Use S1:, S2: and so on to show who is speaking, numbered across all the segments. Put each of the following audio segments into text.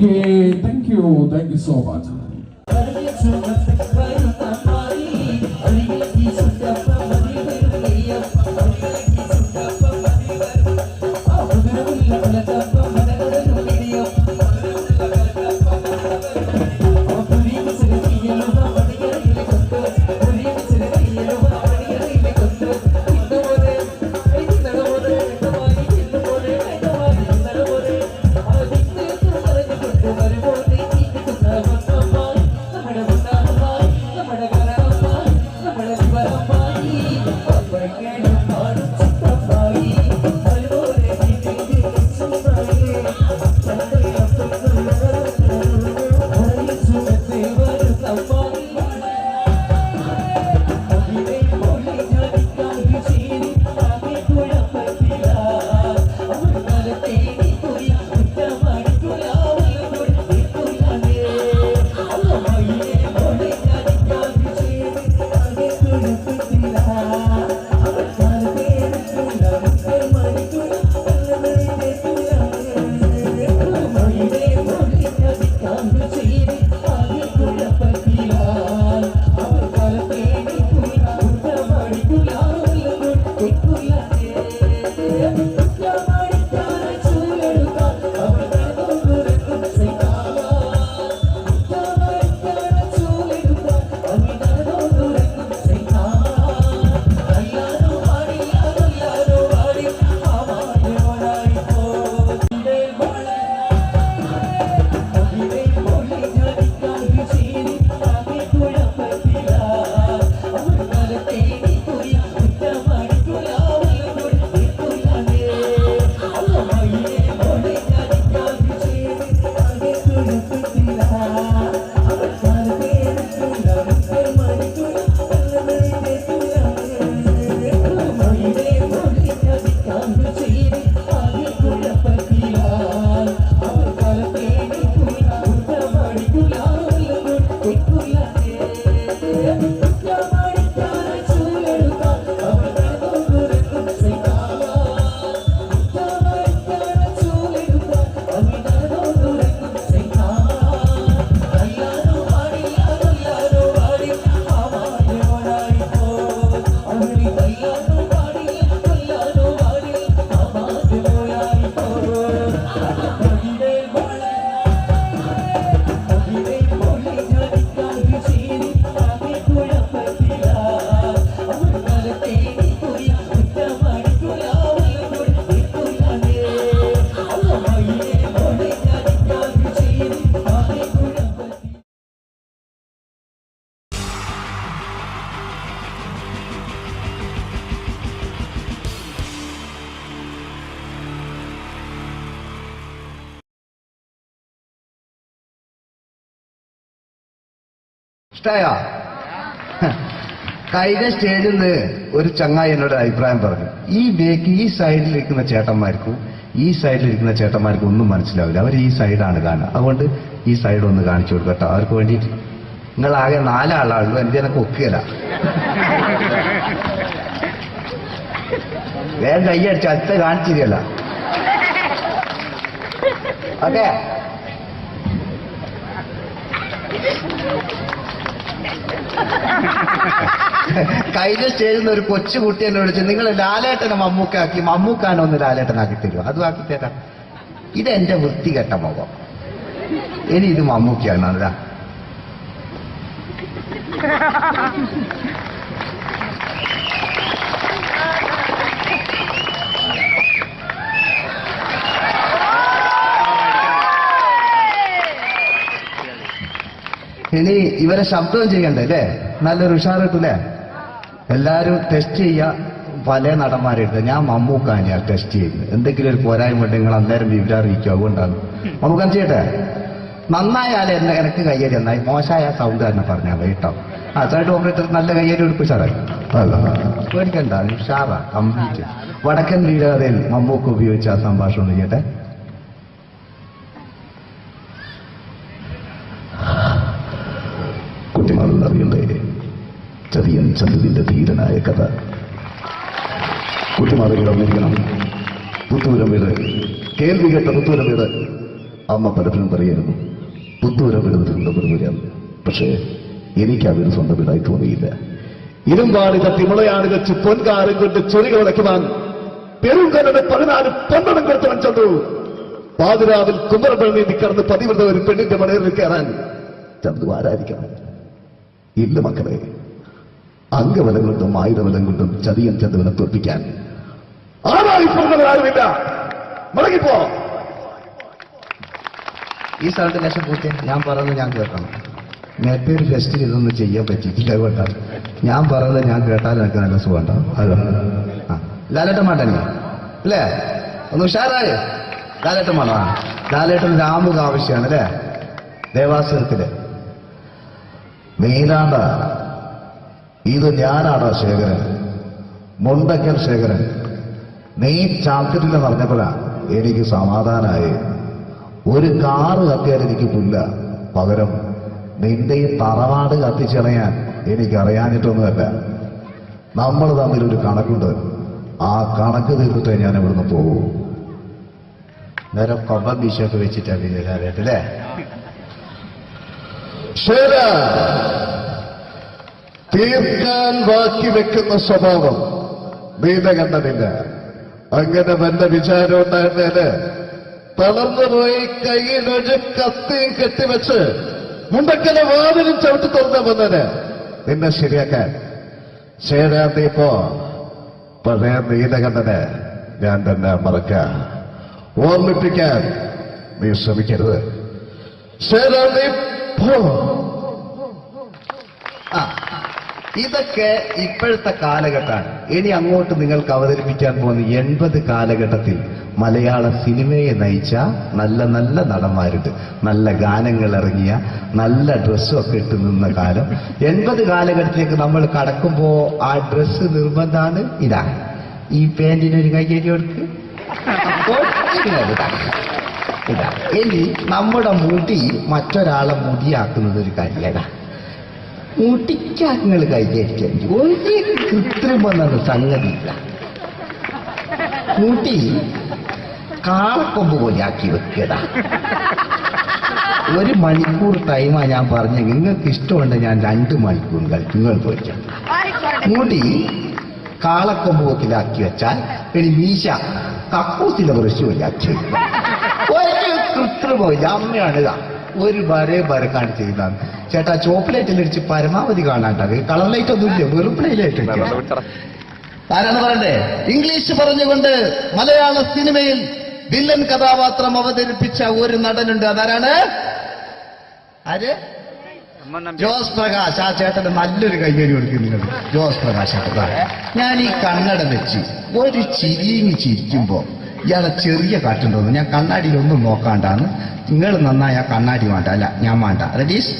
S1: Okay, thank you so much.
S2: ഇഷ്ടായോ? കഴിഞ്ഞ സ്റ്റേജിൽ നിന്ന് ഒരു ചങ്ങായി എന്നോട് അഭിപ്രായം പറഞ്ഞു, ഈ സൈഡിലിരിക്കുന്ന ചേട്ടന്മാർക്കും ഈ സൈഡിലിരിക്കുന്ന ചേട്ടന്മാർക്കും ഒന്നും മനസ്സിലാവില്ല, അവർ ഈ സൈഡാണ് കാണുക, അതുകൊണ്ട് ഈ സൈഡ് ഒന്ന് കാണിച്ചു കൊടുക്കട്ടോ അവർക്ക് വേണ്ടിയിട്ട്. നിങ്ങളാകെ 4 ആളാണല്ലോ, എനിക്ക് ഒക്കുകയില്ല. വേഗം കൈയടിച്ച് അടുത്ത കാണിച്ചിരിക്കല്ല. ഓക്കെ, കഴിഞ്ഞ സ്റ്റേജിൽ നിന്ന് ഒരു കൊച്ചുകുട്ടി എന്നെ വിളിച്ചു, നിങ്ങൾ ലാലേട്ടനെ മമ്മൂക്കാക്കി, മമ്മൂക്കാനെ ഒന്ന് ലാലേട്ടനാക്കി തരുമോ? അതും ആക്കി തരാം. ഇതെന്റെ വൃത്തികെട്ട മുഖം, ഇനി ഇത് മമ്മൂക്കിയാണ്. അതാ ഇനി ഇവരെ ശബ്ദവും ചെയ്യണ്ടേ അല്ലേ? നല്ലൊരു ഉഷാർ കിട്ടൂലേ? എല്ലാരും ടെസ്റ്റ് ചെയ്യാ, പല നടന്മാരെടുത്ത്. ഞാൻ മമ്മൂക്കാനെയാണ് ടെസ്റ്റ് ചെയ്യുന്നത്. എന്തെങ്കിലും ഒരു പോരായ്മ ഉണ്ടെങ്കിൽ നിങ്ങൾ അന്നേരം വിവരം അറിയിക്കും, അതുകൊണ്ടാണ്. മമ്മൂക്കാൻ ചെയ്യട്ടെ? നന്നായാലും എനിക്ക് കയ്യേരി നന്നായി, മോശമായ സൗണ്ട് തന്നെ പറഞ്ഞാൽ കേട്ടോ. സൈഡ് ഓപ്പറേറ്റർ നല്ല കയ്യേരി എടുക്കും സാറേ. അല്ല പേടിക്കണ്ട, ഉഷാറാ കംപ്ലീറ്റ്. വടക്കൻ വീരകഥയിൽ മമ്മൂക്ക് ഉപയോഗിച്ച ആ സംഭാഷണം ചെയ്യട്ടെ.
S3: കുട്ടിമാറിയല്ലേ ചതിയൻ ചന്തുവിന്റെ ധീരനായ കഥ. കുട്ടിമാറുകൾ അറിയിക്കണം. പുത്തൂരം വീട്, കേൾവി കേട്ട പുത്തൂരം വീട് അമ്മ പലപ്പോഴും പറയായിരുന്നു പുത്തൂരം വീട് സ്വന്തം വീടാണ്. പക്ഷേ എനിക്ക് ആ വീട് സ്വന്തം വീടായി തോന്നിയില്ല. ഇരുമ്പാണിത തിമളയാണിത പൊൻകാരം കൊണ്ട് ചൊരിക വിളക്കുവാൻ പെരുങ്കരുടെ 14 പന്തളം കൊടുത്തവൻ ചെന്നു. പാതിരാവിൽ കുമരപ്പള്ളി നീന്തി കടന്ന് പതിവൃത ഒരു പെണ്ണിന്റെ മണയിൽ കയറാൻ ചന്തു ആരാധിക്കണം. ഇല്ല മക്കളെ, അംഗബലം കൊണ്ടും ആയുധബലം കൊണ്ടും ചതിയൻ ചന്തുവിനെ തോൽപ്പിക്കാൻ ആരായി പറഞ്ഞവരാരുമില്ല. മടങ്ങിപ്പോ.
S2: ഈ സ്ഥലത്ത് ലക്ഷം പൂർത്തി ഞാൻ പറയുന്നത് ഞാൻ കേൾക്കണം. നേരത്തെ ഒരു ഫെസ്റ്റിൽ ഇതൊന്നും ചെയ്യാൻ പറ്റിയിട്ടില്ല. അതുകൊണ്ടാണ് ഞാൻ പറയുന്നത് ഞാൻ കേട്ടാൽ എനിക്ക് നല്ല സുഖം ഉണ്ടാവും. അതോ ലാലേട്ടൻ മാട്ടനെ അല്ലേ? ഒന്ന് ഉഷാറായി ലാലേട്ടൻ മാട്ട. ലാലേട്ടൻ രാമുക ആവശ്യമാണ് അല്ലേ? ദേവാസുരത്തില് നീലാണ്ട ഇത് ഞാനാടാ ശേഖരൻ, മുണ്ടക്കൽ ശേഖരൻ. നീ ചാത്തിട്ടില്ലെന്ന് പറഞ്ഞപ്പോഴാ എനിക്ക് സമാധാനമായി. ഒരു കാറ് കത്തിയാൽ എനിക്ക് പുല്ല, പകരം നിന്റെ ഈ തറവാട് കത്തിച്ചളയാൻ എനിക്കറിയാഞ്ഞിട്ടൊന്നുമല്ല. നമ്മൾ തമ്മിലൊരു കണക്കുണ്ട്. ആ കണക്ക് തീർത്തിട്ടേ ഞാൻ ഇവിടുന്ന് പോകൂ. നേരെ കൊമ്പ ബീശൊക്കെ വെച്ചിട്ടാ പിന്നെ ലാലേട്ടല്ലേ?
S3: ശരി, തീർക്കാൻ ബാക്കി വെക്കുന്ന സ്വഭാവം നീലകണ്ഠനില്ല. അങ്ങനെ വല്ല വിചാരം ഉണ്ടായിരുന്നേല് തളർന്നുപോയി കയ്യിലൊരു കത്തിയും കെട്ടിവെച്ച് മുണ്ടക്കലെ വാതിലും ചവിട്ടി തുറന്നു വന്നത് നിന്നെ ശരിയാക്കാൻ. ശേരാന്തി ഇപ്പോ പഴയ നീലകണ്ഠനെ ഞാൻ തന്നെ മറക്കാൻ ഓർമ്മിപ്പിക്കാൻ നീ ശ്രമിക്കരുത്. ശേരാന്തി പോ.
S2: ഇതൊക്കെ ഇപ്പോഴത്തെ കാലഘട്ടമാണ്. ഇനി അങ്ങോട്ട് നിങ്ങൾക്ക് അവതരിപ്പിക്കാൻ പോകുന്ന 80 കാലഘട്ടത്തിൽ മലയാള സിനിമയെ നയിച്ച നല്ല നല്ല നടന്മാരുണ്ട്. നല്ല ഗാനങ്ങൾ ഇറങ്ങിയ, നല്ല ഡ്രസ്സും ഒക്കെ ഇട്ട് നിന്ന കാലം. 80 കാലഘട്ടത്തിലേക്ക് നമ്മൾ കടക്കുമ്പോ ആ ഡ്രസ്സ് നിർബന്ധമാണ്. ഇതാ ഈ പാന്റിനൊരു കൈകേരി കൊടുക്ക്, ഇതാ. ഇനി നമ്മുടെ മുടി മറ്റൊരാളെ മുടിയാക്കുന്നത് ഒരു കാര്യമാണ്. മുടിക്കാങ്ങൾ കൈകരിക്കാൻ ഒരു കൃത്രിമെന്നത് സംഗതിയില്ല. മുടി കാളക്കൊമ്പ് പോലെയാക്കി വെക്കടാ. 1 മണിക്കൂർ ടൈമാ ഞാൻ പറഞ്ഞ. നിങ്ങൾക്ക് ഇഷ്ടമുണ്ട് ഞാൻ 2 മണിക്കൂർ കളിക്കും. നിങ്ങൾ പോയിക്കാം. മുടി കാളക്കൊമ്പ് പോക്കിലാക്കി വെച്ചാൽ ഇനി മീശ കക്കൂസിലെ ബ്രഷ് പോലെയാക്കി ഒരു കൃത്രിമില്ല. അമ്മയാണിതാ ഒരു വരക്കാണ് ചെയ്താണ്. ചേട്ടാ ചോപ്പ് ലൈറ്റിലടിച്ച് പരമാവധി കാണാണ്ടാവേ. കളർ ലൈറ്റ് ഒന്നും ഇല്ല, വെറും പ്ലേ ലൈറ്റ്. ആരാണ് പറയണ്ടേ? ഇംഗ്ലീഷ് പറഞ്ഞുകൊണ്ട് മലയാള സിനിമയിൽ വില്ലൻ കഥാപാത്രം അവതരിപ്പിച്ച ഒരു നടനുണ്ട്. അതാരാണ്? ആര്? ജോസ് പ്രകാശ്. ആ ചേട്ടന് നല്ലൊരു കൈകരി കൊടുക്കും നിങ്ങൾ. ജോസ് പ്രകാശ്. ഞാൻ ഈ കണ്ണട വെച്ച് ഒരു ചിരിക്കുമ്പോ ഇയാളെ ചെറിയ കാറ്റുണ്ടോന്ന് ഞാൻ കണ്ണാടിയിലൊന്നും നോക്കാണ്ടാണ്. നിങ്ങൾ നന്നായി ആ കണ്ണാടി വേണ്ട, അല്ല ഞാൻ വേണ്ട. റെഡീസ്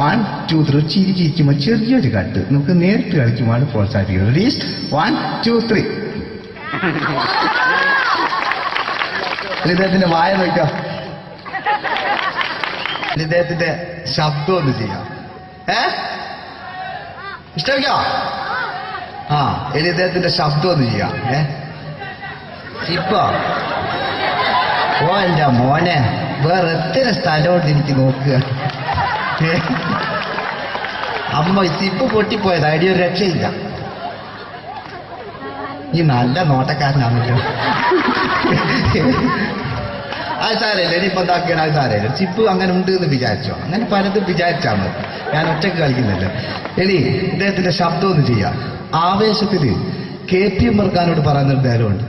S2: 1 2 3. ചിരിക്കുമ്പോ ചെറിയൊരു കട്ട് നമുക്ക് നേരിട്ട് കളിക്കുമാണ് പ്രോത്സാഹിപ്പിക്കുന്നത്. റെഡീസ് 1 2 3. ഇദ്ദേഹത്തിന്റെ വായ നോക്കാം. ഇദ്ദേഹത്തിന്റെ ശബ്ദം ഒന്ന് ചെയ്യാം. ഇഷ്ടമില്ല? ഇനി ഇദ്ദേഹത്തിന്റെ ശബ്ദം ഒന്ന് ചെയ്യാം. ഇപ്പൊ ഓ എന്റെ മോനെ വേറെ എത്ര സ്ഥലമുണ്ട് എനിക്ക് നോക്കുക. അമ്മ സിപ്പ് പൊട്ടിപ്പോയത് ഐഡിയ ഒരു രക്ഷയില്ല. ഈ നല്ല നോട്ടക്കാരനാണല്ലോ. അത് സാരമില്ല. ഇനിയിപ്പോ എന്താക്കിയാണ് അത് സാരമില്ല. ചിപ്പ് അങ്ങനെ ഉണ്ട് എന്ന് വിചാരിച്ചോ. അങ്ങനെ പലതും വിചാരിച്ചാൽ മതി. ഞാൻ ഒറ്റക്ക് കളിക്കുന്നില്ല. ഇനി ഇദ്ദേഹത്തിന്റെ ശബ്ദം ഒന്ന് ചെയ്യാം. ആവേശത്തില് KP ഉമ്മർഖാനോട് പറയുന്നൊരു ഡയലോഗുണ്ട്.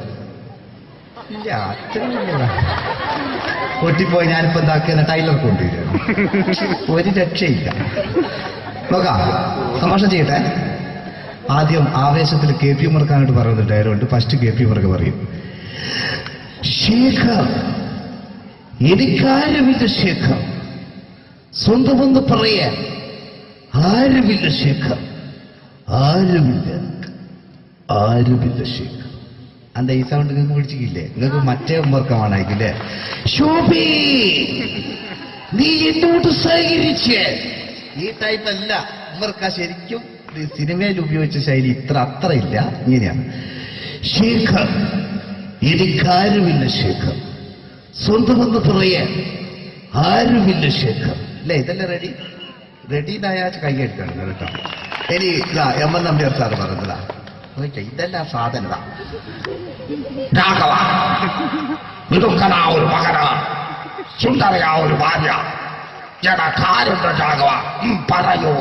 S2: ഇല്ല അത്ര പൊട്ടിപ്പോയി. ഞാനിപ്പോ എന്താക്കിയ ടൈലർ കൊണ്ടുവരികയാണ്. ഒരു രക്ഷയില്ല. നോക്കാം, തമാശ ചെയ്യട്ടെ. ആദ്യം ആവേശത്തിൽ KP ഉമ്മർഖാനോട് പറയുന്ന ഡയലോഗുണ്ട്. ഫസ്റ്റ് KP ഉമ്മർക്ക് പറയും, ശേഖർ എനിക്കാരുമില്ല ശേഖർ, സ്വന്തമെന്ന് പറയാൻ ആരുമില്ല ശേഖർ, ആരുമില്ല ശേഖർ. എന്താ ഈ സൗണ്ട് നിങ്ങൾക്ക് പിടിച്ചില്ലേ? നിങ്ങൾക്ക് മറ്റേ ഉമ്മർക്കമാണായിക്കില്ലേ? ശോഭി നീ എന്നോട് സഹകരിച്ച്. ഈ ടൈപ്പ് അല്ല ഉമ്മർക്ക. ശരിക്കും സിനിമയിൽ ഉപയോഗിച്ച ശൈലി അത്ര ഇല്ല. ഇങ്ങനെയാണ്, ശേഖർ എനിക്കാരുമില്ല ശേഖർ, സ്വന്തമെന്ന് പറയാൻ ആരുമില്ല ശേഖർ അല്ലേ? ഇതല്ലേ റെഡി? റെഡിന്നായ കൈയ്യടിക്കണം കേട്ടോ. ഇനി ഇതാ എം എൻ നമ്പ്യാർ സാറ് പറഞ്ഞതാ, ഇതെല്ലാം സാധനത.
S4: രാഘവ, മിടുക്കനാ ഒരു മകന്, സുന്ദരയാ ഒരു ഭാര്യ. എടാ കാര്യമുണ്ട് രാഘവ, പറയൂ.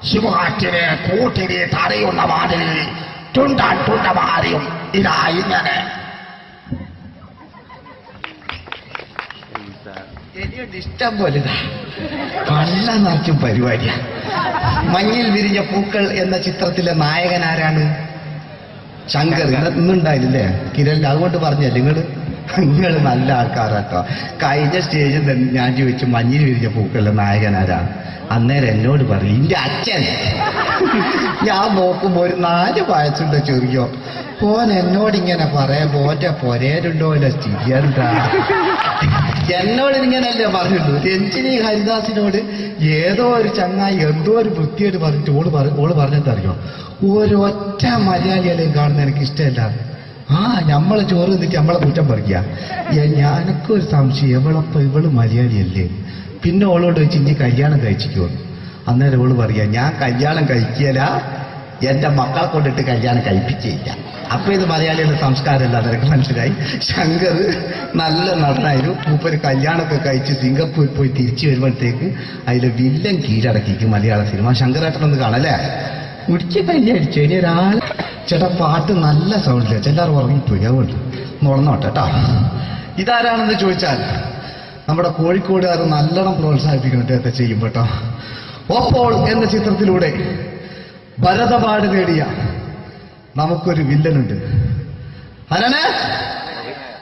S4: ശിവകാറ്റിനെ കൂട്ടിനെ തടയുന്ന മാതിരി തുണ്ടാൻ തുണ്ടമാരിയും ഇതാ ഇങ്ങനെ.
S2: ഇനിയുണ്ട് ഇഷ്ടം പോലെ. കള്ള നാറ്റും പരിപാടിയാ. മഞ്ഞിൽ വിരിഞ്ഞ പൂക്കൾ എന്ന ചിത്രത്തിലെ നായകൻ ആരാണ്? ശങ്കർ. ഇന്നുണ്ടായില്ലേ കിരണിൽ? അതുകൊണ്ട് പറഞ്ഞല്ലേ നിങ്ങൾ നല്ല ആൾക്കാരാട്ടോ. കഴിഞ്ഞ സ്റ്റേജിൽ തന്നെ ഞാൻ ചോദിച്ചു മഞ്ഞിൽ വിരിഞ്ഞ പൂക്കളിലെ നായകൻ ആരാണ്? അന്നേരം എന്നോട് പറയും എന്റെ അച്ഛൻ. ഞാൻ നോക്കുമ്പോ ഒരു 4 വയസ്സുണ്ടോ ചെറിയോ ഓൻ എന്നോടിങ്ങനെ പറയുമ്പോ ഓന്റെ പൊരേലുണ്ടോ അല്ല സ്ഥിതിയാണ്ടാ. എന്നോട് ഇങ്ങനല്ലേ പറഞ്ഞുള്ളൂ. രഞ്ജിനി ഹരിദാസിനോട് ഏതോ ഒരു ചങ്ങായി എന്തോ ഒരു വൃത്തിയായിട്ട് പറഞ്ഞിട്ട് ഓള് പറഞ്ഞെന്തറിയോ, ഒരൊറ്റ മലയാളികളെയും കാണുന്ന എനിക്ക് ഇഷ്ടമല്ല. നമ്മളെ ചോറ് നിന്നിട്ട് നമ്മളെ കുറ്റം പറിക്കുക. ഞാനൊക്കൊരു സംശയം, ഇവള് മലയാളിയല്ലേ? പിന്നെ ഓളോട് വെച്ച് ഇനി കല്യാണം കഴിച്ചിക്കോ? അന്നേരം ഓള് പറയാ ഞാൻ കല്യാണം കഴിക്കല, എന്റെ മക്കളെ കൊണ്ടിട്ട് കല്യാണം കഴിപ്പിച്ചില്ല. അപ്പൊ ഇത് മലയാളികളുടെ സംസ്കാരമല്ല, അതൊക്കെ മനസ്സിലായി. ശങ്കർ നല്ല നടനായിരുന്നു. മൂപ്പര് കല്യാണമൊക്കെ കഴിച്ച് സിംഗപ്പൂരിൽ പോയി തിരിച്ചു വരുമ്പോഴത്തേക്ക് അതിലെ വില്ലൻ കീഴടക്കിക്കും മലയാള സിനിമ. ശങ്കരേട്ടനൊന്ന് കാണല്ലേ? മുടിച്ച് കല്യാണിച്ചു. ഇനി ഒരാൾ ചേട്ടാ പാട്ട് നല്ല സൗണ്ടില്ല, എല്ലാവരും ഉറങ്ങിപ്പോയി, അതുകൊണ്ട് ഉണർന്നോട്ടെ കേട്ടോ. ഇതാരാണെന്ന് ചോദിച്ചാൽ നമ്മുടെ കോഴിക്കോടുകാർ നല്ലോണം പ്രോത്സാഹിപ്പിക്കണം അദ്ദേഹത്തെ ചെയ്യും കേട്ടോ. ഓപ്പോൾ എന്ന ചിത്രത്തിലൂടെ ഭരതപാട് നേടിയ നമുക്കൊരു വില്ലനുണ്ട്. ആരാണ്?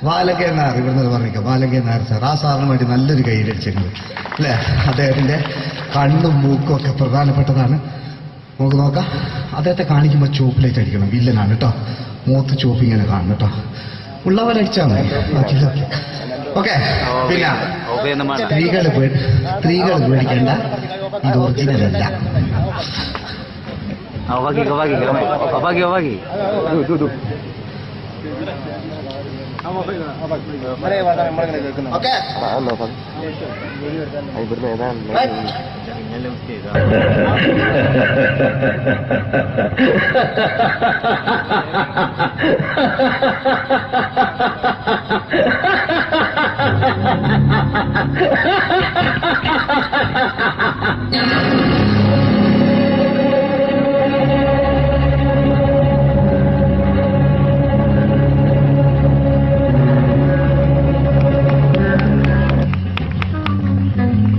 S2: ബാലകൻ നായർ. ഇവിടുന്ന് പറഞ്ഞിരിക്കാം, ബാലകൻ നായർ സാർ. ആ സാറിന് വേണ്ടി നല്ലൊരു കയ്യിലടിച്ചിട്ടുണ്ട് അല്ലേ? അദ്ദേഹത്തിന്റെ കണ്ണും മൂക്കും ഒക്കെ പ്രധാനപ്പെട്ടതാണ്. നമുക്ക് നോക്കാം. അദ്ദേഹത്തെ കാണിക്കുമ്പോൾ ചോപ്പിലേറ്റ് അടിക്കണം. വില്ലനാണ് കേട്ടോ. മൂത്ത് ചോപ്പ് ഇങ്ങനെ കാണണം കേട്ടോ. ഉള്ളവരെ അടിച്ചാൽ മതി. ഓക്കെ. പിന്നെ സ്ത്രീകൾ പേടിക്കണ്ട, ഇത് ഒറിജിനലല്ല. Okay.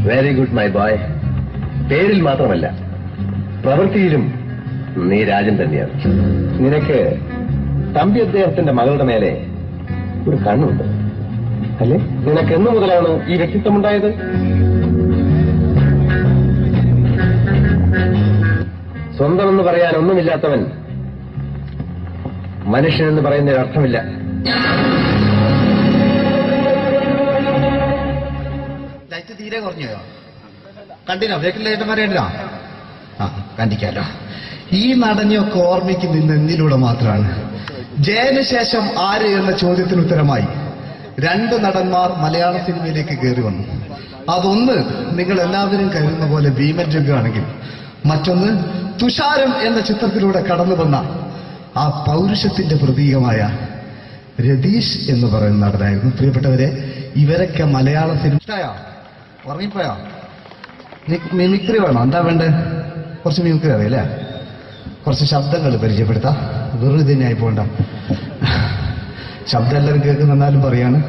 S5: Very good my boy. പേരിൽ മാത്രമല്ല പ്രവൃത്തിയിലും നീ രാജൻ തന്നെയാണ്. നിനക്ക് തമ്പി അദ്ദേഹത്തിന്റെ മകളുടെ മേലെ ഒരു കണ്ണുണ്ട് അല്ലേ? നിനക്ക് എന്നു മുതലാണ് ഈ വ്യക്തിത്വമുണ്ടായത്? സ്വന്തമെന്ന് പറയാൻ ഒന്നുമില്ലാത്തവൻ മനുഷ്യനെന്ന് പറയുന്നതിന് അർത്ഥമില്ല.
S2: ലൈറ്റ് തീരെ കുറഞ്ഞോ? കണ്ടിനോ? ബ്രേക്കിൽ ലൈറ്റന്മാരെ കണ്ടിനോ? കണ്ടിക്കാലോ. ഈ നടനെയൊക്കെ ഓർമ്മിക്കുന്ന ഇന്ന് എന്നിലൂടെ മാത്രമാണ്. ജയന് ശേഷം ആര് എന്ന ചോദ്യത്തിന് ഉത്തരമായി 2 നടന്മാർ മലയാള സിനിമയിലേക്ക് കയറി വന്നു. അതൊന്ന് നിങ്ങൾ എല്ലാവരും കരുതുന്ന പോലെ ഭീമൻ രംഗാണെങ്കിൽ, മറ്റൊന്ന് തുഷാരം എന്ന ചിത്രത്തിലൂടെ കടന്നു വന്ന ആ പൗരുഷത്തിന്റെ പ്രതീകമായ രതീഷ് എന്ന് പറയുന്ന നടനായിരുന്നു. പ്രിയപ്പെട്ടവരെ, ഇവരൊക്കെ മലയാള സിനിമ ഉറങ്ങിപ്പോയോ? മിമിക്രി വേണോ? എന്താ വേണ്ടേ? കുറച്ച് മിമിക്രി അറിയില്ലേ? കുറച്ച് ശബ്ദങ്ങൾ പരിചയപ്പെടുത്താം. വെറുതെ ആയി പോണ്ട. ശബ്ദം എല്ലാവരും കേൾക്കുന്നെന്നാലും പറയാണ്.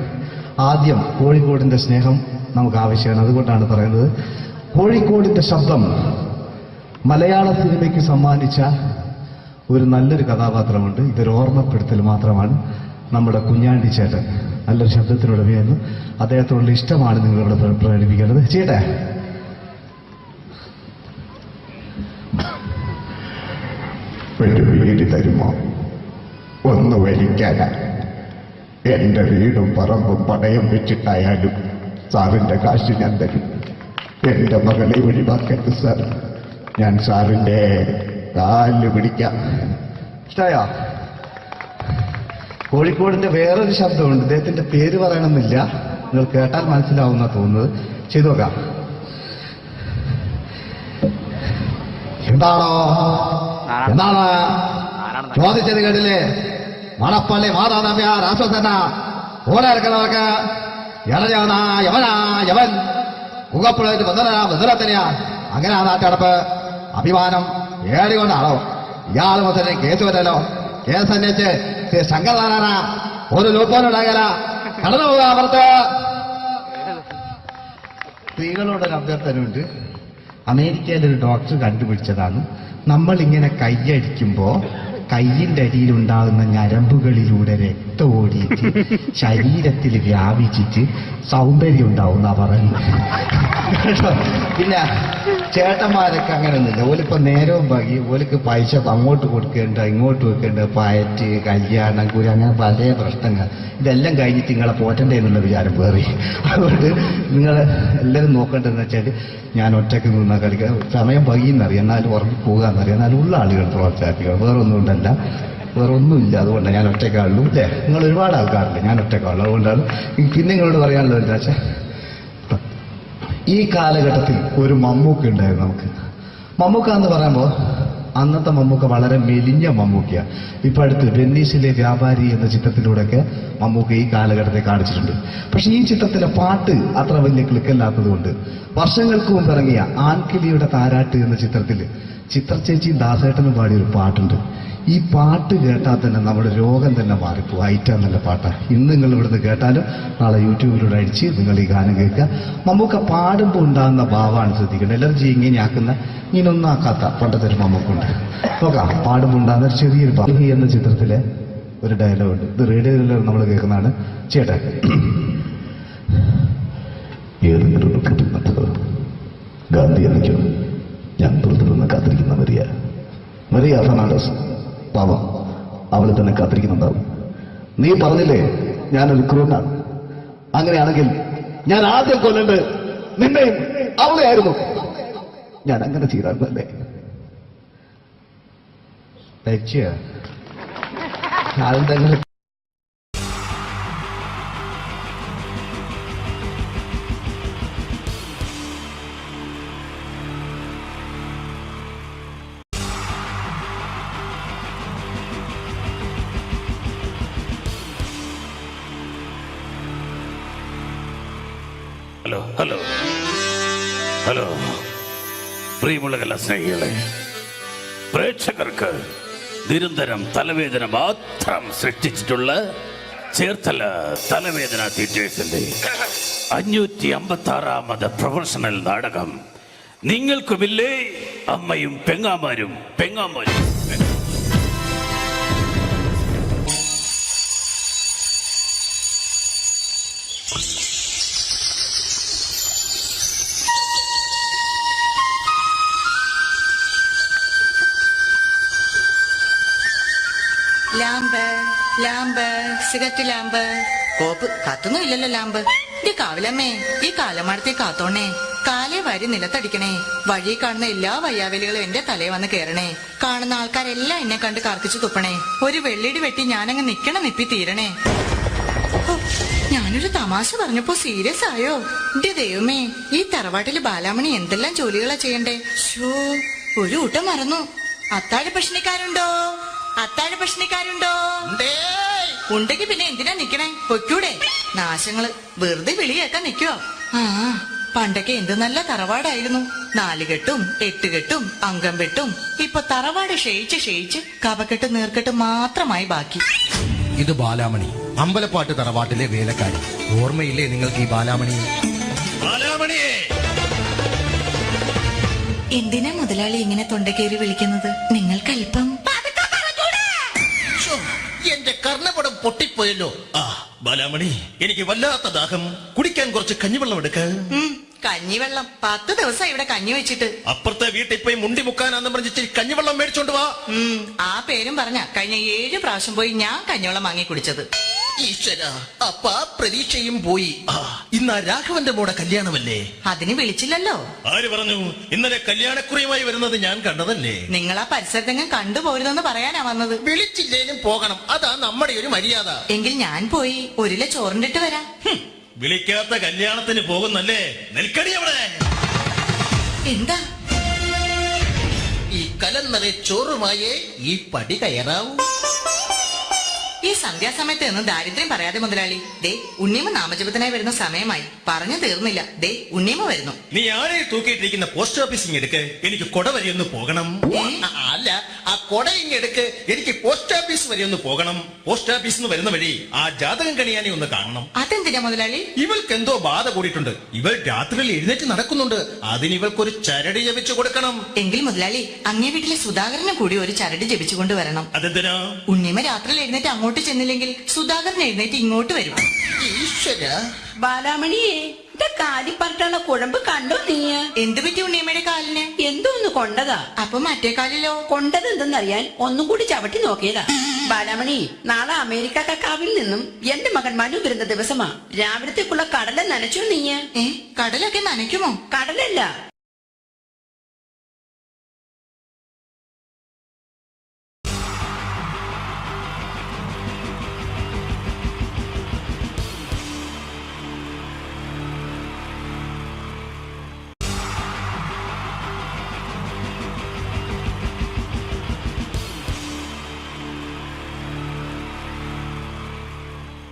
S2: ആദ്യം കോഴിക്കോടിന്റെ സ്നേഹം നമുക്ക് ആവശ്യമാണ്. അതുകൊണ്ടാണ് പറയുന്നത്. കോഴിക്കോടിന്റെ ശബ്ദം മലയാള സിനിമയ്ക്ക് സമ്മാനിച്ച ഒരു നല്ലൊരു കഥാപാത്രമുണ്ട്. ഇതൊരു ഓർമ്മപ്പെടുത്തൽ മാത്രമാണ്. നമ്മുടെ കുഞ്ഞാണ്ടി ചേട്ടൻ നല്ലൊരു ശബ്ദത്തിനുടമയായിരുന്നു. അദ്ദേഹത്തോടുള്ള ഇഷ്ടമാണ് നിങ്ങളിവിടെ പ്രകടിപ്പിക്കേണ്ടത്. ചെയ്യട്ടെ.
S3: ഒരു വീട് തരുമോ? ഒന്ന് വലിക്കാനാ. എന്റെ വീടും പറമ്പും പണയം വെച്ചിട്ടായാലും സാറിന്റെ കാശ് ഞാൻ തരും. എന്റെ മകളെ ഒഴിവാക്കരുത് സാർ. ഞാൻ സാറിന്റെ കാല് പിടിക്കാം.
S2: ഇഷ്ടമായോ? കോഴിക്കോടിന്റെ വേറൊരു ശബ്ദമുണ്ട്. അദ്ദേഹത്തിന്റെ പേര് പറയണമെന്നില്ല, നിങ്ങൾ കേട്ടാൽ മനസ്സിലാവുന്ന തോന്നുന്നത്. ചെയ്തു നോക്കാം. എന്താണോ എന്താണ് ചോദിച്ചത് കേട്ടില്ലേ? മണപ്പള്ളി മാതാനമ്യ രാക്ഷസന ഓടെ ഇറക്കുന്നവർക്ക് ഇളഞ്ഞവനാ യവനാ യവൻ മുഖപ്പുഴത്ത് ബന്ധനത്തിനെയാ അങ്ങനെ ആ നാട്ടടപ്പ് അഭിമാനം ഏടികൊണ്ടാണോ ഇയാൾ മുതലേ കേസ് വരല്ലോ. കേസ് അന്വേഷിച്ച് ശങ്കരനാരായണ ഒരു ലൂപ്പോനുണ്ടാകല കടന്നു പോകാൻ പുറത്ത്. സ്ത്രീകളോടൊരു അഭ്യർത്ഥനയുണ്ട്. അമേരിക്കയിലൊരു ഡോക്ടർ കണ്ടുപിടിച്ചതാണ്, നമ്മളിങ്ങനെ കൈയടിക്കുമ്പോ കയ്യിന്റെ അടിയിലുണ്ടാകുന്ന ഞരമ്പുകളിലൂടെ രക്തം ഓടിയിട്ട് ശരീരത്തിൽ വ്യാപിച്ചിട്ട് സൗന്ദര്യം ഉണ്ടാവും എന്നാ പറയുന്നത്. പിന്നെ ചേട്ടന്മാരൊക്കെ അങ്ങനെയൊന്നുമില്ല. ഓലിപ്പോ നേരവും പകി ഓലിക്ക് പൈസ അങ്ങോട്ട് കൊടുക്കേണ്ട ഇങ്ങോട്ട് വെക്കേണ്ട, പയറ്റ് കല്യാണം കൂടി അങ്ങനെ പല പ്രശ്നങ്ങൾ. ഇതെല്ലാം കഴിഞ്ഞിട്ട് നിങ്ങളെ പോറ്റണ്ടേ എന്നുള്ള വിചാരം വേറി. അതുകൊണ്ട് നിങ്ങൾ എല്ലാവരും നോക്കേണ്ടതെന്ന് വെച്ചാൽ ഞാൻ ഒറ്റയ്ക്ക് നിന്നാ കളിക്കുക. സമയം പകിയെന്നറിയാം, എന്നാലും ഉറങ്ങി പോകാന്നറിയാം, എന്നാലും ഉള്ള ആളുകൾ പ്രോത്സാഹിപ്പിക്കുക. വേറൊന്നും വേറെ ഒന്നുമില്ല. അതുകൊണ്ടാണ് ഞാൻ ഒറ്റയ്ക്കാളുള്ളൂ. അല്ലേ, നിങ്ങൾ ഒരുപാട് ആൾക്കാരില്ല, ഞാൻ ഒറ്റയ്ക്കാളുള്ളൂ. അതുകൊണ്ടാണ് പിന്നെ നിങ്ങളോട് പറയാനുള്ളത് എന്താ വെച്ചാൽ, ഈ കാലഘട്ടത്തിൽ ഒരു മമ്മൂക്ക ഉണ്ടായിരുന്നു നമുക്ക്. മമ്മൂക്ക എന്ന് പറയുമ്പോൾ അന്നത്തെ മമ്മൂക്ക വളരെ മെലിഞ്ഞ മമ്മൂക്കയാണ്. ഇപ്പൊ അടുത്ത് വെന്നീസിലെ വ്യാപാരി എന്ന ചിത്രത്തിലൂടെയൊക്കെ മമ്മൂക്ക ഈ കാലഘട്ടത്തെ കാണിച്ചിട്ടുണ്ട്. പക്ഷെ ഈ ചിത്രത്തിലെ പാട്ട് അത്ര വലിയ ക്ലിക്കല്ലാത്തത് കൊണ്ട് വർഷങ്ങൾക്ക് മുമ്പ് ഇറങ്ങിയ ആൺകിളിയുടെ താരാട്ട് എന്ന ചിത്രത്തിൽ ചിത്രചേച്ചിയും ദാസേട്ടനും പാടിയൊരു പാട്ടുണ്ട്. ഈ പാട്ട് കേട്ടാൽ തന്നെ നമ്മുടെ രോഗം തന്നെ മാറിപ്പോ. ഐറ്റാന്നല്ല പാട്ടാ. ഇന്ന് നിങ്ങൾ ഇവിടുന്ന് കേട്ടാലും നാളെ യൂട്യൂബിലൂടെ അടിച്ച് നിങ്ങൾ ഈ ഗാനം കേൾക്കുക. മമ്മൂക്ക പാടുമ്പോൾ ഉണ്ടാകുന്ന ഭാവമാണ് ശ്രദ്ധിക്കേണ്ടത്. എലർജി ഇങ്ങനെയാക്കുന്ന ഇങ്ങനൊന്നും ആക്കാത്ത പണ്ടത്തെ ഒരു മമ്മൂക്കുണ്ട്. നോക്കാം, പാടുമ്പോൾ ഉണ്ടാകുന്ന ഒരു ചെറിയൊരു ഭാവി എന്ന ചിത്രത്തിലെ ഒരു ഡയലോഗുണ്ട്. ഇത് റേഡിയോയിൽ നമ്മൾ കേൾക്കുന്നതാണ്. ചേട്ടാ,
S3: ഏതെങ്കിലും ഒരു കുടുംബത്ത് ഗാന്ധി അണിക്കോ ഞാൻ തുറന്നു കാത്തിരിക്കുന്ന മരിയ ഫെർണാണ്ടസ് പാവം, അവളെ തന്നെ കാത്തിരിക്കുന്നുണ്ടാവും. നീ പറഞ്ഞില്ലേ ഞാനൊരു ക്രൂരനാണ്, അങ്ങനെയാണെങ്കിൽ ഞാൻ ആദ്യം കൊല്ലേണ്ടത് നിന്നെയും അവളെയായിരുന്നു. ഞാൻ അങ്ങനെ ചെയ്തായിരുന്നല്ലേ?
S2: ആളുടെ
S6: ഹലോ ഹലോ ഹലോ പ്രിയമുള്ള കലാസ്നേഹികളെ, പ്രേക്ഷകർക്ക് നിരന്തരം തലവേദന മാത്രം സൃഷ്ടിച്ചിട്ടുള്ള ചേർത്തല തലവേദന തിയേറ്റേഴ്സിന്റെ 556ാമത് പ്രൊഫഷണൽ നാടകം നിങ്ങൾക്കുമില്ലേ അമ്മയും പെങ്ങാമാരും.
S7: ലാമ്പ് സിഗരറ്റ് ലാമ്പ് കോപ്പ് കത്തുന്നും ഇല്ലല്ലോ ലാമ്പ്. ഈ കാവിലമ്മേ, ഈ കാലമാടത്തെ കാത്തോണേ, കാലേ വരി നിലത്തടിക്കണേ. വഴി കാണുന്ന എല്ലാ വയ്യാവലികളും എന്റെ തലയെ വന്ന് കേറണേ. കാണുന്ന ആൾക്കാരെല്ലാം എന്നെ കണ്ട് കർക്കിച്ചു തുപ്പണേ. ഒരു വെള്ളിടി വെട്ടി ഞാനങ്ങ് നിപ്പി തീരണേ. ഞാനൊരു തമാശ പറഞ്ഞപ്പോ സീരിയസ് ആയോ? എന്റെ ദൈവമേ, ഈ തറവാട്ടില് ബാലാമണി എന്തെല്ലാം ജോലികളാ ചെയ്യണ്ടേ. ഷോ, ഒരു ഊട്ടം മറന്നു. അത്താഴ പ്രശ്നക്കാരുണ്ടോ? ഉണ്ടെങ്കിൽ പിന്നെ എന്തിനാ നിക്കണേ? പൊയ്ക്കൂടെ? നാശങ്ങള് വെറുതെ വിളി കേൾക്കാൻ നിക്കുവോ? ആ, പണ്ടൊക്കെ എന്ത് നല്ല തറവാടായിരുന്നു. 4 കെട്ടും 8 കെട്ടും അംഗം വെട്ടും. ഇപ്പൊ തറവാട് ക്ഷയിച്ച് കവക്കെട്ട് നീർക്കെട്ട് മാത്രമായി ബാക്കി.
S8: ഇത് ബാലാമണി, അമ്പലപ്പാട്ട് തറവാട്ടിലെ വേലക്കാരി. ഓർമ്മയില്ലേ നിങ്ങൾക്ക് ഈ ബാലാമണി?
S7: എന്തിനാ മുതലാളി ഇങ്ങനെ തൊണ്ടക്കേറി വിളിക്കുന്നത്? നിങ്ങൾക്കല്പം
S8: എന്റെ കർണപടം പൊട്ടിപ്പോയല്ലോ. ബാലാമണി, എനിക്ക് വല്ലാത്ത ദാഹം. കുടിക്കാൻ കുറച്ച് കഞ്ഞിവെള്ളം എടുക്ക.
S7: കഞ്ഞിവെള്ളം 10 ദിവസം ഇവിടെ കഞ്ഞി വെച്ചിട്ട്.
S8: അപ്പുറത്തെ വീട്ടിൽ പോയി മുണ്ടി മുക്കാനാന്ന് പറഞ്ഞിട്ട് കഞ്ഞിവെള്ളം മേടിച്ചോണ്ട് വാ.
S7: ആ പേരും പറഞ്ഞ കഴിഞ്ഞ 7 പ്രാവശ്യം പോയി ഞാൻ കഞ്ഞിവെള്ളം വാങ്ങി കുടിച്ചത്.
S8: ഈശ്വര, അപ്പ പ്രതീക്ഷയും പോയി. ഇന്ന് രാഘവന്റെ മോടെ കല്യാണമല്ലേ?
S7: അതിന് വിളിച്ചില്ലല്ലോ.
S8: ആര് പറഞ്ഞു? ഇന്നലെ കല്യാണക്കുറിയുമായി വരുന്നത് ഞാൻ കണ്ടതല്ലേ.
S7: നിങ്ങൾ ആ പരിസരത്തെങ്ങും കണ്ടുപോരുതെന്ന് പറയാനാ വന്നത്.
S8: വിളിച്ചില്ലേലും പോകണം, അതാ നമ്മുടെ ഒരു മര്യാദ.
S7: എങ്കിൽ ഞാൻ പോയി 1 കിലോ ചോറിണ്ടിട്ട് വരാം.
S8: വിളിക്കാത്ത കല്യാണത്തിന് പോകുന്നല്ലേ? നിൽക്കടി അവിടെ.
S7: എന്താ?
S8: ഈ കലന്നറെ ചോറുമായേ ഈ പടി കയറാവൂ.
S7: ഈ സന്ധ്യാസമയത്ത് നിന്ന് ദാരിദ്ര്യം പറയാതെ മുതലാളി. ദേ ഉണ്ണിയമ്മ നാമജപത്തിനായി വരുന്ന സമയമായി. പറഞ്ഞു തീർന്നില്ല. ദേ ഉണ്ണിയമ്മ വരുന്നു.
S8: നീ ആരെ തൂക്കിയിട്ടിരിക്കുന്ന പോസ്റ്റ് ഓഫീസിങ് എടുക്ക്, എനിക്ക് കൊട വരെ ഒന്ന് പോകണം. അല്ല, ആ കൊട ഇങ്ങെടുക്ക്, എനിക്ക് പോസ്റ്റ് ഓഫീസ് വരെ ഒന്ന് പോകണം. പോസ്റ്റ് ഓഫീസിൽ നിന്ന് വരുന്ന വഴി ആ ജാതകം കണിയാനെ ഒന്ന് കാണണം.
S7: അതെന്തിനാ മുതലാളി?
S8: ഇവൾക്ക് എന്തോ ബാധ കൂടിയിട്ടുണ്ട്. ഇവൾ രാത്രിയിൽ എഴുന്നേറ്റ് നടക്കുന്നുണ്ട്. അതിന് ഇവൾക്കൊരു ചരട് ജപിച്ചു കൊടുക്കണം.
S7: എങ്കിൽ മുതലാളി അങ്ങേ വീട്ടിലെ സുധാകരനെ കൂടി ഒരു ചരട് ജപിച്ചുകൊണ്ട് വരണം.
S8: അതെന്തിനാ?
S7: ഉണ്ണിയമ്മ രാത്രിയിൽ എഴുന്നേറ്റ് അങ്ങോട്ട് ചെന്നില്ലെങ്കിൽ സുധാകരൻ എഴുന്നേറ്റ് ഇങ്ങോട്ട് വരും.
S8: ഈശ്വര.
S9: ബാലാമണിയെ കാലിപ്പറട്ടുള്ള കുഴമ്പ് കണ്ടോ നീ?
S7: എന്ത് പറ്റി ഉണ്ണിയമ്മയുടെ കാലിന്?
S9: എന്തോന്ന് കൊണ്ടതാ?
S7: അപ്പൊ മറ്റേ കാലിലോ?
S9: കൊണ്ടത് എന്തെന്നറിയാൻ ഒന്നും കൂടി ചവിട്ടി നോക്കിയതാ. ബാലാമണി, നാളെ അമേരിക്ക കക്കാവിൽ നിന്നും എന്റെ മകൻ മനു വരുന്ന ദിവസമാ. രാവിലത്തേക്കുള്ള കടല നനച്ചോ നീ?
S7: കടലൊക്കെ നനയ്ക്കുമോ?
S9: കടലല്ല,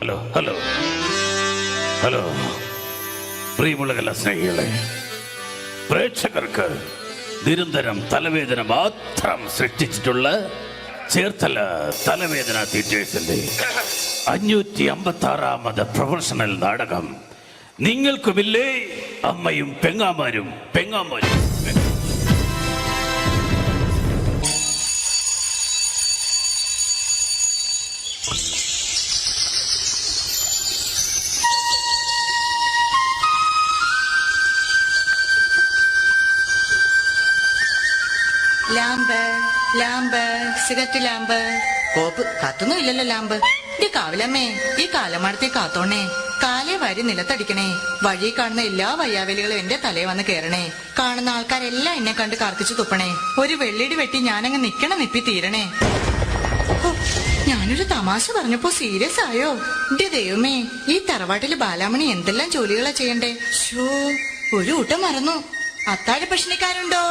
S6: ഹലോ ഹലോ ഹലോ പ്രിയമുള്ള കലാസ്നേഹികളെ, പ്രേക്ഷകർക്ക് നിരന്തരം തലവേദന മാത്രം സൃഷ്ടിച്ചിട്ടുള്ള ചേർത്തല തലവേദന തിയേറ്റേഴ്സിന്റെ 556ാമത് പ്രൊഫഷണൽ നാടകം നിങ്ങൾക്കുമില്ലേ അമ്മയും പെങ്ങാമാരും പെങ്ങാമാരും.
S7: Lamp lamp cigarette lamp. കോപ്പ് കത്തുന്നും ഇല്ലല്ലോ ലാമ്പ്. ഇത് കാവിലമ്മേ, ഈ കാലമാടത്തെ കാത്തോണേ. കാലേ വാരി നിലത്തടിക്കണേ. വഴി കാണുന്ന എല്ലാ വയ്യാവലികളും എന്റെ തലയിൽ വന്ന് കേറണേ. കാണുന്ന ആൾക്കാരെല്ലാം എന്നെ കണ്ട് കർക്കിച്ചു തുപ്പണേ. ഒരു വെള്ളിടി വെട്ടി ഞാനങ്ങ് നിക്കണം നിപ്പി തീരണേ. ഞാനൊരു തമാശ പറഞ്ഞപ്പോ സീരിയസ് ആയോ? എന്റെ ദൈവമേ, ഈ തറവാട്ടില് ബാലാമണി എന്തെല്ലാം ജോലികളാ ചെയ്യണ്ടേ. ഷോ, ഒരു ഊട്ടം മറന്നു. അത്താഴ ഭക്ഷണിക്കാരുണ്ടോ?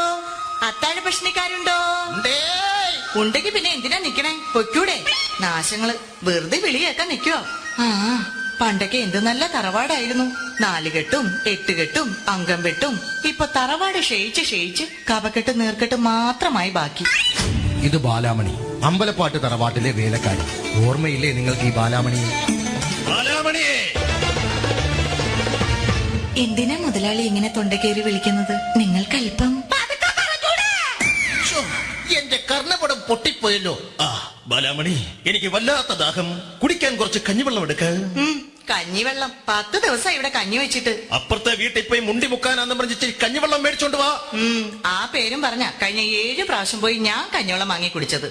S7: അത്താഴ ഭക്ഷണിക്കാരുണ്ടോ? ഉണ്ടെങ്കിൽ പിന്നെ എന്തിനാ നിക്കണേ? പൊയ്ക്കൂടെ? നാശങ്ങള് വെറുതെ വിളി കേൾക്കാൻ നിക്കോ? ആ, പണ്ടൊക്കെ എന്ത് നല്ല തറവാടായിരുന്നു. 4 കെട്ടും 8 കെട്ടും അംഗം വെട്ടും. ഇപ്പൊ തറവാട് ക്ഷയിച്ച് കപക്കെട്ട് നീർക്കെട്ട് മാത്രമായി ബാക്കി.
S8: ഇത് ബാലാമണി, അമ്പലപ്പാട്ട് തറവാട്ടിലെ വേലക്കാരി. ഓർമ്മയില്ലേ നിങ്ങൾക്ക് ഈ ബാലാമണി? ബാലാമണിയെ!
S7: എന്തിനാ മുതലാളി ഇങ്ങനെ തൊണ്ടക്കേറി വിളിക്കുന്നത്? നിങ്ങൾക്കല്പം
S8: എന്റെ കർണപടം പൊട്ടിപ്പോയല്ലോ. ആ ബാലാമണി, എനിക്ക് വല്ലാത്ത ദാഹം. കുടിക്കാൻ കുറച്ച് കഞ്ഞിവെള്ളം എടുക്ക.
S7: കഞ്ഞിവെള്ളം? 10 ദിവസം ഇവിടെ കഞ്ഞി വെച്ചിട്ട്.
S8: അപ്പുറത്തെ വീട്ടിൽ പോയി മുണ്ടി മുക്കാനാന്ന് പറഞ്ഞിട്ട് കഞ്ഞിവെള്ളം മേടിച്ചോണ്ട് വാ.
S7: ആ പേരും പറഞ്ഞ കഴിഞ്ഞ 7 പ്രാവശ്യം പോയി ഞാൻ കഞ്ഞിവെള്ളം വാങ്ങി കുടിച്ചത്.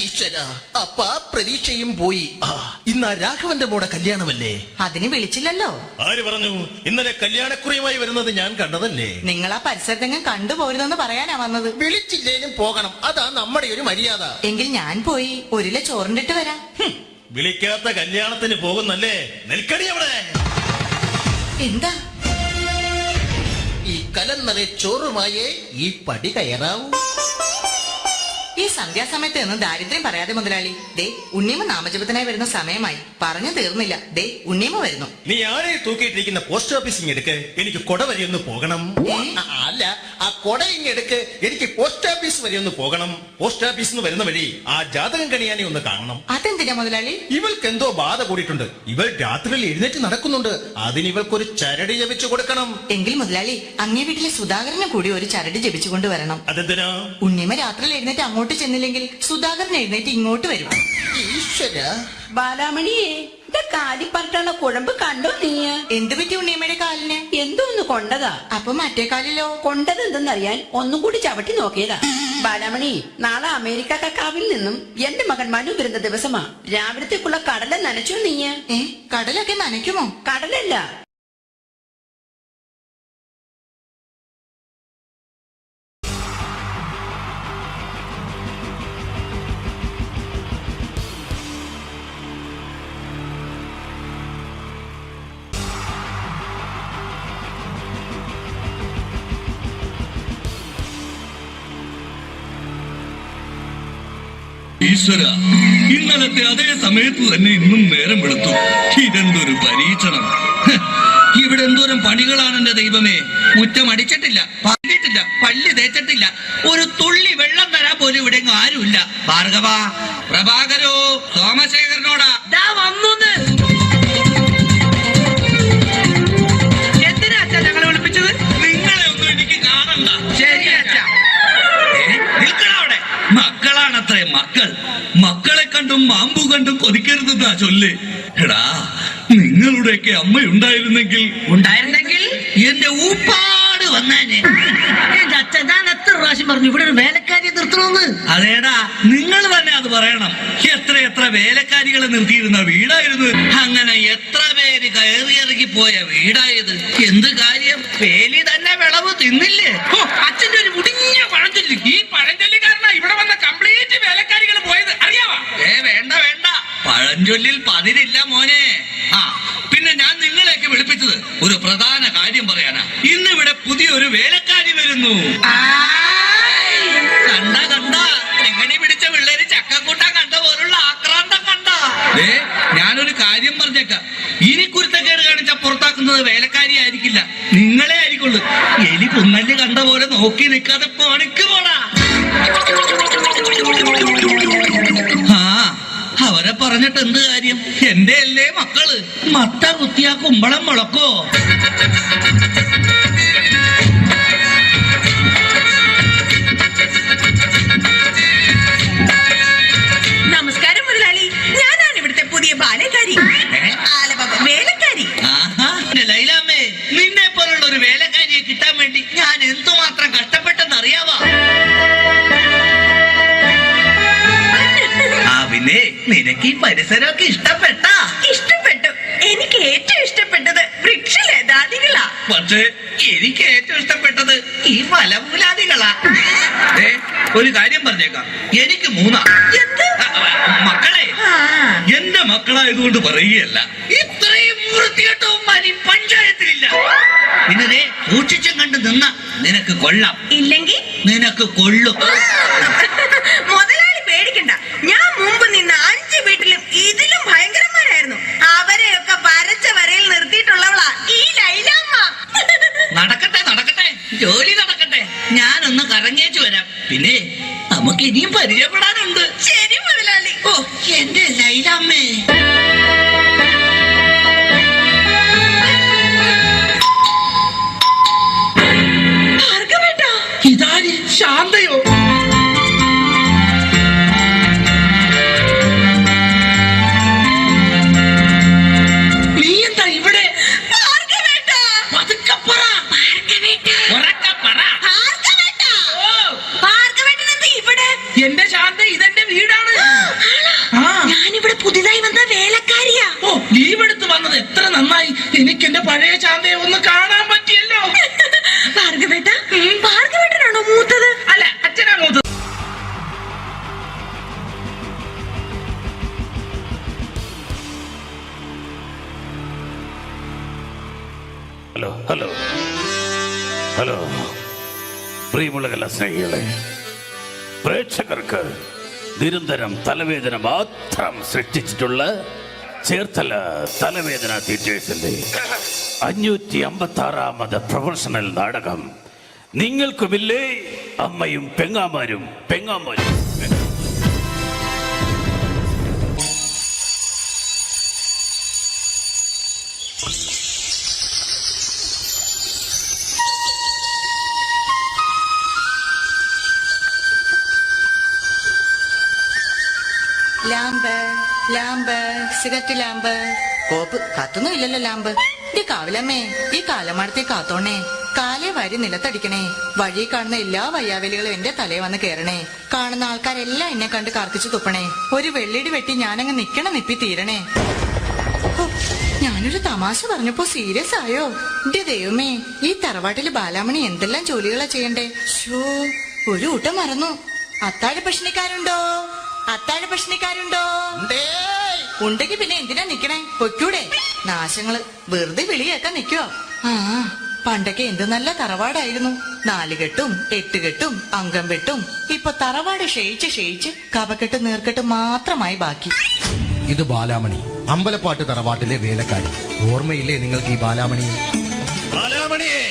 S8: ഈശ്വര, അപ്പ പ്രതീക്ഷയും പോയി. ഇന്ന് ആ രാഘവന്റെ മോടെ കല്യാണമല്ലേ?
S7: അതിന് വിളിച്ചില്ലല്ലോ.
S8: ആര് പറഞ്ഞു? ഇന്നലെ കല്യാണക്കുറിയുമായി വരുന്നത് ഞാൻ കണ്ടതല്ലേ.
S7: നിങ്ങൾ ആ പരിസരത്തെങ്ങും കണ്ടുപോരുതെന്ന് പറയാനാ വന്നത്.
S8: വിളിച്ചില്ലേലും പോകണം, അതാ നമ്മുടെ ഒരു മര്യാദ.
S7: എങ്കിൽ ഞാൻ പോയി 1 കിലോ ചോറിണ്ടിട്ട് വരാം.
S8: വിളിക്കാത്ത കല്യാണത്തിന് പോകുന്നല്ലേ? നിൽക്കടി അവിടെ.
S7: എന്താ?
S8: ഈ കലന്നറെ ചോറുമായേ ഈ പടി കയറാവൂ.
S7: ഈ സന്ധ്യാസമയത്ത് നിന്ന് ദാരിദ്ര്യം പറയാതെ മുതലാളി. ദേ ഉണ്ണിയമ്മ നാമജപത്തിനായി വരുന്ന സമയമായി. പറഞ്ഞു തീർന്നില്ല. ദേ ഉണ്ണിയമ്മ വരുന്നു.
S8: നീ ആരെ തൂക്കിയിട്ടിരിക്കുന്ന പോസ്റ്റ് ഓഫീസിങ് എടുക്ക്, എനിക്ക് കൊട വരെ ഒന്ന് പോകണം. അല്ല, ആ കൊട ഇങ്ങെടുക്ക്, എനിക്ക് പോസ്റ്റ് ഓഫീസ് വരെ ഒന്ന് പോകണം. പോസ്റ്റ് ഓഫീസിൽ നിന്ന് വരുന്ന വഴി ആ ജാതകം കണിയാനെ ഒന്ന് കാണണം.
S7: അതെന്തിനാ മുതലാളി?
S8: ഇവൾക്ക് എന്തോ ബാധ കൂടിയിട്ടുണ്ട്. ഇവൾ രാത്രിയിൽ എഴുന്നേറ്റ് നടക്കുന്നുണ്ട്. അതിന് ഇവൾക്കൊരു ചരട് ജപിച്ചു കൊടുക്കണം.
S7: എങ്കിൽ മുതലാളി അങ്ങേ വീട്ടിലെ സുധാകരനെ കൂടി ഒരു ചരട് ജപിച്ചുകൊണ്ട് വരണം.
S8: അതെന്തിനാ?
S7: ഉണ്ണിയമ്മ രാത്രിയിൽ എഴുന്നേറ്റ് അങ്ങോട്ട് ചെന്നില്ലെങ്കിൽ സുധാകരൻ എഴുന്നേറ്റ് ഇങ്ങോട്ട് വരും.
S8: ഈശ്വര.
S9: ബാലാമണിയെ കാലിപ്പറട്ടുള്ള കുഴമ്പ് കണ്ടോ നീ?
S7: എന്ത് പറ്റി ഉണ്ണിയമ്മയുടെ കാലിന്?
S9: എന്തോന്ന് കൊണ്ടതാ?
S7: അപ്പൊ മറ്റേ കാലിലോ?
S9: കൊണ്ടത് എന്തെന്നറിയാൻ ഒന്നും കൂടി ചവിട്ടി നോക്കിയതാ. ബാലാമണി, നാളെ അമേരിക്ക കക്കാവിൽ നിന്നും എന്റെ മകൻ മനു വരുന്ന ദിവസമാ. രാവിലത്തേക്കുള്ള കടല നനച്ചോ നീ?
S7: കടലൊക്കെ നനയ്ക്കുമോ?
S9: കടലല്ല,
S10: ഈശ്വര, ഇന്നലത്തെ അതേ സമയത്ത് തന്നെ ഇന്നും നേരം വെളുത്തു. ഇതെന്തൊരു പരീക്ഷണം! ഇവിടെ എന്തോരം പണികളാണ് എന്റെ ദൈവമേ. മുറ്റം അടിച്ചിട്ടില്ല, പറഞ്ഞിട്ടില്ല, പല്ല് തേച്ചിട്ടില്ല, ഒരു തുള്ളി വെള്ളം തരാൻ പോലും ഇവിടെ ആരുമില്ല. ഭാർഗവ, പ്രഭാകരോ, സോമശേഖരനോടാ വന്നോന്ന്. എന്തിനാ അച്ഛാ ഞങ്ങളെ വിളിപ്പിച്ചത്? നിങ്ങളെ ഒന്നും എനിക്ക് കാണണ്ട. ശരി അച്ഛാ. നിൽക്കണവിടെ. മക്കളാണത്രേ മക്കൾ. മക്കളെ കണ്ടും മാമ്പു കണ്ടും കൊതിക്കരുതെന്നാ ചൊല്ല്. എടാ, നിങ്ങളുടെയൊക്കെ അമ്മയുണ്ടായിരുന്നെങ്കിൽ എന്റെ ഊപ്പാട് വന്നേനെ. എന്റെ അച്ഛൻ ഞാൻ എത്ര പ്രാവശ്യം പറഞ്ഞു ഇവിടെ ഒരു വേലക്കാരിയെ നിർത്തണമെന്ന്. അതേടാ, നിങ്ങൾ തന്നെ അത് പറയണം. എത്ര വേലക്കാരികളെ നിർത്തിയിരുന്ന വീടായിരുന്നു. അങ്ങനെ എത്ര പേര് കയറിയിറങ്ങി പോയ വീടായത്. എന്ത് കാര്യം, വേലി തന്നെ വിളവ് തിന്നില്ലേ? അച്ഛന്റെ ഒരു മുടിഞ്ഞ പഴഞ്ചൊല്ലി. ഈ പഴഞ്ചൊല്ലി കാരണം ഇവിടെ വന്ന കംപ്ലീറ്റ് വേലക്കാരികൾ പോയത് അറിയാവാ? വേണ്ട വേണ്ട, പഴഞ്ചൊല്ലിൽ പതിരില്ല മോനെ. പിന്നെ ഞാൻ നിങ്ങളെയൊക്കെ വിളിപ്പിച്ചത് ഒരു പ്രധാന കാര്യം പറയാനാ. ഇന്നിവിടെ പുതിയൊരു വേലക്കാരി വരുന്നു. കണ്ട എങ്ങനെ പിടിച്ച പിള്ളേര് ചക്കക്കൂട്ടം കണ്ട പോലുള്ള ആക്രാന്തം കണ്ട. ഞാനൊരു കാര്യം പറഞ്ഞേക്കാം, ഇനി കുരുത്തക്കേട് കാണിച്ച പുറത്താക്കുന്നത് വേലക്കാരി ആയിരിക്കില്ല, നിങ്ങളെ ആയിരിക്കുള്ളൂ. എലി പുന്നല്ലി കണ്ട പോലെ നോക്കി നിൽക്കാതെ പണിക്ക് പോടാ. അവരെ പറഞ്ഞിട്ട് എന്ത് കാര്യം? എന്റെ അല്ലേ മക്കള്. മത്ത കുത്തിയാ കുമ്പളം മുളക്കോ?
S9: നമസ്കാരം മുതലാളി, ഞാനാണ് ഇവിടുത്തെ പുതിയ ബാലക്കാരി, വേലക്കാരി.
S10: ലൈലാമ്മേ, നിന്നെ പോലുള്ള ഒരു വേലക്കാരിയെ കിട്ടാൻ വേണ്ടി ഞാൻ എന്തുമാത്രം കഷ്ടപ്പെട്ടെന്ന് അറിയാവാ? പിന്നെ നിനക്ക് ഈ പരിസരമൊക്കെ ഇഷ്ടപ്പെട്ടു. എനിക്ക് ഏറ്റവും ഇഷ്ടപ്പെട്ടത് വൃക്ഷലതാദികളാ. പക്ഷേ എനിക്ക് ഏറ്റവും ഇഷ്ടപ്പെട്ടത് ഈ ഫലമൂലാദികളാ. ഒരു കാര്യം പറഞ്ഞേക്കാം, എനിക്ക് 3 മക്കളെ. എന്റെ മക്കളായതുകൊണ്ട് പറയുകയല്ല, ഇത്രയും വൃത്തികെട്ടവന്മാർ ഈ പഞ്ചായത്തിലില്ല. പിന്നെ സൂക്ഷിച്ചും കണ്ട് നിന്ന നിനക്ക് കൊള്ളാം, ഇല്ലെങ്കിൽ നിനക്ക് കൊള്ളും.
S9: മുതലാളി പേടിക്കണ്ട, ഞാൻ മുമ്പ് നിന്ന 5 വീട്ടിലും ഇതിലും ഭയങ്കരന്മാരായിരുന്നു. അവരെയൊക്കെ വരച്ച വരയിൽ നിർത്തിയിട്ടുള്ളവളാ ഈ ലൈലാമ്മ.
S10: നടക്കട്ടെ, ജോലി നടക്കട്ടെ. ഞാനൊന്ന് കറങ്ങിയേച്ചു വരാം. പിന്നെ നമുക്ക് ഇനിയും പരിചയപ്പെടാനുണ്ട്.
S9: ശരി മുതലാളി.
S10: ഓ എന്റെ ലൈലാമ്മേ. ഇതാര്? ശാന്തയോ? നീ എന്താ ഇവിടെ? എന്റെ ശാന്ത, ഇതെന്റെ വീടാണ്.
S9: ഞാനിവിടെ പുതിയതായി വന്ന വേലക്കാരിയാ.
S10: ഓ, ലീവ് എടുത്ത് വന്നത് എത്ര നന്നായി. എനിക്ക് എന്റെ പഴയ ശാന്തയെ ഒന്ന് കാണാൻ പറ്റിയല്ലോ.
S9: ഭാർഗവേട്ടനാണോ മൂത്തത്?
S10: അല്ല, അച്ഛനാ മൂത്തത്.
S6: ഹലോ പ്രിയമുള്ള കലാസ്നേഹികളെ, പ്രേക്ഷകർക്ക് നിരന്തരം തലവേദന മാത്രം സൃഷ്ടിച്ചിട്ടുള്ള ചേർത്തല തലവേദന തിയേറ്റേഴ്സിന്റെ 556ാമത് പ്രൊഫഷണൽ നാടകം നിങ്ങൾക്കുമില്ലേ അമ്മയും പെങ്ങാമാരും.
S7: Lamp cigarette lamp. കോപ്പ് കത്തുന്നും ഇല്ലല്ലോ ലാമ്പ്. ഈ കാവിലമ്മേ, ഈ കാലമാടത്തെ കാത്തോണേ. കാലേ വാരി നിലത്തടിക്കണേ. വഴി കാണുന്ന എല്ലാ വയ്യാവലികളും എന്റെ തലയെ വന്ന് കേറണേ. കാണുന്ന ആൾക്കാരെല്ലാം എന്നെ കണ്ട് കാർക്കിച്ചു തുപ്പണേ. ഒരു വെള്ളിടി വെട്ടി ഞാനങ്ങ് നിപ്പി തീരണേ. ഞാനൊരു തമാശ പറഞ്ഞപ്പോ സീരിയസ് ആയോ? എന്റെ ദൈവമേ, ഈ തറവാട്ടില് ബാലാമണി എന്തെല്ലാം ജോലികളാ ചെയ്യണ്ടേ. ഷോ, ഒരു ഊട്ടം മറന്നു. അത്താഴ ഭക്ഷണിക്കാരുണ്ടോ? ഉണ്ടെങ്കിൽ പിന്നെ എന്തിനാ നിക്കണേ? പൊയ്ക്കൂടെ? നാശങ്ങള് വെറുതെ വിളി കേൾക്കാൻ നിക്കോ? പണ്ടൊക്കെ എന്ത് നല്ല തറവാടായിരുന്നു. 4 കെട്ടും 8 കെട്ടും അംഗം വെട്ടും. ഇപ്പൊ തറവാട് ക്ഷയിച്ച് കപക്കെട്ടും നീർക്കെട്ടും മാത്രമായി ബാക്കി.
S8: ഇത് ബാലാമണി, അമ്പലപ്പാട്ട് തറവാട്ടിലെ വേലക്കാരി. ഓർമ്മയില്ലേ നിങ്ങൾക്ക് ഈ ബാലാമണി? ബാലാമണിയെ!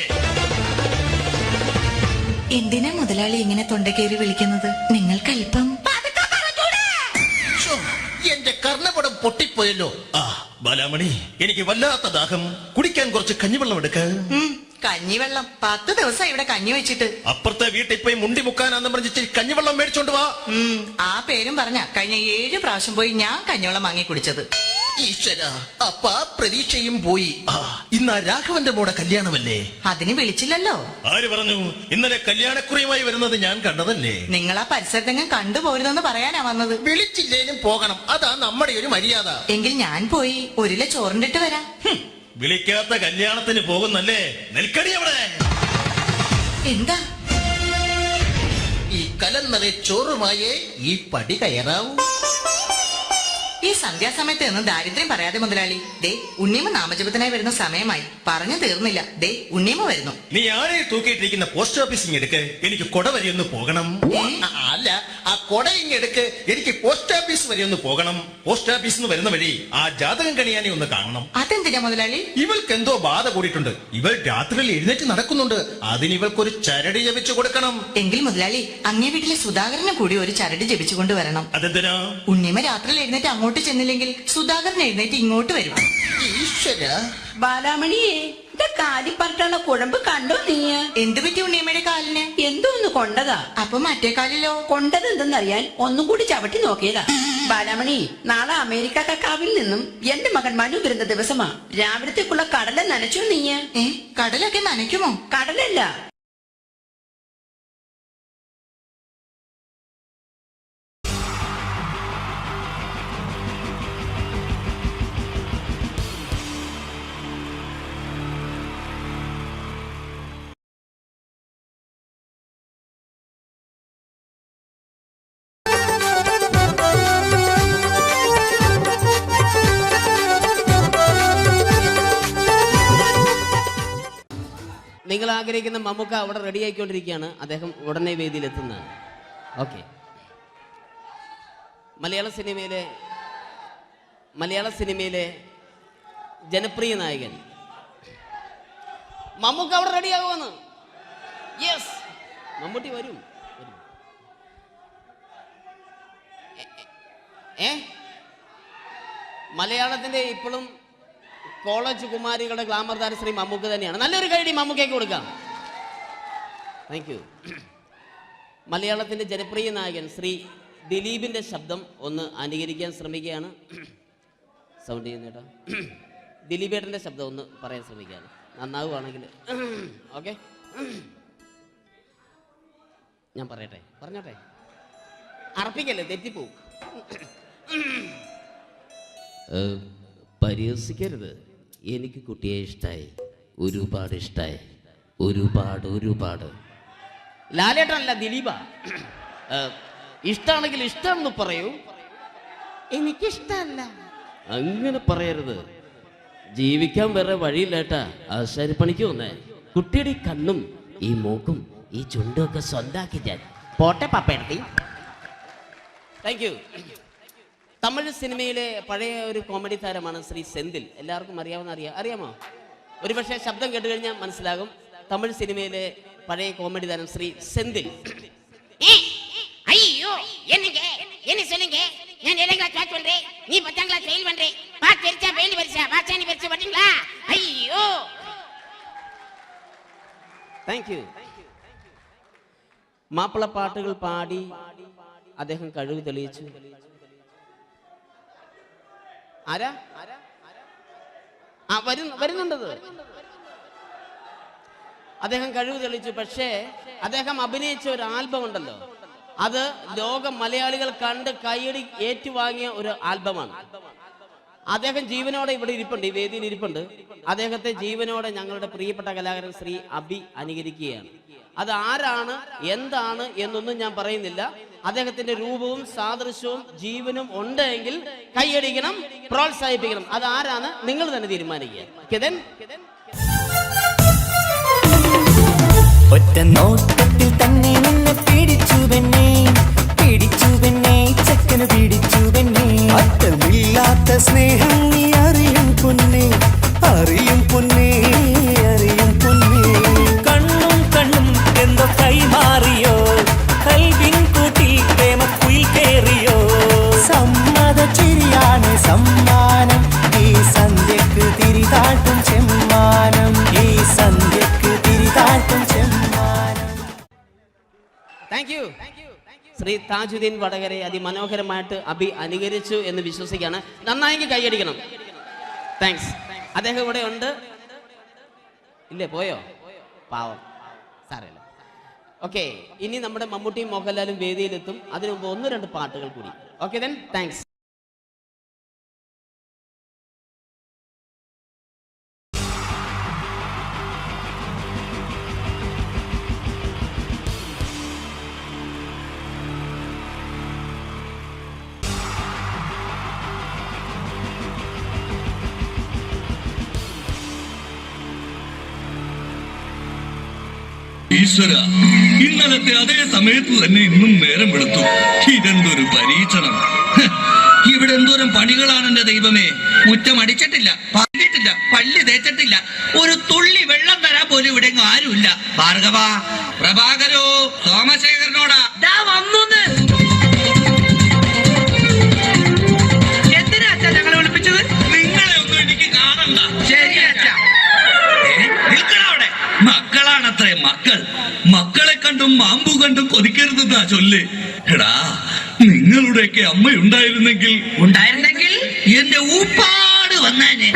S7: എന്തിനാ മുതലാളി ഇങ്ങനെ തൊണ്ടക്കേറി വിളിക്കുന്നത്? നിങ്ങൾക്കല്പം
S8: എന്റെ കർണപടം പൊട്ടിപ്പോയല്ലോ. ബാലാമണി, എനിക്ക് വല്ലാത്ത ദാഹം. കുടിക്കാൻ കുറച്ച് കഞ്ഞിവെള്ളം എടുക്ക.
S7: കഞ്ഞിവെള്ളം 10 ദിവസം ഇവിടെ കഞ്ഞി വെച്ചിട്ട്.
S8: അപ്പുറത്തെ വീട്ടിൽ പോയി മുണ്ടി മുക്കാനാന്ന് പറഞ്ഞിട്ട് കഞ്ഞിവെള്ളം മേടിച്ചോണ്ട് വാ.
S7: ആ പേരും പറഞ്ഞ കഴിഞ്ഞ 7 പ്രാവശ്യം പോയി ഞാൻ കഞ്ഞിവെള്ളം വാങ്ങി കുടിച്ചത്.
S8: ഈശ്വര, അപ്പ പ്രതീക്ഷയും പോയി. ഇന്ന് രാഘവന്റെ മോടെ കല്യാണമല്ലേ?
S7: അതിന് വിളിച്ചില്ലല്ലോ.
S8: ആര് പറഞ്ഞു? ഇന്നലെ കല്യാണക്കുറിയുമായി വരുന്നത് ഞാൻ കണ്ടതല്ലേ.
S7: നിങ്ങൾ ആ പരിസരത്തെങ്ങും കണ്ടുപോരുതെന്ന് പറയാനാ വന്നത്.
S8: വിളിച്ചില്ലേലും പോകണം, അതാ നമ്മുടെ ഒരു മര്യാദ.
S7: എങ്കിൽ ഞാൻ പോയി 1 കിലോ ചോറിണ്ടിട്ട് വരാം.
S8: വിളിക്കാത്ത കല്യാണത്തിന് പോകുന്നല്ലേ? നിൽക്കടി അവിടെ.
S7: എന്താ?
S8: ഈ കലന്നറെ ചോറുമായേ ഈ പടി കയറാവൂ.
S7: ഈ സന്ധ്യാസമയത്ത് നിന്ന് ദാരിദ്ര്യം പറയാതെ മുതലാളി. ദേ ഉണ്ണിമ നാമജപത്തിനായി വരുന്ന സമയമായി. പറഞ്ഞു തീർന്നില്ല. ദേ ഉണ്ണിമ വരുന്നു.
S8: നീ ആരെ തൂക്കിയിട്ടിരിക്കുന്ന പോസ്റ്റ് ഓഫീസിങ് എടുക്ക്, എനിക്ക് കൊട വരെ ഒന്ന് പോകണം. അല്ല, ആ കൊട ഇങ്ങെടുക്ക്, എനിക്ക് പോസ്റ്റ് ഓഫീസ് വരെ ഒന്ന് പോകണം. പോസ്റ്റ് ഓഫീസിൽ വരുന്ന വഴി ആ ജാതകം കണിയാനെ ഒന്ന് കാണണം.
S7: അതെന്തിനാ മുതലാളി?
S8: ഇവൾക്ക് എന്തോ ബാധ കൂടിയിട്ടുണ്ട്. ഇവൾ രാത്രിയിൽ എഴുന്നേറ്റ് നടക്കുന്നുണ്ട്. അതിന് ഇവൾക്കൊരു ചരട് ജപിച്ചു കൊടുക്കണം.
S7: എങ്കിൽ മുതലാളി അങ്ങേ വീട്ടിലെ സുധാകരനെ കൂടി ഒരു ചരട് ജപിച്ചുകൊണ്ട് വരണം.
S8: അതെന്തിനാ?
S7: ഉണ്ണിമ രാത്രിയിൽ എഴുന്നേറ്റ് അങ്ങോട്ട് ചെന്നില്ലെങ്കിൽ സുധാകരൻ എഴുന്നേറ്റ് ഇങ്ങോട്ട് വരും.
S8: ഈശ്വര!
S9: ബാലാമണിയെ, ഇത് കാലിപ്പറട്ടുള്ള കുഴമ്പ് കണ്ടോ നീ?
S7: എന്ത് പറ്റി ഉണ്ണിയമ്മയുടെ കാലിന്?
S9: എന്തോന്ന് കൊണ്ടതാ?
S7: അപ്പൊ മറ്റേ കാലിലോ?
S9: കൊണ്ടത് എന്തെന്നറിയാൻ ഒന്നും കൂടി ചവിട്ടി നോക്കിയതാ. ബാലാമണി, നാളെ അമേരിക്ക കക്കാവിൽ നിന്നും എന്റെ മകൻ മനു വരുന്ന ദിവസമാ. രാവിലത്തേക്കുള്ള കടല നനച്ചോ നീ?
S7: കടലൊക്കെ നനയ്ക്കുമോ?
S9: കടലല്ല,
S11: നിങ്ങൾ ആഗ്രഹിക്കുന്ന മമ്മൂക്ക അവിടെ റെഡി ആയിക്കൊണ്ടിരിക്കുകയാണ്. അദ്ദേഹം ഉടനെ വേദിയിൽ എത്തുന്നതാണ്. ഓക്കെ. മലയാള സിനിമയിലെ ജനപ്രിയ നായകൻ മമ്മൂക്ക അവിടെ റെഡി ആകുമെന്ന്. യെസ്, മമ്മൂട്ടി വരും. മലയാളത്തിന്റെ ഇപ്പോഴും കോളേജ് കുമാരികളുടെ ഗ്ലാമർ താരം ശ്രീ മമ്മൂക്ക തന്നെയാണ്. നല്ലൊരു കൈഡി മമ്മൂക്കയ്ക്ക് കൊടുക്കാം. Thank you. മലയാളത്തിന്റെ ജനപ്രിയ നായകൻ ശ്രീ ദിലീപിന്റെ ശബ്ദം ഒന്ന് അനുകരിക്കാൻ ശ്രമിക്കുകയാണ്. സൗണ്ട് ചെയ്യുന്നേട്ടാ. ദിലീപേട്ടന്റെ ശബ്ദം ഒന്ന് പറയാൻ ശ്രമിക്കുകയാണ്. നന്നാവുകയാണെങ്കിൽ ഓക്കെ. ഞാൻ പറഞ്ഞോട്ടെ. അർപ്പിക്കല്ലേ, തെറ്റിപ്പോവും. പരിഹസിക്കരുത്. എനിക്ക് കുട്ടിയെ ഇഷ്ടമായി, ഒരുപാട് ഇഷ്ടമായി, ഒരുപാട്. ലാലേട്ടനല്ല, ദിലീപ. ഇഷ്ടമാണെങ്കിൽ ഇഷ്ടമെന്ന് പറയൂ. എനിക്കിഷ്ടമല്ല അങ്ങനെ പറയരുത്. ജീവിക്കാൻ വേറെ വഴിയില്ലേട്ടാ. ആശാരിപ്പണിക്ക് വന്നേ. കുട്ടിയുടെ ഈ കണ്ണും ഈ മൂക്കും ഈ ചുണ്ടും ഒക്കെ സ്വന്താക്കി ഞാൻ പോട്ടെ പപ്പയെടുത്തി. Thank you. തമിഴ് സിനിമയിലെ പഴയ ഒരു കോമഡി താരമാണ് ശ്രീ സെന്തിൽ. എല്ലാവർക്കും അറിയാമോ? ഒരുപക്ഷെ ശബ്ദം കേട്ട് കഴിഞ്ഞാൽ മനസ്സിലാകും. തമിഴ് സിനിമയിലെ പഴയ കോമഡി താരം ശ്രീ സെന്തിൽ.
S12: ஐயோ என்னங்க என்ன சொல்லுங்க நான் 7th கிளாஸ் பாஸ் பண்றேன் நீ 10th கிளாஸ் ஃபெயில் பண்றே பாஸ் தெரிச்சா ஃபெயில் பரிசா பாச்சானி பரிசா பாத்தீங்களா ஐயோ
S11: താങ്ക് യു. മാപ്പിള പാട്ടുകൾ പാടി അദ്ദേഹം കഴിവ് തെളിയിച്ചു. ആരാ? വരുന്നുണ്ടത്. അദ്ദേഹം കഴിവ് തെളിയിച്ചു. പക്ഷേ അദ്ദേഹം അഭിനയിച്ച ഒരു ആൽബം ഉണ്ടല്ലോ, അത് ലോക മലയാളികൾ കണ്ട് കൈയടി ഏറ്റുവാങ്ങിയ ഒരു ആൽബമാണ്. അദ്ദേഹം ജീവനോടെ ഇവിടെ ഇരിപ്പുണ്ട്, ഈ വേദിയിൽ ഇരിപ്പുണ്ട്. അദ്ദേഹത്തെ ജീവനോടെ ഞങ്ങളുടെ പ്രിയപ്പെട്ട കലാകാരൻ ശ്രീ അബി അനുകരിക്കുകയാണ്. അത് ആരാണ്, എന്താണ് എന്നൊന്നും ഞാൻ പറയുന്നില്ല. അദ്ദേഹത്തിന്റെ രൂപവും സാദൃശ്യവും ജീവനും ഉണ്ടെങ്കിൽ കൈയടിക്കണം, പ്രോത്സാഹിപ്പിക്കണം. അത് ആരാണ് നിങ്ങൾ തന്നെ തീരുമാനിക്കുക.
S13: ഒറ്റ നോട്ടത്തിൽ തന്നെ നിന്നെ പിടിച്ചു പെണ്ണേ, പിടിച്ചു പെണ്ണേ, ചക്കന് പിടിച്ചു പെണ്ണേ. അറ്റമില്ലാത്ത സ്നേഹം നീ അറിയും പൊന്നേ, അറിയും പൊന്നേ, അറിയും പൊന്നേ. കണ്ണും കണ്ണും എന്തോ കൈമാറിയോ, കൽവിൻ കൂട്ടിൽ പ്രേമക്കുയിൽ കേറിയോ. സമ്മത ചിരിയാണ് സമ്മാനം, ഈ സന്ധ്യക്ക് തിരിതാട്ടും ചെമ്മാനം, ഈ സന്ധ്യക്ക് തിരിതാട്ടും ചെമ്മാനം.
S11: Thank you. ശ്രീ താജുദ്ദീൻ വടകരെ അതിമനോഹരമായിട്ട് അനുകരിച്ചു എന്ന് വിശ്വസിക്കുകയാണ്. നന്നായെങ്കിൽ കൈയടിക്കണം. താങ്ക്സ്. അദ്ദേഹം ഇവിടെ ഉണ്ട്. ഇല്ലേ, പോയോ? പാവം, സാരമില്ല. ഓക്കെ, ഇനി നമ്മുടെ മമ്മൂട്ടിയും മോഹൻലാലും വേദിയിലെത്തും. അതിനു മുമ്പ് 1-2 പാട്ടുകൾ കൂടി. Okay then, thanks.
S10: ഈശ്വര, ഇന്നലത്തെ അതേ സമയത്ത് തന്നെ ഇന്നും നേരം വെളുത്തു. ഇതെന്തൊരു പരീക്ഷണം! ഇവിടെ എന്തോരം പണികളാണ് എന്റെ ദൈവമേ. മുറ്റം അടിച്ചിട്ടില്ല, പറഞ്ഞിട്ടില്ല, പല്ല് തേച്ചിട്ടില്ല, ഒരു തുള്ളി വെള്ളം തരാൻ പോലും ഇവിടെ ആരുമില്ല. ഭാർഗവ, പ്രഭാകരോ, സോമശേഖരനോടാ വന്നോന്ന്. എന്തിനാ അച്ഛാ ഞങ്ങളെ വിളിപ്പിച്ചത്? നിങ്ങളെ ഒന്നും എനിക്ക് കാണണ്ട. ശരി അച്ഛാ. നിൽക്കണവിടെ. മക്കളാണത്രേ മക്കൾ. മക്കളെ കണ്ടും മാമ്പു കണ്ടും കൊതിക്കരുതെന്നാ ചൊല്ല്. എടാ, നിങ്ങളുടെയൊക്കെ അമ്മയുണ്ടായിരുന്നെങ്കിൽ എന്റെ ഊപ്പാട് വന്നേനെ.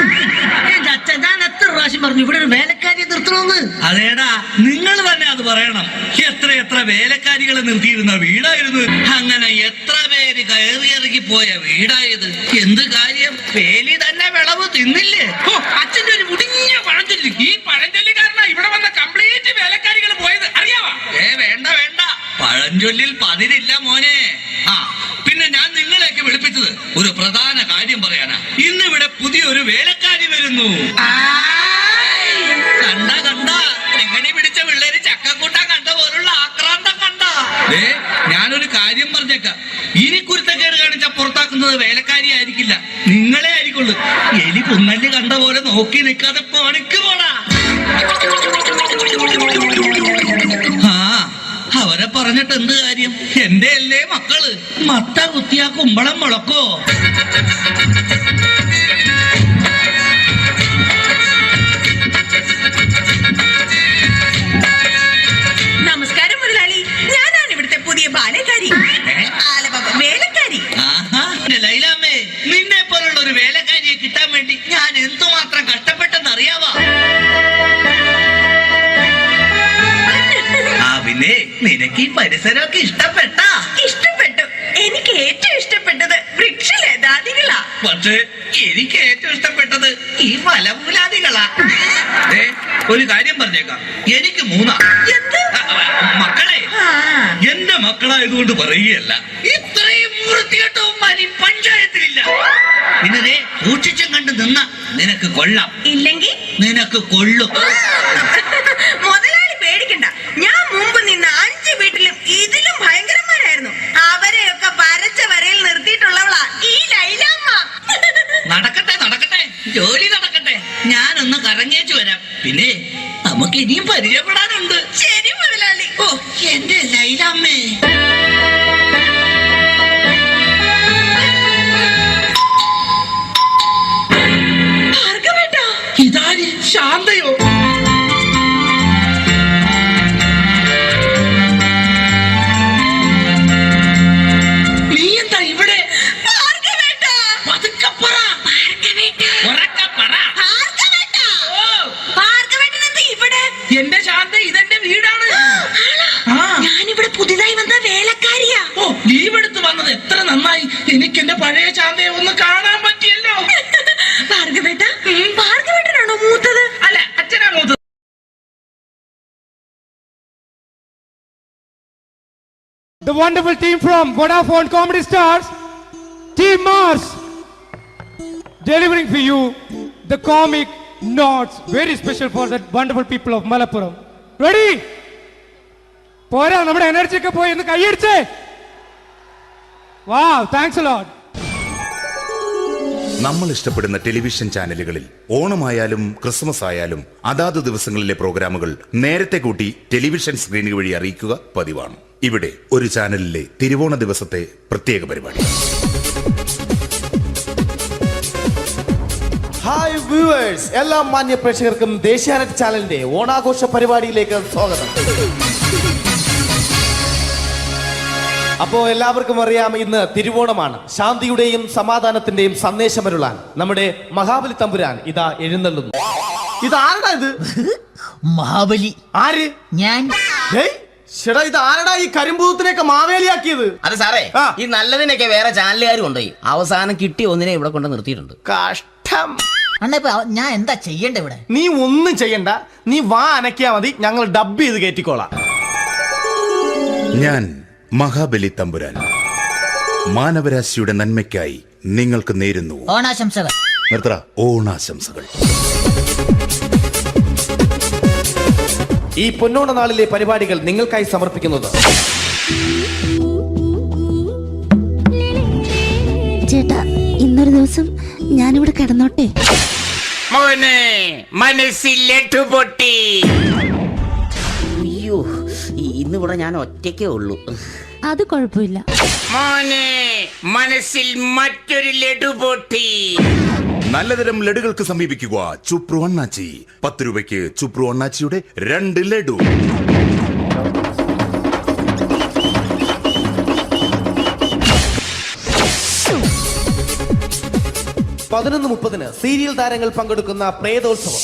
S10: എന്റെ അച്ഛൻ ഞാൻ എത്ര പ്രാവശ്യം പറഞ്ഞു ഇവിടെ ഒരു വേലക്കാരിയെ നിർത്തണമെന്ന്. അതേടാ, നിങ്ങൾ തന്നെ അത് പറയണം. എത്ര വേലക്കാരികളെ നിർത്തിയിരുന്ന വീടായിരുന്നു. അങ്ങനെ എത്ര പേര് കയറിയിറങ്ങി പോയ വീടായത്. എന്ത് കാര്യം, വേലി തന്നെ വിളവ് തിന്നില്ലേ? അച്ഛന്റെ ഒരു മുടിഞ്ഞ പഴഞ്ചൊല്ലി. ഈ പഴഞ്ചൊല്ലി കാരണം ഇവിടെ വന്ന കംപ്ലീറ്റ് വേലക്കാരികൾ പോയത് അറിയാവാ? വേണ്ട വേണ്ട, പഴഞ്ചൊല്ലിൽ പതിരില്ല മോനെ. പിന്നെ ഞാൻ നിങ്ങളെയൊക്കെ വിളിപ്പിച്ചത് ഒരു പ്രധാന കാര്യം പറയാനാ. ഇന്നിവിടെ പുതിയൊരു വേലക്കാരി വരുന്നു. കണ്ട എങ്ങനെ പിടിച്ച പിള്ളേര് ചക്കക്കൂട്ടം കണ്ട പോലുള്ള ആക്രാന്തം കണ്ട. ഞാനൊരു കാര്യം പറഞ്ഞേക്കാം, ഇനി കുരുത്തക്കേട് കാണിച്ച പുറത്താക്കുന്നത് വേലക്കാരി ആയിരിക്കില്ല, നിങ്ങളെ ആയിരിക്കുള്ളൂ. എലി പുന്നല്ലി കണ്ട പോലെ നോക്കി നിൽക്കാതെ പണിക്ക് പോടാ. അവരെ പറഞ്ഞിട്ട് എന്ത് കാര്യം? എന്റെ അല്ലേ മക്കള്. മത്ത കുത്തിയാ കുമ്പളം മുളക്കോ?
S9: നമസ്കാരം മുതലാളി, ഞാനാണ് ഇവിടുത്തെ പുതിയ ബാലക്കാരി, വേലക്കാരി.
S10: ലൈലാമ്മേ, നിന്നെ പോലുള്ള ഒരു വേലക്കാരിയെ കിട്ടാൻ വേണ്ടി ഞാൻ എന്തുമാത്രം കഷ്ടപ്പെട്ടെന്ന് അറിയാവാ? പിന്നെ നിനക്ക് ഈ പരിസരമൊക്കെ ഇഷ്ടപ്പെട്ടു. എനിക്ക് ഏറ്റവും ഇഷ്ടപ്പെട്ടത് വൃക്ഷലതാദികളാ. പക്ഷേ എനിക്ക് ഏറ്റവും ഇഷ്ടപ്പെട്ടത് ഈ ഫലമൂലാദികളാ. ഒരു കാര്യം പറഞ്ഞേക്കാം, എനിക്ക് 3 മക്കളെ. എന്റെ മക്കളായതുകൊണ്ട് പറയുകയല്ല, ഇത്രയും വൃത്തികെട്ടവും പഞ്ചായത്തിലില്ല. പിന്നെ സൂക്ഷിച്ചും കണ്ട് നിന്ന നിനക്ക് കൊള്ളാം, ഇല്ലെങ്കിൽ നിനക്ക് കൊള്ളും.
S9: മുതലാളി പേടിക്കണ്ട, ഞാൻ മുമ്പ് നിന്ന 5 വീട്ടിലും ഇതിലും ഭയങ്കരന്മാരായിരുന്നു. അവരെയൊക്കെ വരച്ച വരയിൽ നിർത്തിയിട്ടുള്ളവളാ ഈ ലൈലാമ്മ.
S10: നടക്കട്ടെ നടക്കട്ടെ, ജോലി നടക്കട്ടെ. ഞാനൊന്ന് കറങ്ങിയേച്ചു വരാം. പിന്നെ നമുക്ക് ഇനിയും പരിചയപ്പെടാനുണ്ട്.
S9: ശരി മുതലാളി.
S10: ഓ എന്റെ ലൈലാമ്മേ. ഇതാര്? ശാന്തയോ? നീ എന്താ ഇവിടെ? എന്റെ ശാന്ത, ഇതെന്റെ വീടാണ്.
S9: ഞാനിവിടെ പുതിയതായി വന്ന വേലക്കാരിയാ.
S10: ഓ, ലീവ് എടുത്ത് വന്നത് എത്ര നന്നായി. എനിക്ക് എന്റെ പഴയ ശാന്തയെ ഒന്ന് കാണാൻ പറ്റിയല്ലോ.
S9: ഭാർഗവേട്ടനാണോ മൂത്തത്?
S10: അല്ല, അച്ഛനാ മൂത്തത്.
S14: The wonderful team from Vodafone Comedy Stars, Team Mars, delivering for you the comic notes, very special for the wonderful people of Malappuram. Ready? പോരാ, നമ്മുടെ എനർജി ഒക്കെ പോയി. ഒന്ന് കൈയടിച്ചേ. വാവ്, താങ്ക്സ് എ ലോട്ട്.
S15: നമ്മൾ ഇഷ്ടപ്പെടുന്ന ടെലിവിഷൻ ചാനലുകളിൽ ഓണമായാലും ക്രിസ്മസ് ആയാലും അതാത് ദിവസങ്ങളിലെ പ്രോഗ്രാമുകൾ നേരത്തെ കൂട്ടി ടെലിവിഷൻ സ്ക്രീനുകൾ വഴി അറിയിക്കുക പതിവാണ്. ഇവിടെ ഒരു ചാനലിലെ തിരുവോണ ദിവസത്തെ പ്രത്യേക പരിപാടി.
S16: ഹായ് വ്യൂവേഴ്സ്, എല്ലാ മാന്യ പ്രേക്ഷകർക്കും ദേശീയാനെറ്റ് ചാനലിന്റെ ഓണാഘോഷ പരിപാടിയിലേക്ക് സ്വാഗതം. അപ്പോ എല്ലാവർക്കും അറിയാം, ഇന്ന് തിരുവോണമാണ്. ശാന്തിയുടെയും സമാധാനത്തിന്റെയും സന്ദേശമരുളാൻ നമ്മുടെ മഹാബലി തമ്പുരാൻ ഇതാ എഴുന്നള്ളുന്നു. ഇതാരടാ ഇത്?
S17: മഹാബലി.
S16: ആര്?
S17: ഞാൻ.
S16: ചേട്ടാ, ഇത് ആരടാ ഈ കരിമ്പൂത്തിനെയൊക്കെ മാവേലിയാക്കിയത്?
S17: അത് സാറേ, ഈ നല്ലതിനൊക്കെ വേറെ ചാനലുകാർ കൊണ്ടുപോയി അവസാനം കിട്ടി ഒന്നിനെ ഇവിടെ കൊണ്ട് നിർത്തിയിട്ടുണ്ട്.
S16: കഷ്ടം.
S17: ഞാൻ എന്താ ചെയ്യണ്ട ഇവിടെ?
S16: നീ ഒന്നും ചെയ്യണ്ട, നീ വാ അനക്കിയാ മതി, ഞങ്ങൾ ഡബ് ചെയ്ത് കയറ്റിക്കോളാം.
S15: ഞാൻ മഹാബലി തമ്പുരാൻ മാനവരാശിയുടെ നന്മയ്ക്കായി നിങ്ങൾക്ക് നേരുന്നു
S17: ഓണാശംസകൾ.
S15: നിർത്തറ, ഓണാശംസകൾ.
S16: ഈ പൊന്നോണ നാളിലെ പരിപാടികൾ നിങ്ങൾക്കായി സമർപ്പിക്കുന്നത്
S18: ചേട്ടാ, ഇന്നൊരു ദിവസം ഞാനിവിടെ കിടന്നോട്ടെ?
S12: മോനെ മനസ്സിലെട്ടു പൊട്ടി.
S9: അയ്യോ, ഇന്നിവിടെ ഞാൻ ഒറ്റയ്ക്കേ ഉള്ളൂ.
S18: അത് കുഴപ്പമില്ല.
S12: മോനെ മനസ്സിൽ മറ്റൊരു ലഡു പൊട്ടി.
S15: നല്ലതരം ലഡുകൾക്ക് സമീപിക്കുക ചുപ്രു അണ്ണാച്ചി. 10 രൂപയ്ക്ക് ചുപ്രു അണ്ണാച്ചിയുടെ 2 ലഡു.
S16: പതിനൊന്ന് 30 സീരിയൽ താരങ്ങൾ പങ്കെടുക്കുന്ന പ്രേതോത്സവം.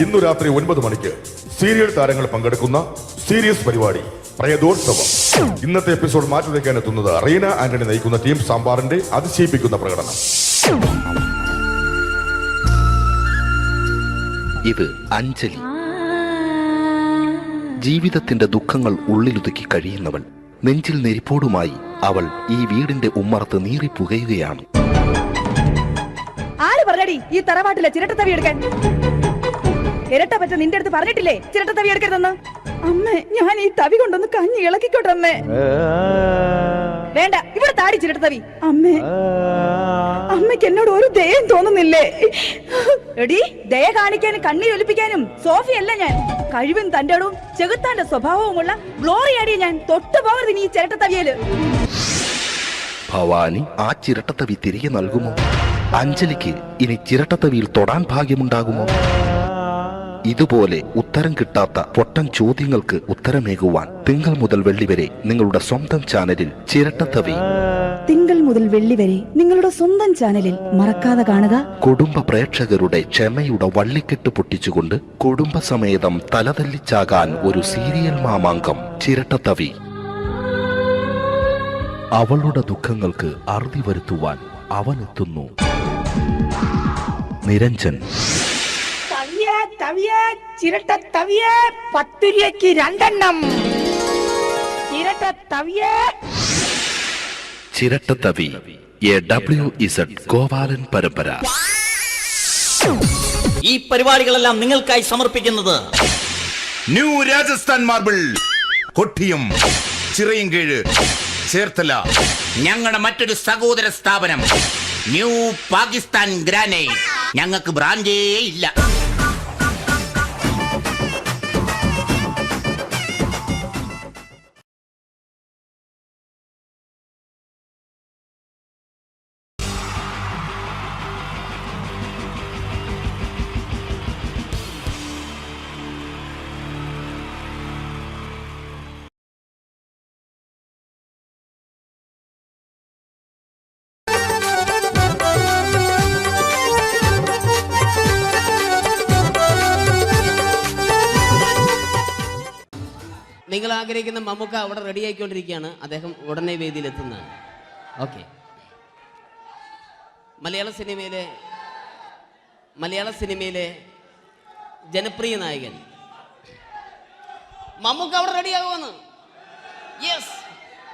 S3: ഇന്നു രാത്രി 9 മണിക്ക് സീരിയൽ താരങ്ങൾ പങ്കെടുക്കുന്ന സീരിയസ് പരിപാടി പ്രേതോത്സവം. ഇന്നത്തെ എപ്പിസോഡ് മാറ്റി വയ്ക്കാൻ എത്തുന്നത് റീന ആന്റണി നയിക്കുന്ന ടീം സാമ്പാറിന്റെ അതിശയിപ്പിക്കുന്ന പ്രകടനം.
S19: ഇത് അഞ്ജലി. ജീവിതത്തിന്റെ ദുഃഖങ്ങൾ ഉള്ളിലുതുക്കി കഴിയുന്നവൾ. നെഞ്ചിൽ നെരിപ്പോടുമായി അവൾ ഈ വീടിന്റെ ഉമ്മറത്ത് നീറി പുകയുകയാണ്.
S20: ആര് പറഞ്ഞടി ഈ തറവാട്ടിലെ ചിരട്ടത്തവി എടുക്കാൻ? ഇരട്ട പറ്റ നിന്റെ അടുത്ത് പറഞ്ഞിട്ടില്ലേ ചിരട്ടത്തവി എടുക്കരുതെന്ന്? അമ്മേ, ഞാൻ ഈ തവി കൊണ്ടൊന്ന് കഞ്ഞി ഇളക്കിക്കോട്ടെ അമ്മേ. വേണ്ട, ഇവിടെ താടി ചിരട്ടത്തവി. അമ്മേ, അമ്മയ്ക്ക് എന്നോട് ഒരു ദയം തോന്നുന്നില്ലേ? എടി, ദയ കാണിക്കാനും കണ്ണീരൊലിപ്പിക്കാനും സോഫിയല്ല ഞാൻ. കഴിവും തന്റെ ഇടവും ചെകുത്താന്റെ സ്വഭാവവുമുള്ള ഗ്ലോറിയാടി ഞാൻ. തൊട്ടുപോകരുത് നീ ചിരട്ടത്തവിയല്.
S19: ഭവാനി ആ ചിരട്ടത്തവി തിരികെ നൽകുമോ? അഞ്ജലിക്ക് ഇനി ചിരട്ടത്തവിയിൽ തൊടാൻ ഭാഗ്യമുണ്ടാകുമോ? ഇതുപോലെ ഉത്തരം കിട്ടാത്ത പൊട്ടൻ ചോദ്യങ്ങൾക്ക് ഉത്തരമേകുവാൻ തിങ്കൾ മുതൽ വെള്ളി വരെ നിങ്ങളുടെ സ്വന്തം ചാനലിൽ ചിരട്ടത്തവി.
S20: തിങ്കൾ മുതൽ വെള്ളി വരെ നിങ്ങളുടെ സ്വന്തം ചാനലിൽ മറക്കാതെ കാണുക.
S19: കുടുംബ പ്രേക്ഷകരുടെ ക്ഷമയുടെ വള്ളിക്കെട്ട് പൊട്ടിച്ചുകൊണ്ട് കുടുംബസമേതം തലതല്ലിച്ചാകാൻ ഒരു സീരിയൽ മാമാങ്കം ചിരട്ടത്തവി. അവളുടെ ദുഃഖങ്ങൾക്ക് അറുതി വരുത്തുവാൻ അവനെത്തുന്നു. നിരഞ്ജൻ.
S20: ചിരട്ടത്തവിയെ 10 രൂപയ്ക്ക് 2 എണ്ണം. ചിരട്ടത്തവിയെ.
S19: ചിരട്ടത്തവി AWZ ഗോപാലൻ പരമ്പര.
S17: ഈ പരിപാടികളെല്ലാം നിങ്ങൾക്കായി സമർപ്പിക്കുന്നത്
S15: ന്യൂ രാജസ്ഥാൻ മാർബിൾ, കൊട്ടിയം, ചിറയൻകീഴ്, ചേർത്തല.
S12: ഞങ്ങളുടെ മറ്റൊരു സഹോദര സ്ഥാപനം ന്യൂ പാകിസ്ഥാൻ ഗ്രാനൈറ്റ്. ഞങ്ങൾക്ക് ബ്രാൻഡേ ഇല്ല.
S11: നിങ്ങൾ ആഗ്രഹിക്കുന്ന മമ്മൂക്ക അവിടെ റെഡി ആയിക്കൊണ്ടിരിക്കുകയാണ്. അദ്ദേഹം ഉടനെ വേദിയിൽ എത്തുന്നതാണ്. ഓക്കെ. മലയാള സിനിമയിലെ ജനപ്രിയ നായകൻ മമ്മൂക്ക അവിടെ റെഡിയാകുമെന്ന്. യെസ്,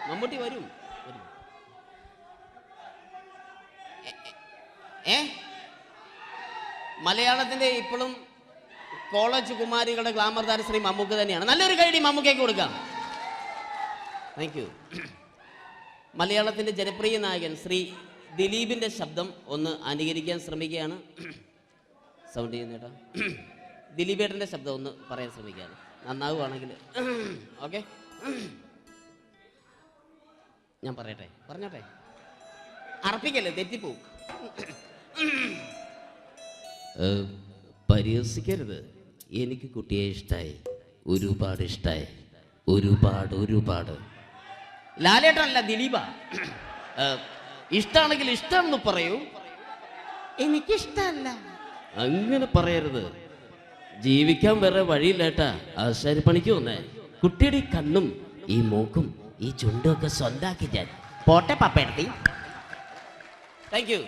S11: മമ്മൂട്ടി വരും. മലയാളത്തിന്റെ ഇപ്പോഴും കോളേജ് കുമാരികളുടെ ഗ്ലാമർ താരം ശ്രീ മമ്മൂക്ക തന്നെയാണ്. നല്ലൊരു കൈഡി മമ്മൂക്കയ്ക്ക് കൊടുക്കാം. Thank you. മലയാളത്തിന്റെ ജനപ്രിയ നായകൻ ശ്രീ ദിലീപിന്റെ ശബ്ദം ഒന്ന് അനുകരിക്കാൻ ശ്രമിക്കുകയാണ്. സൗണ്ട് ചെയ്യുന്നേട്ടാ. ദിലീപേട്ടന്റെ ശബ്ദം ഒന്ന് പറയാൻ ശ്രമിക്കുകയാണ്. നന്നാവുകയാണെങ്കിൽ ഓക്കെ. ഞാൻ പറഞ്ഞോട്ടെ. അറപ്പിക്കല്ലേ, തെറ്റിപ്പോവും. പരിഹസിക്കരുത്. എനിക്ക് കുട്ടിയെ ഇഷ്ടമായി, ഒരുപാട് ഇഷ്ടമായി, ഒരുപാട്. ലാലേട്ടനല്ല, ദിലീപ. ഇഷ്ടമാണെങ്കിൽ ഇഷ്ടമെന്ന് പറയൂ. എനിക്കിഷ്ടമല്ല അങ്ങനെ പറയരുത്. ജീവിക്കാൻ വേറെ വഴിയില്ലേട്ടാ. ആശാരിപ്പണിക്ക് വന്നേ. കുട്ടിയുടെ ഈ കണ്ണും ഈ മൂക്കും ഈ ചുണ്ടും ഒക്കെ സ്വന്താക്കി ഞാൻ പോട്ടെ പപ്പയെടുത്തി. Thank you.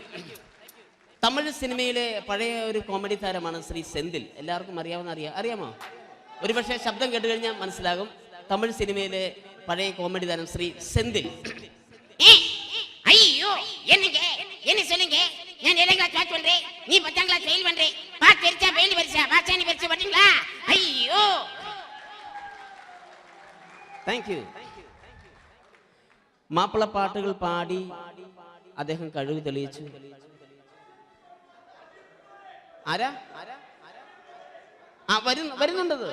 S11: തമിഴ് സിനിമയിലെ പഴയ ഒരു കോമഡി താരമാണ് ശ്രീ സെന്തിൽ. എല്ലാവർക്കും അറിയാമോ? ഒരുപക്ഷെ ശബ്ദം കേട്ട് കഴിഞ്ഞാൽ മനസ്സിലാകും. തമിഴ് സിനിമയിലെ പഴയ കോമഡി താരം ശ്രീ സെന്തിൽ.
S12: ஐயோ என்னங்க என்ன சொல்லுங்க நான் 7th கிளாஸ் பாஸ் பண்றேன் நீ 10th கிளாஸ் ஃபெயில் பண்றே பாஸ் தெரிச்சா ஃபெயில் பரிசா வாச்சானி பரிசா பாத்தீங்களா ஐயோ
S11: താങ്ക് യു. മാപ്പിള പാട്ടുകൾ പാടി അദ്ദേഹം കഴിവ് തെളിയിച്ചു. ആരാ വരുന്നുണ്ടത്.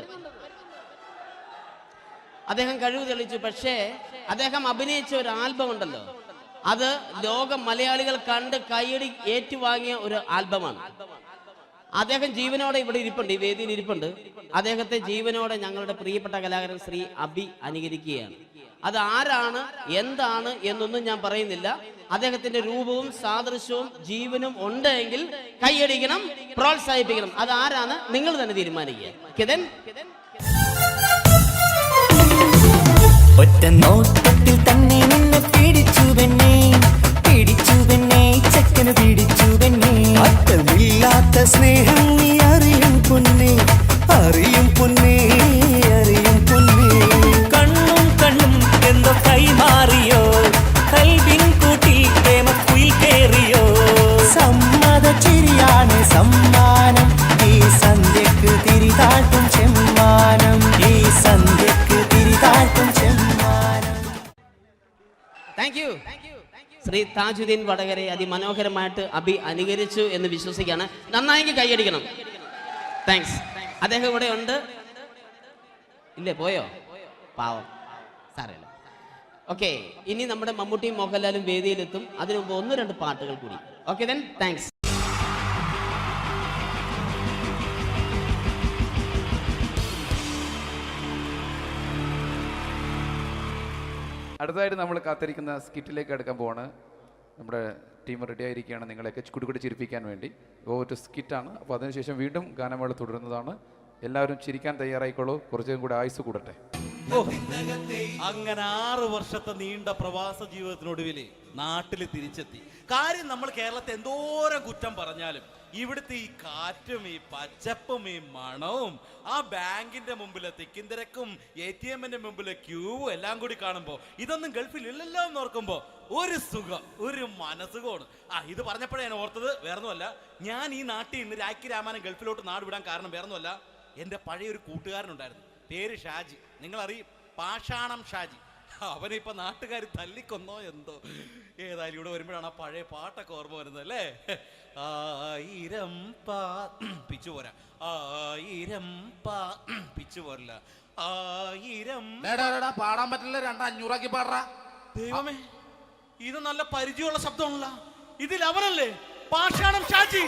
S11: അദ്ദേഹം കഴിവ് തെളിയിച്ചു. പക്ഷേ അദ്ദേഹം അഭിനയിച്ച ഒരു ആൽബം ഉണ്ടല്ലോ, അത് ലോക മലയാളികൾ കണ്ട് കൈയടി ഏറ്റുവാങ്ങിയ ഒരു ആൽബമാണ്. അദ്ദേഹം ജീവനോടെ ഇവിടെ ഇരിപ്പുണ്ട്, ഈ വേദിയിൽ ഇരിപ്പുണ്ട്. അദ്ദേഹത്തെ ജീവനോടെ ഞങ്ങളുടെ പ്രിയപ്പെട്ട കലാകാരൻ ശ്രീ അബി അനുകരിക്കുകയാണ്. അത് ആരാണ് എന്താണ് എന്നൊന്നും ഞാൻ പറയുന്നില്ല. അദ്ദേഹത്തിന്റെ രൂപവും സാദൃശ്യവും ജീവനും ഉണ്ടെങ്കിൽ കൈയടിക്കണം, പ്രോത്സാഹിപ്പിക്കണം. അത് ആരാണ് നിങ്ങൾ തന്നെ തീരുമാനിക്കുക.
S13: ഒറ്റ നോട്ടത്തിൽ തന്നെ നിന്നെ പിടിച്ചു പെണ്ണേ ചക്കന് പിടിച്ചു പെണ്ണേ. അറ്റമില്ലാത്ത സ്നേഹം നീ അറിയും പൊന്നേ. കണ്ണും എന്തോ കൈമാറിയോ, കൽവിൻ കൂട്ടിൽ പ്രേമക്കുയിൽ കേറിയോ. സമ്മത ചിരിയാണ് സമ്മാനം, ഈ സന്ധ്യക്ക് തിരിതാട്ടും ചെമ്മാനം.
S11: Thank you. ശ്രീ താജുദ്ദീൻ വടകരെ അതിമനോഹരമായിട്ട് അബി അനുകരിച്ചു എന്ന് വിശ്വസിക്കുകയാണ്. നന്നായെങ്കിൽ കൈയടിക്കണം. താങ്ക്സ്. അദ്ദേഹം ഇവിടെ ഉണ്ട്. ഇല്ലേ, പോയോ? പാവം, സാരമില്ല. ഓക്കെ, ഇനി നമ്മുടെ മമ്മൂട്ടിയും മോഹൻലാലും വേദിയിലെത്തും. അതിനു മുമ്പ് 1-2 പാട്ടുകൾ കൂടി. Okay then, thanks.
S21: അടുത്തതായിട്ട് നമ്മൾ കാത്തിരിക്കുന്ന സ്കിറ്റിലേക്ക് എടുക്കാൻ പോവാണ്. നമ്മുടെ ടീം റെഡി ആയിരിക്കുകയാണ് നിങ്ങളെയൊക്കെ കുടുകുടി ചിരിപ്പിക്കാൻ വേണ്ടി. ഒരു സ്കിറ്റാണ്. അപ്പോൾ അതിനുശേഷം വീണ്ടും ഗാനമേള തുടരുന്നതാണ്. എല്ലാവരും ചിരിക്കാൻ തയ്യാറായിക്കോളൂ. കുറച്ചും കൂടെ ആയുസ് കൂടട്ടെ.
S22: അങ്ങനെ 6 വർഷത്തെ നീണ്ട പ്രവാസ ജീവിതത്തിനൊടുവിൽ നാട്ടിൽ തിരിച്ചെത്തി. കാര്യം നമ്മൾ കേരളത്തെ എന്തോരം കുറ്റം പറഞ്ഞാലും ഇവിടുത്തെ ഈ കാറ്റും ഈ പച്ചപ്പും ഈ മണവും ആ ബാങ്കിന്റെ മുമ്പിലെ തിക്കും തിരക്കും ATM-ന്റെ മുമ്പിലെ ക്യൂവും എല്ലാം കൂടി കാണുമ്പോൾ ഇതൊന്നും ഗൾഫിൽ ഇല്ലല്ലോ എന്ന് ഓർക്കുമ്പോൾ ഒരു സുഖം, ഒരു മനസുഖമാണ്. ഇത് പറഞ്ഞപ്പോഴേ ഞാൻ ഓർത്തത് വേറൊന്നുമല്ല, ഞാൻ ഈ നാട്ടിൽ നിന്ന് രാഖി രാമാനം ഗൾഫിലോട്ട് നാട് വിടാൻ കാരണം വേറൊന്നുമല്ല, എൻ്റെ പഴയൊരു കൂട്ടുകാരനുണ്ടായിരുന്നു, പേര് ഷാജി. നിങ്ങളറിയും, പാഷാണം ഷാജി. അവനിപ്പോ നാട്ടുകാർ തല്ലിക്കൊന്നോ എന്തോ. ഏതായാലും ഇവിടെ വരുമ്പോഴാണ് ആ പഴയ പാട്ടൊക്കെ ഓർമ്മ വരുന്നത് അല്ലേ. 1000 പിച്ചു പോരാ, 1000 പിച്ചു പോരില്ല, 1000
S23: പാടാൻ പറ്റില്ല, 200 പാടാ.
S22: ദൈവമേ, ഇത് നല്ല പരിചയമുള്ള ശബ്ദമാണല്ലോ. ഇതിൽ അവനല്ലേ പാഷാണം ഷാജി.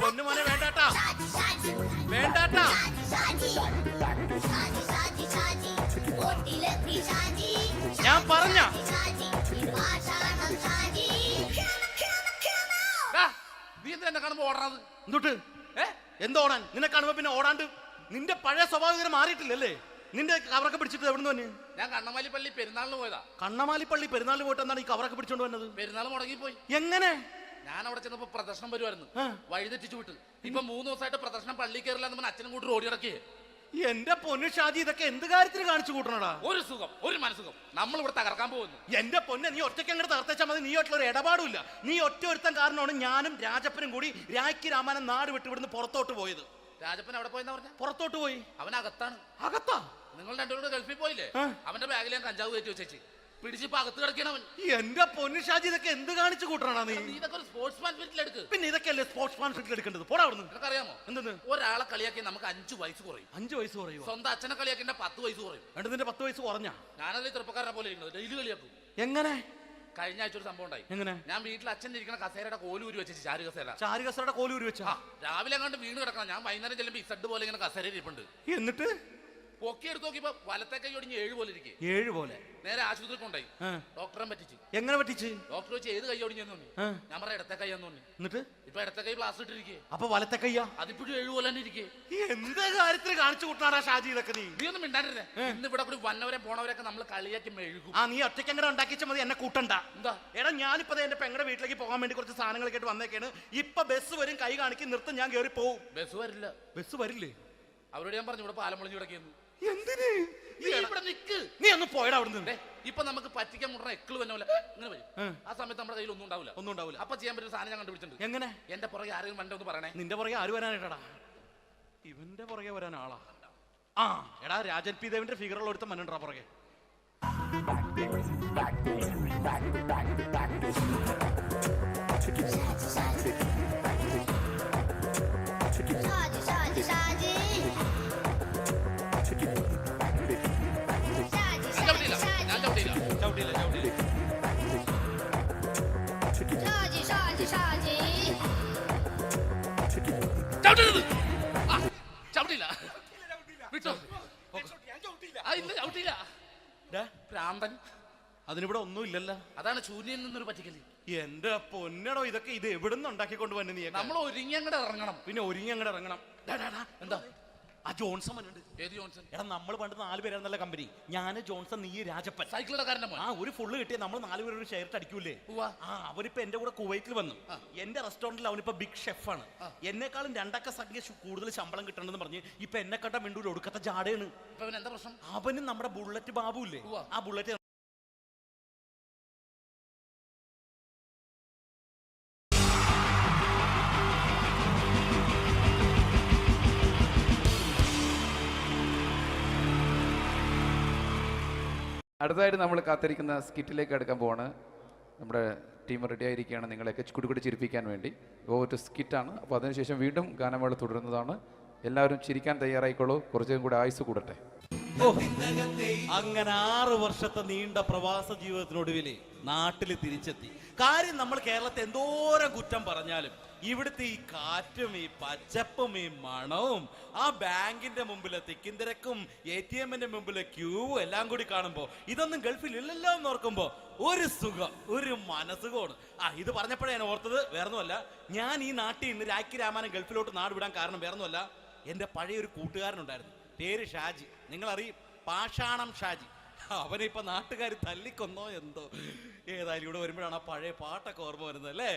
S22: പൊന്നുമോനെ വേണ്ടാട്ടാ, വേണ്ടാട്ടാ. ഞാൻ പറഞ്ഞ
S23: നീ എന്നെ കാണുമ്പോ ഓടാത്
S22: എന്തൊട്ട്? എന്തോടാൻ? നിന്നെ കാണുമ്പോ പിന്നെ ഓടാണ്ട് നിന്റെ പഴയ സ്വഭാവം മാറിയിട്ടില്ലല്ലേ? നിന്റെ കവറൊക്കെ പിടിച്ചിട്ട് എവിടെ നിന്ന് തന്നെ?
S23: ഞാൻ കണ്ണമാലിപ്പള്ളി പെരുന്നാളിന് പോയതാ.
S22: കണ്ണമാലിപ്പള്ളി പെരുന്നാളിന് പോയിട്ട് എന്താണ് ഈ കവറൊക്കെ പിടിച്ചോണ്ട് വന്നത്?
S23: പെരുന്നാൾ മുടങ്ങിപ്പോയി.
S22: എങ്ങനെ?
S23: ഞാൻ അവിടെ ചെന്നപ്പോ പ്രദർശനം വരുമായിരുന്നു, വഴിതെറ്റിച്ചു വിട്ട്. ഇപ്പൊ 3 ദിവസമായിട്ട് പ്രദർശനം പള്ളി കയറില്ല എന്ന് അച്ഛനും കൂട്ടി ഓടി ഇറക്കിയേ.
S22: എന്റെ പൊന്ന് ഷാജി, ഇതൊക്കെ എന്ത് കാര്യത്തിന് കാണിച്ചു കൂട്ടണടാ?
S23: ഒരു സുഖം, ഒരു മനസുഖം. നമ്മൾ ഇവിടെ തകർക്കാൻ പോകുന്നു.
S22: എന്റെ പൊന്നെ, നീ ഒറ്റയ്ക്ക് അങ്ങോട്ട് തകർത്തേച്ചാൽ മതി. നീ ഒറ്റ ഒരു ഇടപാടുമില്ല. നീ ഒറ്റ ഒരുത്തൻ കാരണമാണ് ഞാനും രാജപ്പനും കൂടി രാഖി രാമായണം നാട് വിട്ട് ഇവിടുന്ന് പുറത്തോട്ട് പോയത്.
S23: രാജപ്പൻ എവിടെ പോയെന്നാ പറഞ്ഞ?
S22: പുറത്തോട്ട് പോയി.
S23: അവനകത്താണ്.
S22: അകത്താ?
S23: നിങ്ങൾ രണ്ടുപേരും ഗൾഫിൽ പോയില്ലേ? അവന്റെ ബാഗിൽ ഞാൻ കഞ്ചാവ് കയറ്റി വെച്ചേച്ച് പിടിച്ചിപ്പോ അകത്ത് കിടക്കണവൻ.
S22: എന്റെ പൊന്നു ഷാജി, ഇതൊക്കെ എന്ത് കാണിച്ചു കൂട്ടണ നീ?
S23: ഇതൊക്കെ ഒരു സ്പോർട്സ്മാൻ സ്പിരിറ്റിൽ എടുക്ക്.
S22: പിന്നെ ഇതൊക്കെയല്ലേ സ്പോർട്സ്മാൻ സ്പിരിറ്റിൽ എടുക്കേണ്ടത്? പോടാ അവിടുന്ന്.
S23: നിനക്കറിയാമോ
S22: എന്തെന്ന്?
S23: ഒരാളെ കളിയാക്കി നമുക്ക് 5 വയസ്സ് കുറയും.
S22: 5 വയസ്സ് കുറയും?
S23: സ്വന്തം അച്ഛനെ കളിയാക്കി 10 വയസ്സ് കുറയും.
S22: എന്നിട്ട് നിന്റെ 10 വയസ്സ് കുറഞ്ഞ?
S23: ഞാനത് ചെറുപ്പക്കാരനെ പോലെ ഇരിക്കുന്നത്, ഡെയിലി കളിയാക്കും.
S22: എങ്ങനെ?
S23: കഴിഞ്ഞ ആഴ്ച ഒരു സംഭവം ഉണ്ടായി.
S22: എങ്ങനെ?
S23: ഞാൻ വീട്ടിൽ അച്ഛൻ ഇരിക്കുന്ന കസേരയുടെ കോലൂരി വെച്ചു. ചാരു
S22: കസേരയുടെ കോലൂരി വെച്ചാ?
S23: രാവിലെ അങ്ങോട്ട് വീണ് കിടക്കണം. ഞാൻ വൈകുന്നേരം ചെല്ലുമ്പോ ഇസഡ് പോലെ ഇങ്ങനെ കസേര ഇരിപ്പുണ്ട്.
S22: എന്നിട്ട്
S23: പൊക്കി എടുത്ത് നോക്കിയപ്പോ വലത്തെ കൈ ഒടിഞ്ഞ് 7 പോലെ ഇരിക്കേ.
S22: 7 പോലെ?
S23: നേരെ ആശുപത്രി കൊണ്ടായി. ഡോക്ടറെ പറ്റിച്ച്.
S22: എങ്ങനെ പറ്റിച്ച്?
S23: ഡോക്ടർ വെച്ച് ഏത് കൈ ഒടിഞ്ഞെന്ന് തോന്നി. ഞാൻ പറയാം ഇടത്തെ കൈയാന്ന് തോന്നി.
S22: എന്നിട്ട്
S23: ഇപ്പൊ ഇടത്തെ കൈ പ്ലാസ്റ്റർ ഇട്ടിരിക്കേ.
S22: അപ്പൊ വലത്തെ കയ്യാ?
S23: അതിപ്പോഴും 7 പോലെ തന്നെ ഇരിക്കേ.
S22: എന്ത് കാര്യത്തിന് കാണിച്ചു കൂട്ടാറാ ഷാജി ഇതൊക്കെ?
S23: നീ ഒന്നും മിണ്ടാണ്ടിരുന്നേ. ഇന്ന് ഇവിടെ കൂടി വന്നവരെ പോണവരൊക്കെ നമ്മൾ കളിയാക്കി മെഴുകും.
S22: നീ ഒറ്റയ്ക്ക് അങ്ങനെ ഉണ്ടാക്കിച്ചാൽ മതി, എന്നെ കൂട്ടണ്ട. എന്താ എടാ, ഞാനിപ്പോ എന്റെ പെങ്ങളുടെ വീട്ടിലേക്ക് പോകാൻ വേണ്ടി കുറച്ച് സാധനങ്ങളൊക്കെ ആയിട്ട് വന്നേക്കാണ്. ഇപ്പൊ ബസ് വരും, കൈ കാണിക്കും, നിർത്തും, ഞാൻ കയറി പോവും.
S23: ബസ് വരില്ല.
S22: ബസ് വരില്ലേ?
S23: അവരോട് ഞാൻ പറഞ്ഞു ഇവിടെ പാലം പൊളിഞ്ഞു കിടക്കുന്നു.
S22: എന്തിന്?
S23: നീ ഇവിടെ നിക്ക്.
S22: നീ ഒന്ന് പോയടാ അവിടുന്ന്.
S23: ഇപ്പൊ നമുക്ക് പറ്റിക്കാൻ മുടണ എക്കിള് വന്നോലെ ഇങ്ങനെ വരും. ആ സമയത്ത് നമ്മുടെ കയ്യിൽ ഒന്നും ഉണ്ടാവില്ല. അപ്പൊ ചെയ്യാൻ പറ്റുന്ന സാധനം ഞാൻ കണ്ടുപിടിച്ചിട്ടുണ്ട്.
S22: എങ്ങനെ?
S23: എന്റെ പുറകെ ആരെങ്കിലും വണ്ടി ഒന്ന് പറയണേ.
S22: നിന്റെ പുറകെ ആര് വരാനായിട്ടാ? ഇവന്റെ പുറകെ വരാൻ ആളാ? എടാ, രാജൻ പി ദേവിന്റെ ഫിഗറുള്ള ഒരുത്തം മനുണ്ടാ പുറകെ. അതിനിവിടെ ഒന്നും ഇല്ലല്ലോ.
S23: അതാണ് ശൂന്യൻ നിന്നൊരു പറ്റിക്കല്.
S22: എന്റെ പൊന്നടോ, ഇതൊക്കെ ഇത് എവിടുന്ന് ഉണ്ടാക്കിക്കൊണ്ട് വന്നെ നീ?
S23: നമ്മൾ ഒരുങ്ങി അങ്ങോട്ട് ഇറങ്ങണം.
S22: പിന്നെ ഒരുങ്ങി അങ്ങോട്ട് ഇറങ്ങണം.
S23: എന്താ?
S22: ആ ജോൺസൺ വന്നിട്ടുണ്ട്.
S23: ഏത് ജോൺസൺ?
S22: എടാ, നമ്മൾ പണ്ട് 4 പേരായിരുന്നല്ല കമ്പനി. ഞാന്, ജോൺസൺ, നീ, രാജപ്പൻ.
S23: സൈക്കിളുടെ കാരന്റെ മോൻ.
S22: ഒരു ഫുള്ള് കിട്ടിയ നമ്മൾ 4 പേര് ഒരു ഷെയർ അടിക്കൂലേ? അവനിപ്പോ എന്റെ കൂടെ കുവൈറ്റിൽ വന്നു. എന്റെ റെസ്റ്റോറന്റിൽ അവനിപ്പോ ബിഗ് ഷെഫാണ്. എന്നെക്കാളും 2 അക്ക സംഖ്യ കൂടുതൽ ശമ്പളം കിട്ടണമെന്ന് പറഞ്ഞ് ഇപ്പൊ എന്നെ കണ്ട മിണ്ടൂര് ഒടുക്കത്തെ ജാടയാണ്.
S23: എന്താ പ്രശ്നം?
S22: അവന് നമ്മുടെ ബുള്ളറ്റ് ബാബു ഇല്ലേ, ആ ബുള്ളറ്റ്
S21: അടുത്തതായിട്ട് നമ്മൾ കാത്തിരിക്കുന്ന സ്കിറ്റിലേക്ക് എടുക്കാൻ പോവാണ്. നമ്മുടെ ടീം റെഡി ആയിരിക്കുകയാണ് നിങ്ങളെയൊക്കെ കുടുകുടി ചിരിപ്പിക്കാൻ വേണ്ടി. ഒരു സ്കിറ്റാണ്. അപ്പോൾ അതിനുശേഷം വീണ്ടും ഗാനമേള തുടരുന്നതാണ്. എല്ലാവരും ചിരിക്കാൻ തയ്യാറായിക്കോളൂ. കുറച്ചും കൂടെ ആയുസ് കൂടട്ടെ.
S22: അങ്ങനെ 6 വർഷത്തെ നീണ്ട പ്രവാസ ജീവിതത്തിനൊടുവിൽ നാട്ടിൽ തിരിച്ചെത്തി. കാര്യം നമ്മൾ കേരളത്തെ എന്തോരം കുറ്റം പറഞ്ഞാലും ഇവിടുത്തെ ഈ കാറ്റും ഈ പച്ചപ്പും ഈ മണവും ആ ബാങ്കിന്റെ മുമ്പിലെ തിക്കും തിരക്കും ATM-ന്റെ മുമ്പിലെ ക്യൂവും എല്ലാം കൂടി കാണുമ്പോ ഇതൊന്നും ഗൾഫിൽ ഇല്ലല്ലോ എന്ന് ഓർക്കുമ്പോ ഒരു സുഖം, ഒരു മനസുഖമാണ്. ഇത് പറഞ്ഞപ്പോഴേ ഞാൻ ഓർത്തത് വേറൊന്നുമല്ല, ഞാൻ ഈ നാട്ടിൽ നിന്ന് രാഖി രാമായണം ഗൾഫിലോട്ട് നാട് വിടാൻ കാരണം വേറൊന്നുമല്ല, എൻ്റെ പഴയ ഒരു കൂട്ടുകാരനുണ്ടായിരുന്നു, പേര് ഷാജി. നിങ്ങളറിയും, പാഷാണം ഷാജി. അവനെ ഇപ്പൊ നാട്ടുകാർ തല്ലിക്കൊന്നോ എന്തോ. ഏതായാലും ഇവിടെ വരുമ്പോഴാണ് ആ പഴയ പാട്ടൊക്കെ ഓർമ്മ വരുന്നത് അല്ലേ?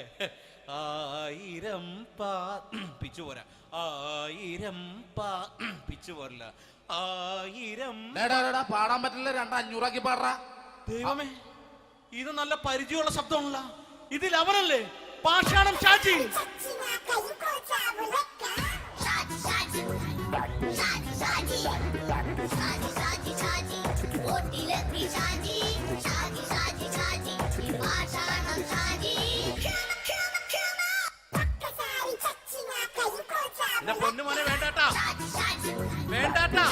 S22: 1000 പിച്ചു പോരാ, 1000 പിച്ചു പോരില്ല, 1000
S23: പാടാൻ പറ്റില്ല. 200 പാടാ.
S22: ദൈവമേ, ഇത് നല്ല പരിചയമുള്ള ശബ്ദമാണല്ലോ. ഇതിൽ അവനല്ലേ പാഷാണം ഷാജി? എന്റെ പൊന്നുമോനെ വേണ്ടാട്ടാ, വേണ്ടാട്ടാ.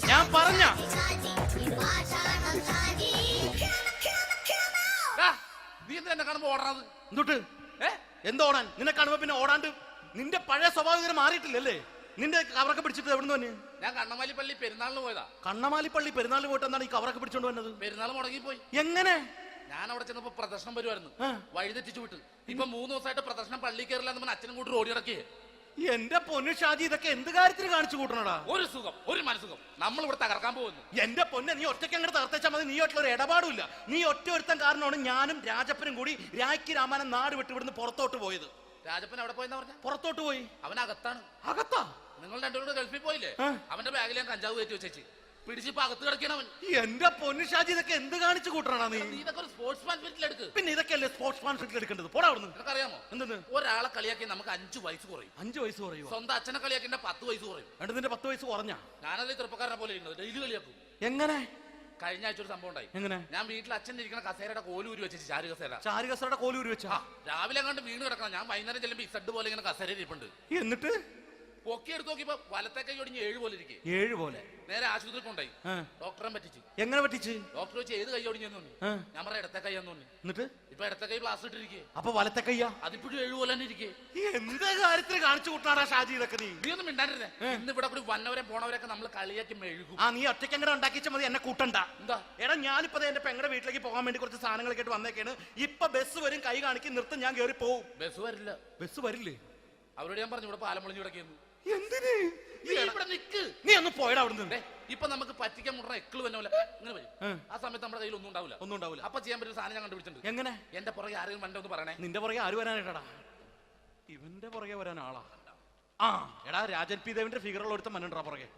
S22: ഞാൻ പറഞ്ഞ
S23: നീ എന്നെ കാണുമ്പോ ഓടാത്
S22: എന്തൊട്ട്? എന്തോടാൻ? നിന്നെ കാണുമ്പോ പിന്നെ ഓടാണ്ട് നിന്റെ പഴയ സ്വഭാവം ഇങ്ങനെ മാറിയിട്ടില്ലല്ലേ? നിന്റെ കവറൊക്കെ പിടിച്ചിട്ട് എവിടെ നിന്ന്?
S23: ഞാൻ കണ്ണമാലി പള്ളി പെരുന്നാളിന് പോയതാ.
S22: കണ്ണമാലി പള്ളി പെരുന്നാളിന് പോയിട്ട് എന്താണ് ഈ കവറൊക്കെ പിടിച്ചോണ്ട് വന്നത്?
S23: പെരുന്നാൾ മുടങ്ങി പോയി.
S22: എങ്ങനെ?
S23: ഞാൻ അവിടെ ചെന്നപ്പോ പ്രദർശനം വരുമായിരുന്നു, വഴിതെറ്റിച്ചു വിട്ട്. ഇപ്പൊ 3 ദിവസമായിട്ട് പ്രദർശനം പള്ളി കയറില്ല എന്ന് അച്ഛനും കൂട്ടി ഓടി ഇറക്കിയേ.
S22: എന്റെ പൊന്നു ഷാജി ഇതൊക്കെ എന്ത് കാര്യത്തിന് കാണിച്ചു കൂട്ടണടാ?
S23: ഒരു സുഖം, ഒരു മനസുഖം. നമ്മൾ ഇവിടെ തകർക്കാൻ പോകുന്നു.
S22: എന്റെ പൊന്നെ, നീ ഒറ്റയ്ക്ക് അങ്ങോട്ട് തകർത്തേച്ചാൽ മതി. നീ ഒറ്റ ഒരു ഇടപാടുമില്ല. നീ ഒറ്റ ഒരുത്തൻ കാരണമാണ് ഞാനും രാജപ്പനും കൂടി രായ്ക്ക് രാമാനം നാട് വിട്ട് ഇവിടുന്ന് പുറത്തോട്ട് പോയത്.
S23: രാജപ്പൻ എവിടെ പോയെന്നാ പറഞ്ഞ?
S22: പുറത്തോട്ട് പോയി.
S23: അവൻ അകത്താണ്.
S22: അകത്താ?
S23: നിങ്ങൾ രണ്ടുപേരും ഗൾഫിൽ പോയില്ലേ? അവന്റെ ബാഗിൽ ഞാൻ കഞ്ചാവ് കയറ്റി വെച്ചേച്ച് പിടിച്ചിപ്പോ അകത്ത് കിടക്കണവൻ.
S22: എന്റെ പൊന്നു ഷാജി ഇതൊക്കെ എന്ത് കാണിച്ചു കൂട്ടണ നീ?
S23: ഇതൊക്കെ ഒരു സ്പോർട്സ്മാൻ സ്പിരിറ്റിൽ എടുക്ക്.
S22: പിന്നെ ഇതൊക്കെയല്ലേ സ്പോർട്സ്മാൻ സ്പിരിറ്റിൽ എടുക്കേണ്ടത്? പോടാ അവിടുന്ന്.
S23: നിനക്കറിയാമോ
S22: എന്തെന്ന്?
S23: ഒരാളെ കളിയാക്കി നമുക്ക് 5 വയസ്സ് കുറയും.
S22: 5 വയസ്സ് കുറയും?
S23: സ്വന്തം അച്ഛനെ കളിയാക്കി 10 വയസ്സ് കുറയും.
S22: നിന്റെ 10 വയസ്സ് കുറഞ്ഞാ?
S23: ഞാനത് ചെറുപ്പക്കാരനെ പോലെ ഇരുന്നത് ഡെയിലി കളിയാക്കും.
S22: എങ്ങനെ?
S23: കഴിഞ്ഞ ആഴ്ച ഒരു സംഭവം ഉണ്ടായി.
S22: എങ്ങനെ?
S23: ഞാൻ വീട്ടിൽ അച്ഛൻ ഇരിക്കുന്ന കസേരയുടെ കോലൂരി വെച്ചു. ചാരു
S22: കസേരയുടെ കോലൂരി വെച്ചാ?
S23: രാവിലെ കണ്ട് വീണ് കിടക്കണം. ഞാൻ വൈകുന്നേരം ചെല്ലുമ്പോ ഇസഡ് പോലെ ഇങ്ങനെ കസേര ഇരിപ്പുണ്ട്.
S22: എന്നിട്ട്
S23: പൊക്കി എടുത്ത് നോക്കിയപ്പോ വലത്തെ കൈ ഒടിഞ്ഞ് 7 പോലെ ഇരിക്കും.
S22: 7 പോലെ?
S23: നേരെ ആശുപത്രി കൊണ്ടായി. ഡോക്ടറെ പറ്റിച്ചു.
S22: എങ്ങനെ പറ്റിച്ച്?
S23: ഡോക്ടർ വെച്ച് ഏത് കൈ ഒടിഞ്ഞെന്ന് തോന്നി. ഞാൻ പറഞ്ഞ ഇടത്തെ കൈ എന്ന് തോന്നി.
S22: എന്നിട്ട്
S23: ഇപ്പൊ ഇടത്തെ കൈ പ്ലാസ്റ്റർ ഇട്ടിരിക്കേ.
S22: അപ്പൊ വലത്തെ കയ്യാ?
S23: അതിപ്പോഴും 7 പോലെ തന്നെ ഇരിക്കേ.
S22: എന്ത് കാര്യത്തിന് കാണിച്ചു കൂട്ടാടാ ഷാജി ഇതൊക്കെ നീ?
S23: നീ ഒന്നും മിണ്ടാണ്ടിരുന്നേ. ഇന്ന് ഇവിടെ കൂടി വന്നവരെ പോണവരൊക്കെ നമ്മൾ കളിയാക്കി മെഴുകും.
S22: നീ ഒറ്റയ്ക്ക് അങ്ങനെ ഉണ്ടാക്കിച്ച മതി, എന്നെ കൂട്ടണ്ട.
S23: എന്താ?
S22: എടാ ഞാനിപ്പോ എന്റെ പെങ്ങളുടെ വീട്ടിലേക്ക് പോകാൻ വേണ്ടി കുറച്ച് സാധനങ്ങളൊക്കെ ആയിട്ട് വന്നേക്കാണ്. ഇപ്പൊ ബസ് വരും, കൈ കാണിക്കും, നിർത്തും, ഞാൻ കയറി പോവും.
S23: ബസ് വരില്ല.
S22: ബസ് വരില്ലേ?
S23: അവരോട് ഞാൻ പറഞ്ഞു ഇവിടെ പാലം പൊളിഞ്ഞു കിടക്കുന്നു.
S22: എന്തിന്?
S23: ഇവിടെ നിക്ക്.
S22: നീ ഒന്ന് പോയടാ അവിടുന്ന്.
S23: ഇപ്പൊ നമുക്ക് പറ്റിക്കാൻ മുട എക്കിള് വന്ന പോലെ ഇങ്ങനെ വരും. ആ സമയത്ത് നമ്മുടെ കയ്യിൽ ഒന്നും ഉണ്ടാവില്ല. അപ്പൊ ചെയ്യാൻ പറ്റുന്ന സാധനം ഞാൻ കണ്ടുപിടിച്ചിട്ടുണ്ട്.
S22: എങ്ങനെ?
S23: എന്റെ പുറകെ ആരെങ്കിലും വണ്ടി ഒന്ന് പറയണേ.
S22: നിന്റെ പുറകെ ആര് വരാനായിട്ടാ? ഇവന്റെ പുറകെ വരാൻ ആളാ? എടാ രാജൻ പി ദേവിന്റെ ഫിഗറുള്ള ഒരുത്ത മനുണ്ടാ പുറകെ.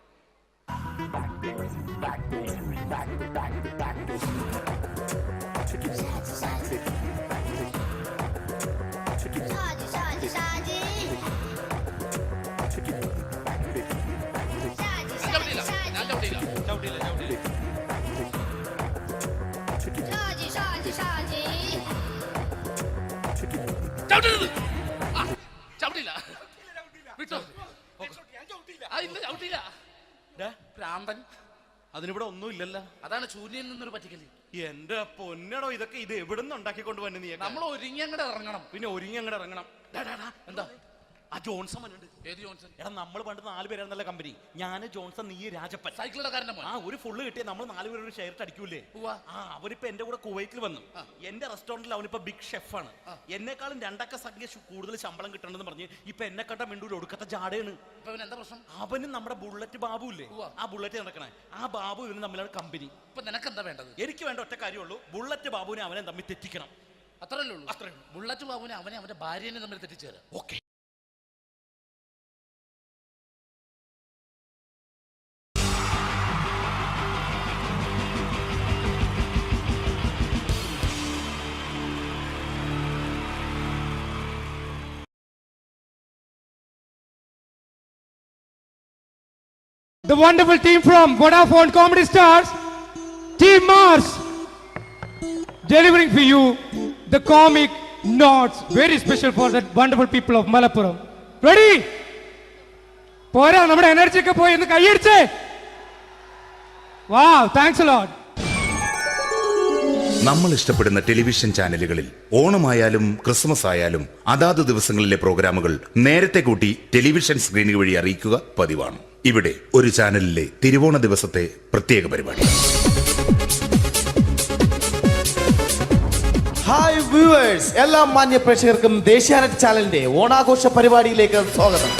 S22: അതിനിവിടെ ഒന്നും ഇല്ലല്ലോ.
S23: അതാണ് ശൂന്യൻ നിന്നൊരു പറ്റിക്കല്.
S22: എന്റെ പൊന്നടോ, ഇതൊക്കെ ഇത് എവിടുന്ന് ഉണ്ടാക്കിക്കൊണ്ട് വന്നു നീ?
S23: നമ്മൾ ഒരുങ്ങി അങ്ങോട്ട് ഇറങ്ങണം.
S22: പിന്നെ ഒരുങ്ങി അങ്ങോട്ട് ഇറങ്ങണം.
S23: എന്താ?
S22: ആ ജോൺസൺ ഉണ്ട്.
S23: ഏത് ജോൺസൺ?
S22: എടാ നമ്മൾ പണ്ട് 4 പേരായിരുന്നല്ല കമ്പനി. ഞാൻ, ജോൺസൺ, നീ, രാജപ്പൻ.
S23: സൈക്കിളുകാരന്റെ മോൻ.
S22: ഒരു ഫുള്ള് കിട്ടിയ നമ്മൾ 4 പേര് ഒരു ഷെയർ അടിക്കൂലേ? അവരിപ്പോ എന്റെ കൂടെ കുവൈറ്റിൽ വന്നു. എന്റെ റെസ്റ്റോറന്റിൽ അവനിപ്പോ ബിഗ് ഷെഫാണ്. എന്നെക്കാളും 2 അക്ക സംഖ്യ കൂടുതൽ ശമ്പളം കിട്ടണമെന്ന് പറഞ്ഞ് ഇപ്പൊ എന്നെ കണ്ട മിണ്ടൂര് ഒടുക്കത്തെ ജാടയാണ്.
S23: എന്താ പ്രശ്നം?
S22: അവനും നമ്മുടെ ബുള്ളറ്റ് ബാബു ഇല്ലേ, ആ ബുള്ളറ്റ് നടക്കണേ, ആ ബാബു ഇവനും തമ്മിലാണ് കമ്പനി.
S23: ഇപ്പൊ നിനക്ക് എന്താ വേണ്ടത്?
S22: എനിക്ക് വേണ്ട ഒറ്റ കാര്യമുള്ളൂ, ബുള്ളറ്റ് ബാബുവിനെ അവനെ തമ്മിൽ തെറ്റിക്കണം.
S23: അത്രയല്ലേ ഉള്ളൂ? ബുള്ളറ്റ് ബാബുവിനെ അവന്റെ ഭാര്യനെ തമ്മിൽ തെറ്റിച്ചേരാം.
S22: Okay.
S14: The wonderful team from Vodafone Comedy Stars, Team Mars, delivering for you the comic notes, very special for the wonderful people of Malappuram. Ready? Pora, nammade energy ke poi endu kaiyediche. Wow, thanks a lot.
S15: നമ്മൾ ഇഷ്ടപ്പെടുന്ന television ചാനലുകളിൽ ഓണമായാലും Christmas ആയാലും അതാത് ദിവസങ്ങളിലെ പ്രോഗ്രാമുകൾ നേരത്തെ കൂട്ടി television സ്ക്രീനുകൾ വഴി അറിയിക്കുക പതിവാണ്. ഇവിടെ ഒരു ചാനലിലെ തിരുവോണ ദിവസത്തെ പ്രത്യേക പരിപാടി.
S16: ഹായ് വ്യൂവേഴ്സ്, എല്ലാ മാന്യ പ്രേക്ഷകർക്കും ദേശീയാനെറ്റ് ചാനലിന്റെ ഓണാഘോഷ പരിപാടിയിലേക്ക് സ്വാഗതം.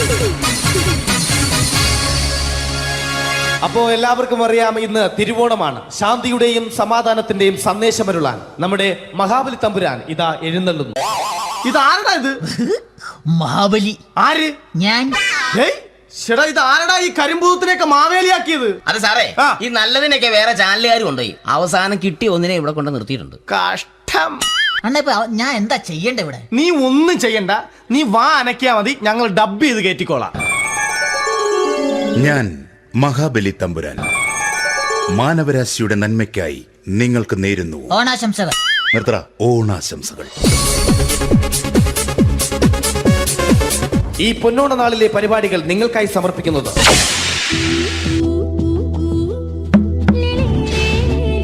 S16: അപ്പോ എല്ലാവർക്കും അറിയാം, ഇന്ന് തിരുവോണമാണ്. ശാന്തിയുടെയും സമാധാനത്തിന്റെയും സന്ദേശമരുളാൻ നമ്മുടെ മഹാബലി തമ്പുരാൻ ഇതാ എഴുന്നള്ളുന്നു. ഇതാരടാ ഇത്?
S1: മഹാബലി.
S16: ആര്?
S1: ഞാൻ.
S16: ചേട്ടാ, ഇത് ആരടാ ഈ കരിമ്പൂത്തിനെയൊക്കെ മാവേലിയാക്കിയത്?
S17: അതെ സാറേ, ഈ നല്ലതിനൊക്കെ വേറെ ചാനലുകാർ കൊണ്ടുപോയി അവസാനം കിട്ടിയ ഒന്നിനെ ഇവിടെ കൊണ്ട് നിർത്തിയിട്ടുണ്ട്.
S16: കഷ്ടം.
S1: ഞാൻ എന്താ ചെയ്യണ്ട ഇവിടെ?
S16: നീ ഒന്നും ചെയ്യണ്ട, നീ വാ അനക്കിയാ മതി, ഞങ്ങൾ ഡബ് ചെയ്ത് കയറ്റിക്കോളാം.
S15: ഞാൻ മഹാബലി തമ്പുരാൻ മാനവരാശിയുടെ നന്മയ്ക്കായി നിങ്ങൾക്ക് നേരുന്നു
S1: ഓണാശംസകൾ.
S15: ഓണാശംസകൾ.
S16: ഈ പൊന്നോണ നാളിലെ പരിപാടികൾ നിങ്ങൾക്കായി സമർപ്പിക്കുന്നത്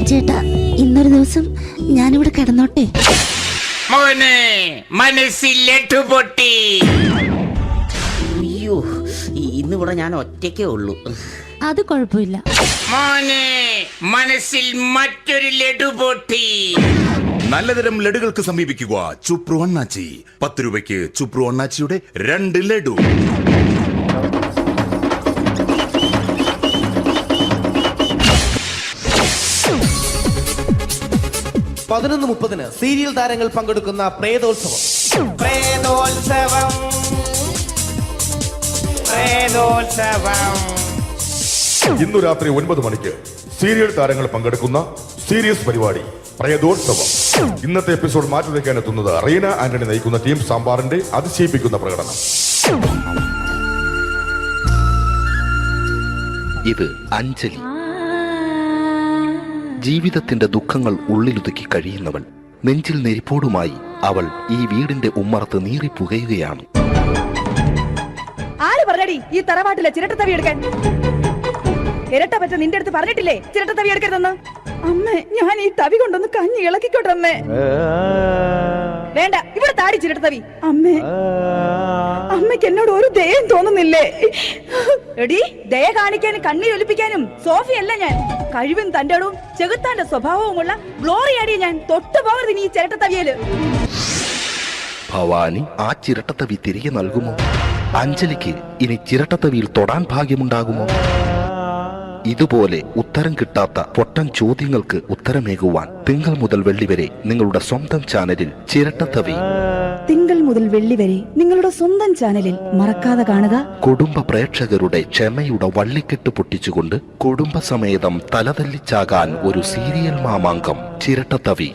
S18: ചേട്ടാ, ഇന്നൊരു ദിവസം ഞാനിവിടെ കിടന്നോട്ടെ?
S12: മോനെ മനസ്സിലെട്ടു പൊട്ടി.
S17: അയ്യോ, ഇന്നിവിടെ ഞാൻ ഒറ്റയ്ക്കേ ഉള്ളൂ.
S18: അത് കുഴപ്പമില്ല.
S12: മോനെ മനസ്സിൽ മറ്റൊരു ലഡു പൊട്ടി.
S15: നല്ലതരം ലഡുകൾക്ക് സമീപിക്കുക ചുപ്രു അണ്ണാച്ചി. 10 രൂപയ്ക്ക് ചുപ്രു അണ്ണാച്ചിയുടെ 2 ലഡു.
S16: 11:30 സീരിയൽ താരങ്ങൾ പങ്കെടുക്കുന്ന പ്രേതോത്സവം.
S3: ഇന്നു രാത്രി 9 മണിക്ക് സീരിയൽ താരങ്ങൾ പങ്കെടുക്കുന്ന സീരിയസ് പരിപാടി പ്രേതോത്സവം. ഇന്നത്തെ എപ്പിസോഡ് മാറ്റി വയ്ക്കാൻ എത്തുന്നത് റീന ആന്റണി നയിക്കുന്ന ടീം സാമ്പാറിന്റെ അതിശയിപ്പിക്കുന്ന പ്രകടനം.
S19: ഇത് അഞ്ജലി. ജീവിതത്തിന്റെ ദുഃഖങ്ങൾ ഉള്ളിലൊതുക്കി കഴിയുന്നവൾ. നെഞ്ചിൽ നെരിപ്പോടുമായി അവൾ ഈ വീടിന്റെ ഉമ്മറത്ത് നീറിപ്പുകയുകയാണ്.
S20: ആര് പറഞ്ഞടി ഈ തറവാട്ടിലെ ചിരട്ടത്തവി എടുക്കാൻ? ഇരട്ട പറ്റ നിന്റെ അടുത്ത് പറഞ്ഞിട്ടില്ലേ ചിരട്ടത്തവി എടുക്കരുതെന്ന്? അമ്മേ, ഞാൻ ഈ തവി കൊണ്ടൊന്ന് കഞ്ഞി ഇളക്കിക്കോട്ടെ അമ്മേ. വേണ്ട, ഇവിടെ താടി ചിരട്ടത്തവി. അമ്മേ, അമ്മയ്ക്ക് എന്നോട് ഒരു ദയം തോന്നുന്നില്ലേ? എടി, ദയ കാണിക്കാനും കണ്ണീരൊലിപ്പിക്കാനും സോഫിയല്ല ഞാൻ. കഴിവും തന്റെ ഇടവും ചെകുത്താന്റെ സ്വഭാവവുമുള്ള ഗ്ലോറിയാടി ഞാൻ. തൊട്ടുപോകരുത് നീ ചിരട്ടത്തവിയല്.
S19: ഭവാനി ആ ചിരട്ടത്തവി തിരികെ നൽകുമോ? അഞ്ജലിക്ക് ഇനി ചിരട്ടത്തവിയിൽ തൊടാൻ ഭാഗ്യമുണ്ടാകുമോ? ഇതുപോലെ ഉത്തരം കിട്ടാത്ത പൊട്ടൻ ചോദ്യങ്ങൾക്ക് ഉത്തരമേകുവാൻ തിങ്കൾ മുതൽ വെള്ളി വരെ നിങ്ങളുടെ സ്വന്തം ചാനലിൽ ചിരട്ടത്തവി.
S20: തിങ്കൾ മുതൽ വെള്ളി വരെ നിങ്ങളുടെ സ്വന്തം ചാനലിൽ മറക്കാതെ കാണുക.
S19: കുടുംബ പ്രേക്ഷകരുടെ ക്ഷമയുടെ വള്ളിക്കെട്ട് പൊട്ടിച്ചുകൊണ്ട് കുടുംബസമേതം തലതല്ലിച്ചാകാൻ ഒരു സീരിയൽ മാമാങ്കം ചിരട്ടത്തവി.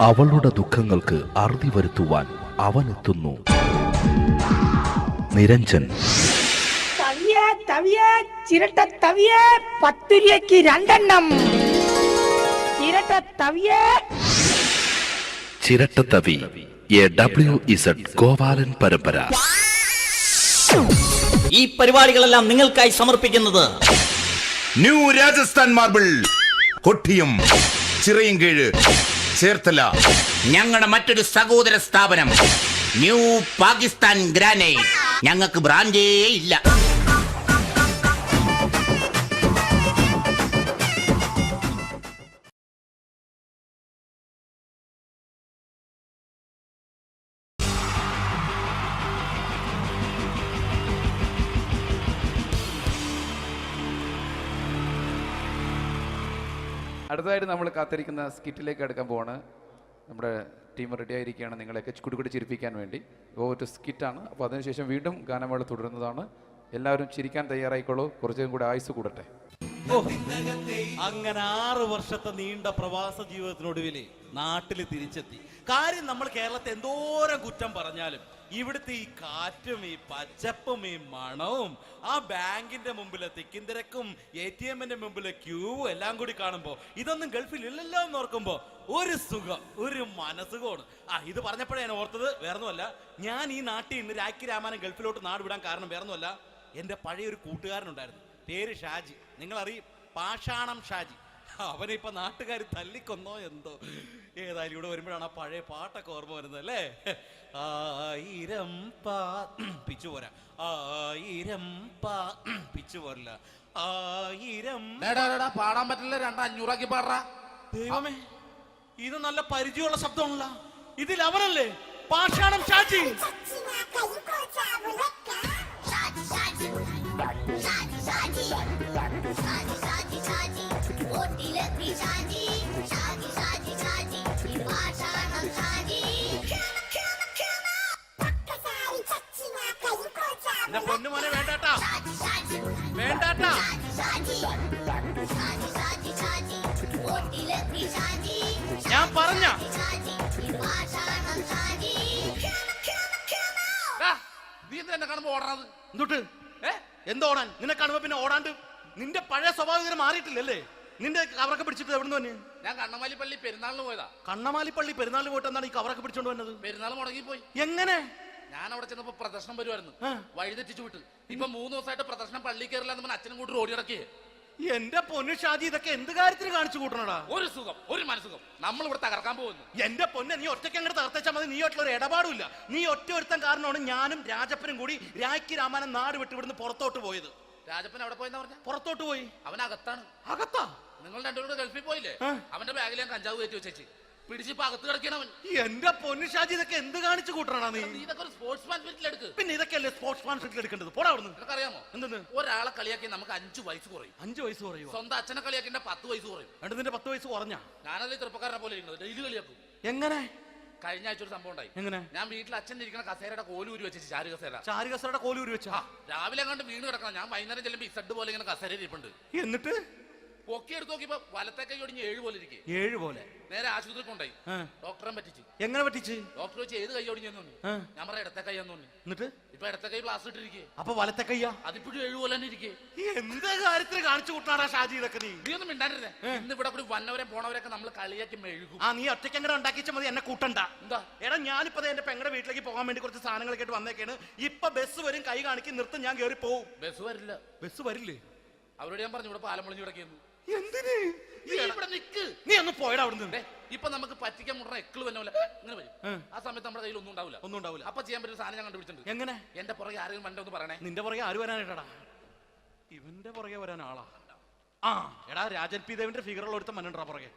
S19: അവളുടെ ദുഃഖങ്ങൾക്ക് അറുതി വരുത്തുവാൻ അവനെത്തുന്നു. നിരഞ്ജൻ.
S12: ചിരട്ടത്തവിയെ 10 രൂപയ്ക്ക് 2 എണ്ണം. ചിരട്ടത്തവിയെ.
S19: ചിരട്ടത്തവി WZ ഗോപാലൻ പരമ്പര.
S17: ഈ പരിപാടികളെല്ലാം നിങ്ങൾക്കായി സമർപ്പിക്കുന്നത്
S15: ന്യൂ രാജസ്ഥാൻ മാർബിൾ, കൊട്ടിയം, ചിറയൻകീഴ്, ചേർത്തല.
S17: ഞങ്ങളുടെ മറ്റൊരു സഹോദര സ്ഥാപനം ന്യൂ പാകിസ്ഥാൻ ഗ്രാനൈറ്റ്. ഞങ്ങൾക്ക് ബ്രാൻഡേ ഇല്ല.
S21: അടുത്തതായിട്ട് നമ്മൾ കാത്തിരിക്കുന്ന സ്കിറ്റിലേക്ക് അടുക്കാൻ പോവാണ്. നമ്മുടെ ടീം റെഡി ആയിരിക്കുകയാണ് നിങ്ങളെയൊക്കെ കുടുകുടി ചിരിപ്പിക്കാൻ വേണ്ടി. ഒരു സ്കിറ്റാണ്. അപ്പോൾ അതിനുശേഷം വീണ്ടും ഗാനമേള തുടരുന്നതാണ്. എല്ലാവരും ചിരിക്കാൻ തയ്യാറായിക്കോളൂ. കുറച്ചും കൂടി ആയുസ് കൂടട്ടെ.
S22: അങ്ങനെ 6 വർഷത്തെ നീണ്ട പ്രവാസ ജീവിതത്തിനൊടുവിൽ നാട്ടിൽ തിരിച്ചെത്തി. കാര്യം നമ്മൾ കേരളത്തെ എന്തോരം കുറ്റം പറഞ്ഞാലും ഇവിടുത്തെ ഈ കാറ്റും ഈ പച്ചപ്പും ഈ മണവും ആ ബാങ്കിന്റെ മുമ്പിലെ തിക്കും തിരക്കും ATM-ന്റെ മുമ്പിലെ ക്യൂവും എല്ലാം കൂടി കാണുമ്പോ ഇതൊന്നും ഗൾഫിൽ ഇല്ലല്ലോ എന്ന് ഓർക്കുമ്പോ ഒരു സുഖം, ഒരു മനസുഖമാണ്. ഇത് പറഞ്ഞപ്പോഴേ ഞാൻ ഓർത്തത് വേറൊന്നുമല്ല, ഞാൻ ഈ നാട്ടിൽ നിന്ന് രാഖി രാമാനം ഗൾഫിലോട്ട് നാട് വിടാൻ കാരണം വേറൊന്നുമല്ല, എൻ്റെ പഴയ ഒരു കൂട്ടുകാരനുണ്ടായിരുന്നു, പേര് ഷാജി. നിങ്ങളറിയും, പാഷാണം ഷാജി. അവനെ ഇപ്പൊ നാട്ടുകാർ തല്ലിക്കൊന്നോ എന്തോ. ഏതായാലും ഇവിടെ വരുമ്പോഴാണ് ആ പഴയ പാട്ടൊക്കെ ഓർമ്മ വരുന്നത് അല്ലേ? 1000 പിച്ചു പോരാ, 1000 പിച്ചു പോരില്ല, 1000
S23: പാടാൻ പറ്റില്ല. 200 പാടാ.
S22: ദൈവമേ, ഇത് നല്ല പരിചയമുള്ള ശബ്ദമാണല്ലോ. ഇതിൽ അവനല്ലേ പാഷാണം ഷാജി? പൊന്നുമോനെ വേണ്ടാട്ടാ, വേണ്ടാട്ടാ. ഞാൻ പറഞ്ഞ
S23: നീ എന്താ കാണുമ്പോ ഓടാത്?
S22: എന്തൊട്ട് എന്തോടാൻ? നിന്നെ കാണുമ്പോ പിന്നെ ഓടാണ്ട് നിന്റെ പഴയ സ്വഭാവം മാറിയിട്ടില്ലല്ലേ? നിന്റെ കവറൊക്കെ പിടിച്ചിട്ട് എവിടെ നിന്ന്?
S23: ഞാൻ കണ്ണമാലി പള്ളി പെരുന്നാളിന് പോയതാ.
S22: കണ്ണമാലി പള്ളി പെരുന്നാളിന് പോയിട്ട് എന്താണ് ഈ കവറൊക്കെ പിടിച്ചോണ്ട് വന്നത്?
S23: പെരുന്നാൾ മുടങ്ങിപ്പോയി.
S22: എങ്ങനെ?
S23: ഞാൻ അവിടെ ചെന്നപ്പോ പ്രദർശനം വരുമായിരുന്നു, വഴിതെറ്റിച്ചു വിട്ട്. ഇപ്പൊ 3 ദിവസമായിട്ട് പ്രദർശനം പള്ളി കയറില്ല എന്ന് അച്ഛനും കൂട്ടി ഓടി നടക്കിയേ.
S22: എന്റെ പൊന്നു ഷാജി, ഇതൊക്കെ എന്ത് കാര്യത്തിന് കാണിച്ചു കൂട്ടണടാ?
S23: ഒരു സുഖം, ഒരു മനസുഖം. നമ്മൾ ഇവിടെ തകർക്കാൻ പോകുന്നു.
S22: എന്റെ പൊന്നെ, നീ ഒറ്റയ്ക്ക് അങ്ങോട്ട് തകർത്തേച്ചാൽ മതി. നീ ഒറ്റ ഒരു ഇടപാടില്ല. നീ ഒറ്റ ഒരുത്തൻ കാരണമാണ് ഞാനും രാജപ്പനും കൂടി രാഖി രാമാനം നാട് വിട്ട് ഇവിടുന്ന് പുറത്തോട്ട് പോയത്.
S23: രാജപ്പൻ എവിടെ പോയെന്ന് പറഞ്ഞ?
S22: പുറത്തോട്ട് പോയി.
S23: അവനകത്താണ്.
S22: അകത്താ?
S23: നിങ്ങൾ രണ്ടുപേരും ഗൾഫിൽ പോയില്ലേ? അവന്റെ ബാഗിൽ ഞാൻ കഞ്ചാവ് കയറ്റി വെച്ചേച്ച് പിടിച്ചിപ്പോ അകത്ത് കിടക്കണവൻ.
S22: എന്റെ പൊന്നു ഷാജി, ഇതൊക്കെ എന്ത് കാണിച്ചു കൂട്ടണ നീ?
S23: ഇതൊക്കെ ഒരു സ്പോർട്സ്മാൻ സ്പിരിറ്റിൽ എടുക്ക്.
S22: പിന്നെ ഇതൊക്കെയല്ലേ സ്പോർട്സ്മാൻ റെസ്പോൺസിബിലിറ്റി എടുക്കേണ്ടത്. പോടാ അവിടുന്ന്.
S23: നിനക്കറിയാമോ എന്തെന്ന്? ഒരാളെ കളിയാക്കി നമുക്ക് 5 വയസ്സ് കുറയും.
S22: 5 വയസ്സ് കുറയും.
S23: സ്വന്തം അച്ഛനെ കളിയാക്കി 10 വയസ്സ് കുറയും.
S22: എന്നിട്ട് നിന്റെ 10 വയസ്സ് കുറഞ്ഞ?
S23: ഞാനത് ചെറുപ്പക്കാരനെ പോലെ ഇരിക്കുന്നത്. ഡെയിലി കളിയാക്കും.
S22: എങ്ങനെ?
S23: കഴിഞ്ഞ ആഴ്ച ഒരു സംഭവം ഉണ്ടായി.
S22: എങ്ങനെ?
S23: ഞാൻ വീട്ടിൽ അച്ഛൻ ഇരിക്കുന്ന കസേരയുടെ കോലൂരി വെച്ച് ചാരു
S22: കസേരയുടെ കോലൂരി വെച്ചാ
S23: രാവിലെ കണ്ട് വീണ് കിടക്കണം. ഞാൻ വൈകുന്നേരം ചെല്ലുമ്പോ ഇസഡ് പോലെ ഇങ്ങനെ കസേര ഇരിപ്പുണ്ട്.
S22: എന്നിട്ട്
S23: പൊക്കി എടുത്ത് നോക്കിയപ്പോ വലത്തെ കൈ ഒടിഞ്ഞ് 7 പോലെ ഇരിക്കും.
S22: 7 പോലെ.
S23: നേരെ ആശുപത്രി കൊണ്ടായി. ഡോക്ടറെ പറ്റിച്ച്.
S22: എങ്ങനെ പറ്റിച്ച്?
S23: ഡോക്ടർ വെച്ച് ഏത് കൈ ഒടിഞ്ഞെന്ന് പറഞ്ഞു. ഞാൻ പറയാം ഇടത്തെ കൈ എന്ന് പറഞ്ഞു.
S22: എന്നിട്ട്
S23: ഇപ്പൊ ഇടത്തെ കൈ പ്ലാസ്റ്റർ ഇട്ടിരിക്കേ.
S22: അപ്പൊ വലത്തെ കൈയാ?
S23: അതിപ്പോഴും 7 പോലെ തന്നെ ഇരിക്കേ.
S22: എന്താ കാര്യത്തിന് കാണിച്ചു കൂട്ടാടാ ഷാജി ഇതൊക്കെ?
S23: നീ ഒന്നും മിണ്ടാണ്ടിരുന്നേ. ഇന്ന് ഇവിടെ കൂടി വന്നവരെ പോണവരൊക്കെ നമ്മൾ കളിയാക്കി മെഴുകും.
S22: നീ ഒറ്റയ്ക്ക് അങ്ങനെ ഉണ്ടാക്കിച്ച മതി, എന്നെ കൂട്ടണ്ട. എന്താ എടാ, ഞാനിപ്പോ എന്റെ പെങ്ങളുടെ വീട്ടിലേക്ക് പോകാൻ വേണ്ടി കുറച്ച് സാധനങ്ങളൊക്കെ ആയിട്ട് വന്നേക്കാണ്. ഇപ്പൊ ബസ് വരും, കൈ കാണിക്കും, നിർത്തും, ഞാൻ കയറി പോവും.
S23: ബസ് വരില്ല.
S22: ബസ് വരില്ലേ?
S23: അവരോട് ഞാൻ പറഞ്ഞു ഇവിടെ പാലം പൊളിഞ്ഞു കിടക്കുന്നു.
S22: എന്തിന്?
S23: ഇവിടെ നിക്ക്.
S22: നീ ഒന്ന് പോയടാ അവിടുന്ന്.
S23: ഇപ്പൊ നമുക്ക് പറ്റിക്കാൻ മുടണ എക്കിള് വന്ന പോലെ ഇങ്ങനെ വരും. ആ സമയത്ത് നമ്മുടെ കയ്യിൽ ഒന്നും ഉണ്ടാവില്ല. അപ്പൊ ചെയ്യാൻ പറ്റുന്ന സാധനം ഞാൻ കണ്ടുപിടിച്ചിട്ടുണ്ട്.
S22: എങ്ങനെ?
S23: എന്റെ പുറകെ ആരെങ്കിലും വണ്ടി ഒന്ന് പറയണേ.
S22: നിന്റെ പുറകെ ആര് വരാനായിട്ടാ? ഇവന്റെ പുറകെ വരാൻ ആളാ. എടാ, രാജൻ പി ദേവിന്റെ ഫിഗറുള്ള ഒരുത്ത മനുണ്ടാ പുറകെ.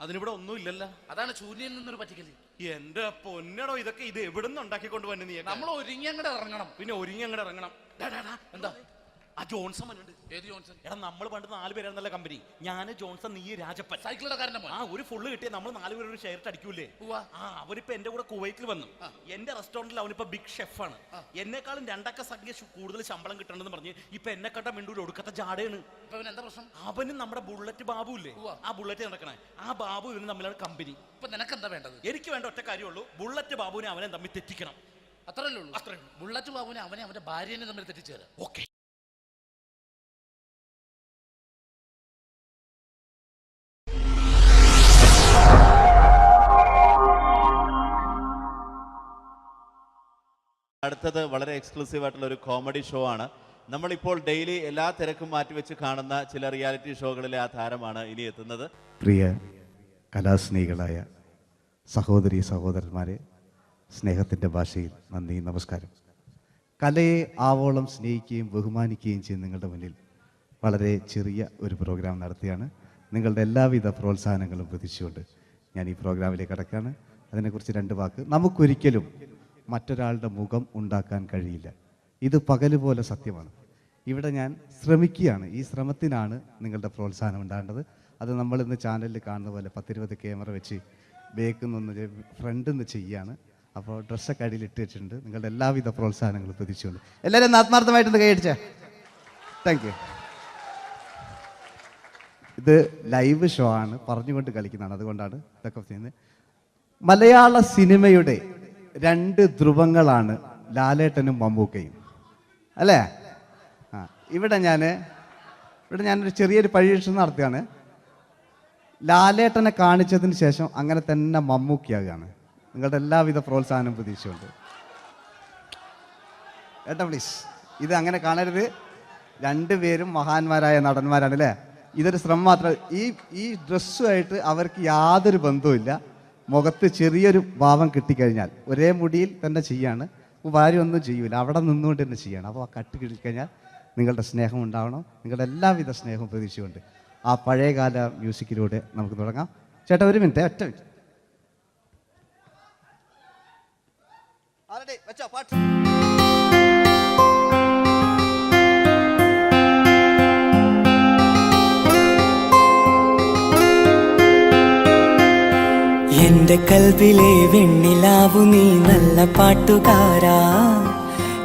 S22: അതിനിവിടെ ഒന്നും ഇല്ലല്ലോ.
S23: അതാണ് ശൂന്യയിൽ നിന്നൊരു പറ്റിക്കല്.
S22: എന്റെ പൊന്നടോ, ഇതൊക്കെ ഇത് എവിടുന്ന് ഉണ്ടാക്കിക്കൊണ്ട് വന്നു? നീ
S23: നമ്മൾ ഒരുങ്ങി അങ്ങോട്ട് ഇറങ്ങണം.
S22: പിന്നെ ഒരുങ്ങി അങ്ങോട്ട് ഇറങ്ങണം.
S23: എന്താ
S22: ആ ജോൺസൺ മനുണ്ട്.
S23: ഏത് ജോൺസൺ?
S22: എടാ, നമ്മൾ പണ്ട് 4 പേരായിരുന്നല്ല കമ്പനി. ഞാൻ, ജോൺസൺ, നീ, രാജപ്പൻ.
S23: സൈക്കിളുടെ കാരന്റെ മോൻ.
S22: ഒരു ഫുള്ള് കിട്ടിയ നമ്മൾ 4 പേര് ഒരു ഷെയർ അടിക്കൂലേ? അവരിപ്പോ എന്റെ കൂടെ കുവൈറ്റിൽ വന്നു. എന്റെ റെസ്റ്റോറന്റിൽ അവനിപ്പോ ബിഗ് ഷെഫാണ്. എന്നെക്കാളും 2 അക്ക സംഖ്യ കൂടുതൽ ശമ്പളം കിട്ടണമെന്ന് പറഞ്ഞ് ഇപ്പൊ എന്നെ കണ്ട മിണ്ടൂര് ഒടുക്കത്തെ ജാടയാണ്.
S23: എന്താ പ്രശ്നം?
S22: അവനും നമ്മുടെ ബുള്ളറ്റ് ബാബു ഇല്ലേ, ആ ബുള്ളറ്റ് നടക്കണേ, ആ ബാബു ഇവനും തമ്മിലാണ് കമ്പനി.
S23: ഇപ്പൊ നിനക്ക് എന്താ വേണ്ടത്?
S22: എനിക്ക് വേണ്ട ഒറ്റ കാര്യമുള്ളൂ, ബുള്ളറ്റ് ബാബുവിനെ അവനെ തമ്മിൽ തെറ്റിക്കണം.
S23: അത്രയല്ലേ ഉള്ളൂ? ബുള്ളറ്റ് ബാബുവിനെ അവനെ അവന്റെ ഭാര്യനെ തമ്മിൽ തെറ്റിച്ചു തരാം.
S22: ഓക്കെ.
S2: അടുത്തത് വളരെ എക്സ്ക്ലൂസീവ് ആയിട്ടുള്ള ഒരു കോമഡി ഷോ ആണ്. നമ്മളിപ്പോൾ ഡെയിലി എല്ലാ തിരക്കും മാറ്റിവെച്ച് കാണുന്ന ചില റിയാലിറ്റി ഷോകളിലെ ആ താരമാണ് ഇനി എത്തുന്നത്.
S4: പ്രിയ കലാസ്നേഹികളായ സഹോദരി സഹോദരന്മാരെ, സ്നേഹത്തിൻ്റെ ഭാഷയിൽ നന്ദി, നമസ്കാരം. കലയെ ആവോളം സ്നേഹിക്കുകയും ബഹുമാനിക്കുകയും ചെയ്യുന്ന നിങ്ങളുടെ മുന്നിൽ വളരെ ചെറിയ ഒരു പ്രോഗ്രാം നടത്തിയാണ്. നിങ്ങളുടെ എല്ലാവിധ പ്രോത്സാഹനങ്ങളും പ്രതീക്ഷിച്ചുകൊണ്ട് ഞാൻ ഈ പ്രോഗ്രാമിലേക്ക് കടക്കുകയാണ്. അതിനെക്കുറിച്ച് 2 വാക്ക്. നമുക്കൊരിക്കലും മറ്റൊരാളുടെ മുഖം ഉണ്ടാക്കാൻ കഴിയില്ല. ഇത് പകല് പോലെ സത്യമാണ്. ഇവിടെ ഞാൻ ശ്രമിക്കുകയാണ്. ഈ ശ്രമത്തിനാണ് നിങ്ങളുടെ പ്രോത്സാഹനം ഉണ്ടാകേണ്ടത്. അത് നമ്മളിന്ന് ചാനലിൽ കാണുന്ന പോലെ 10-20 ക്യാമറ വെച്ച് ബേക്കിൽ നിന്ന് ഫ്രണ്ടിൽ നിന്ന് ചെയ്യുകയാണ്. അപ്പോൾ ഡ്രസ്സൊക്കെ അടിയിൽ ഇട്ട് വെച്ചിട്ടുണ്ട്. നിങ്ങളുടെ എല്ലാവിധ പ്രോത്സാഹനങ്ങളും പ്രതീക്ഷിച്ചുകൊണ്ട് എല്ലാവരും ആത്മാർത്ഥമായിട്ടൊന്ന് കൈയടിച്ചേ. Thank you. ഇത് ലൈവ് ഷോ ആണ്, പറഞ്ഞുകൊണ്ട് കളിക്കുന്നതാണ്, അതുകൊണ്ടാണ് ഇതൊക്കെ ചെയ്യുന്നത്. മലയാള സിനിമയുടെ 2 ധ്രുവങ്ങളാണ് ലാലേട്ടനും മമ്മൂക്കയും, അല്ലേ? ഇവിടെ ഞാനൊരു ചെറിയൊരു പരീക്ഷണം നടത്തുകയാണ്. ലാലേട്ടനെ കാണിച്ചതിന് ശേഷം അങ്ങനെ തന്നെ മമ്മൂക്കയാകുകയാണ്. നിങ്ങളുടെ എല്ലാവിധ പ്രോത്സാഹനം പ്രതീക്ഷിച്ചുകൊണ്ട് ഏട്ടാ പ്ലീസ്, ഇത് അങ്ങനെ കാണരുത്. 2 പേരും മഹാന്മാരായ നടന്മാരാണ്, അല്ലേ? ഇതൊരു ശ്രമം മാത്രം. ഈ ഡ്രസ്സുമായിട്ട് അവർക്ക് യാതൊരു ബന്ധവുമില്ല. മുഖത്ത് ചെറിയൊരു ഭാവം കിട്ടിക്കഴിഞ്ഞാൽ ഒരേ മുടിയിൽ തന്നെ ചെയ്യാണ്. ഭാര്യ ഒന്നും ചെയ്യൂല, അവിടെ നിന്നുകൊണ്ട് തന്നെ ചെയ്യണം. അപ്പോൾ ആ കട്ട് കിട്ടിക്കഴിഞ്ഞാൽ നിങ്ങളുടെ സ്നേഹം ഉണ്ടാവണം. നിങ്ങളുടെ എല്ലാവിധ സ്നേഹവും പ്രതീക്ഷിച്ചുകൊണ്ട് ആ പഴയകാല മ്യൂസിക്കിലൂടെ നമുക്ക് തുടങ്ങാം. ചേട്ടാ, ഒരു മിനിറ്റ്, ഒറ്റ മിനിറ്റ്.
S13: എന്റെ കൽവിലെ വെണ്ണിലാവു നീ നല്ല പാട്ടുകാരാ,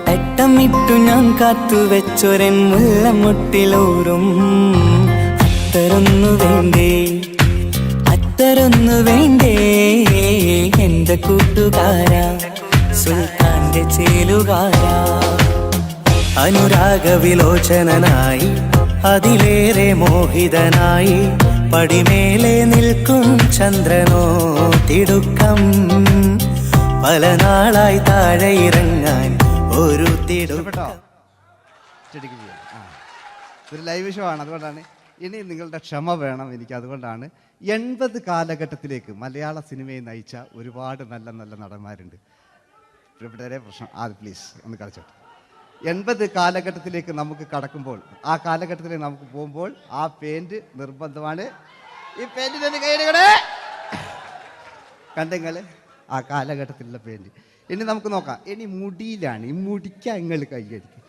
S13: തട്ടമിട്ടു ഞാൻ കാത്തുവെച്ചൊരൻ മുല്ലമുട്ടിലൂറും. അത്തരൊന്നു വേണ്ടേ എന്റെ കൂട്ടുകാരാ, സുൽത്താന്റെ ചേലുകാരാ. അനുരാഗവിലോചനായി അതിലേറെ മോഹിതനായി പടിമേലെ നിൽക്കും ചന്ദ്രനോ തിടുക്കം. പല നാളായി താഴെ ഇറങ്ങാൻ ഒരു
S4: ഇഷ്ടപ്പെട്ടോ? ചെടിക്ക് ചെയ്യാം. ഇതൊരു ലൈവ് ഷോ ആണ്, അതുകൊണ്ടാണ്. ഇനി നിങ്ങളുടെ ക്ഷമ വേണം എനിക്ക്. അതുകൊണ്ടാണ് 80 കാലഘട്ടത്തിലേക്ക് മലയാള സിനിമയെ നയിച്ച ഒരുപാട് നല്ല നല്ല നടന്മാരുണ്ട്. ഇവിടെ പ്രശ്നം പ്ലീസ് ഒന്ന് കളിച്ചോട്ടെ. 80 കാലഘട്ടത്തിലേക്ക് നമുക്ക് കടക്കുമ്പോൾ, ആ കാലഘട്ടത്തിലേക്ക് നമുക്ക് പോകുമ്പോൾ ആ പെയിന്റ് നിർബന്ധമാണ്. ഈ പെയിന്റിന് കൈയ്യടികളെ കണ്ടെങ്കിൽ ആ കാലഘട്ടത്തിലുള്ള പെയിന്റ്. ഇനി നമുക്ക് നോക്കാം. ഇനി മുടിയിലാണ്. ഈ മുടിക്കാൻ നിങ്ങൾ കൈയ്യടിക്കും.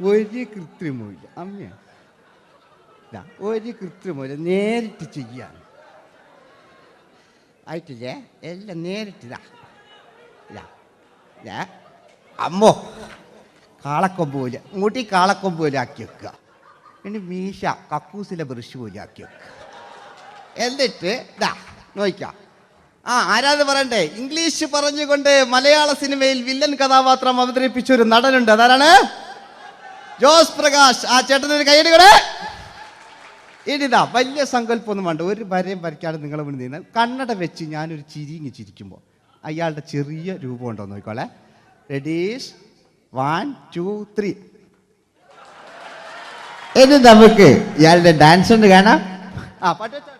S4: ഒരു കൃത്രിമവും അമ്മയാണ്, ഒരു കൃത്രിമല്ല, നേരിട്ട് ചെയ്യാൻ ആയിട്ടില്ലേ? എല്ലാം നേരിട്ടിതാ. അമ്മോ കാളക്കൊമ്പ് പോലെ, മുടി കാളക്കൊമ്പ് പോലെ ആക്കി വെക്കുക. ഇനി മീശ കക്കൂസിലെ ബ്രഷ് പോലെ ആക്കി വെക്കുക. എന്നിട്ട് ഇതാ നോക്കാം. ആരാത് പറയണ്ടേ? ഇംഗ്ലീഷ് പറഞ്ഞുകൊണ്ട് മലയാള സിനിമയിൽ വില്ലൻ കഥാപാത്രം അവതരിപ്പിച്ച ഒരു നടനുണ്ട്. അതാരാണ്? ജോസ് പ്രകാശ്. ആ ചേട്ടനൊരു കൈയ്യടികളെ. ഇനിതാ വലിയ സങ്കല്പമൊന്നും വേണ്ട, ഒരു വരയും വരയ്ക്കാതെ നിങ്ങളെ മുന്നിൽ നിന്ന് കണ്ണട വെച്ച് ഞാനൊരു ചിരിങ്ങി ചിരിക്കുമ്പോൾ അയാളുടെ ചെറിയ രൂപം ഉണ്ടോ നോക്കിക്കോളെ. റെഡീസ് 1 2 3. ഇനി നമുക്ക് ഇയാളുടെ ഡാൻസ് ഒന്ന് കാണാം. പാട്ട് വെച്ചോ.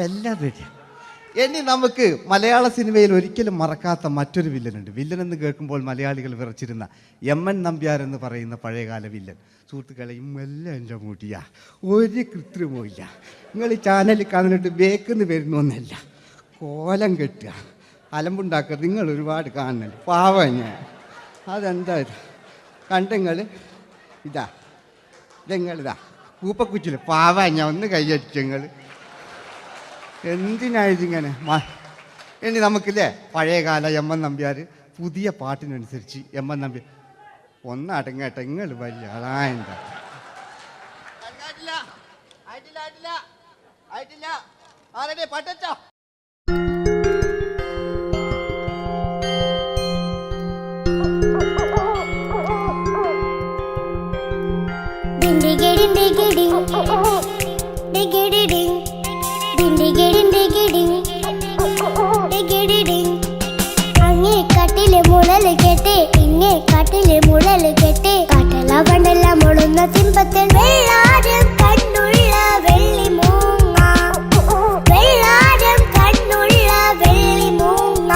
S4: എല്ലാം റെഡി. ഇനി നമുക്ക് മലയാള സിനിമയിൽ ഒരിക്കലും മറക്കാത്ത മറ്റൊരു വില്ലനുണ്ട്. വില്ലൻ എന്ന് കേൾക്കുമ്പോൾ മലയാളികൾ വിറച്ചിരുന്ന MN നമ്പ്യാർ എന്ന് പറയുന്ന പഴയകാല വില്ലൻ. സുഹൃത്തുക്കളെ, എല്ലാം എൻ്റെ മൂട്ടിയാ, ഒരു കൃത്രിമവും ഇല്ല. നിങ്ങൾ ഈ ചാനലിൽ കാണുന്നിട്ട് ബേക്കെന്ന് വരുന്നൊന്നല്ല, കോലം കെട്ടുക, അലമ്പുണ്ടാക്കുക. നിങ്ങൾ ഒരുപാട് കാണുന്നുണ്ട്. പാവം ഞാൻ. അതെന്താ ഇത് കണ്ടെങ്കിൽ ഇതെങ്ങളിതാ കൂപ്പക്കുറ്റില്ല. പാവം ഞാൻ ഒന്ന് കൈയടിച്ചങ്ങൾ. എന്തിനായതിങ്ങനെ? ഇനി നമുക്കില്ലേ പഴയകാല MN നമ്പ്യാർ പുതിയ പാട്ടിനനുസരിച്ച് MN നമ്പ്യാർ ഒന്നടങ്ങട്ടെ. നിങ്ങൾ വലിയ ആളായണ്ട.
S5: അങ്ങേ കാട്ടിലെ മുളല് കേട്ടേ, ഇങ്ങേ കാട്ടിലെ മുളല് കേട്ടേ, കാട്ടല പണ്ടല്ല മുളുന്ന തിമ്പത്തിൽ വെള്ളാരം കണ്ണുള്ള വെള്ളി മൂങ്ങ, വെള്ളാരം കണ്ണുള്ള വെള്ളി മൂങ്ങ.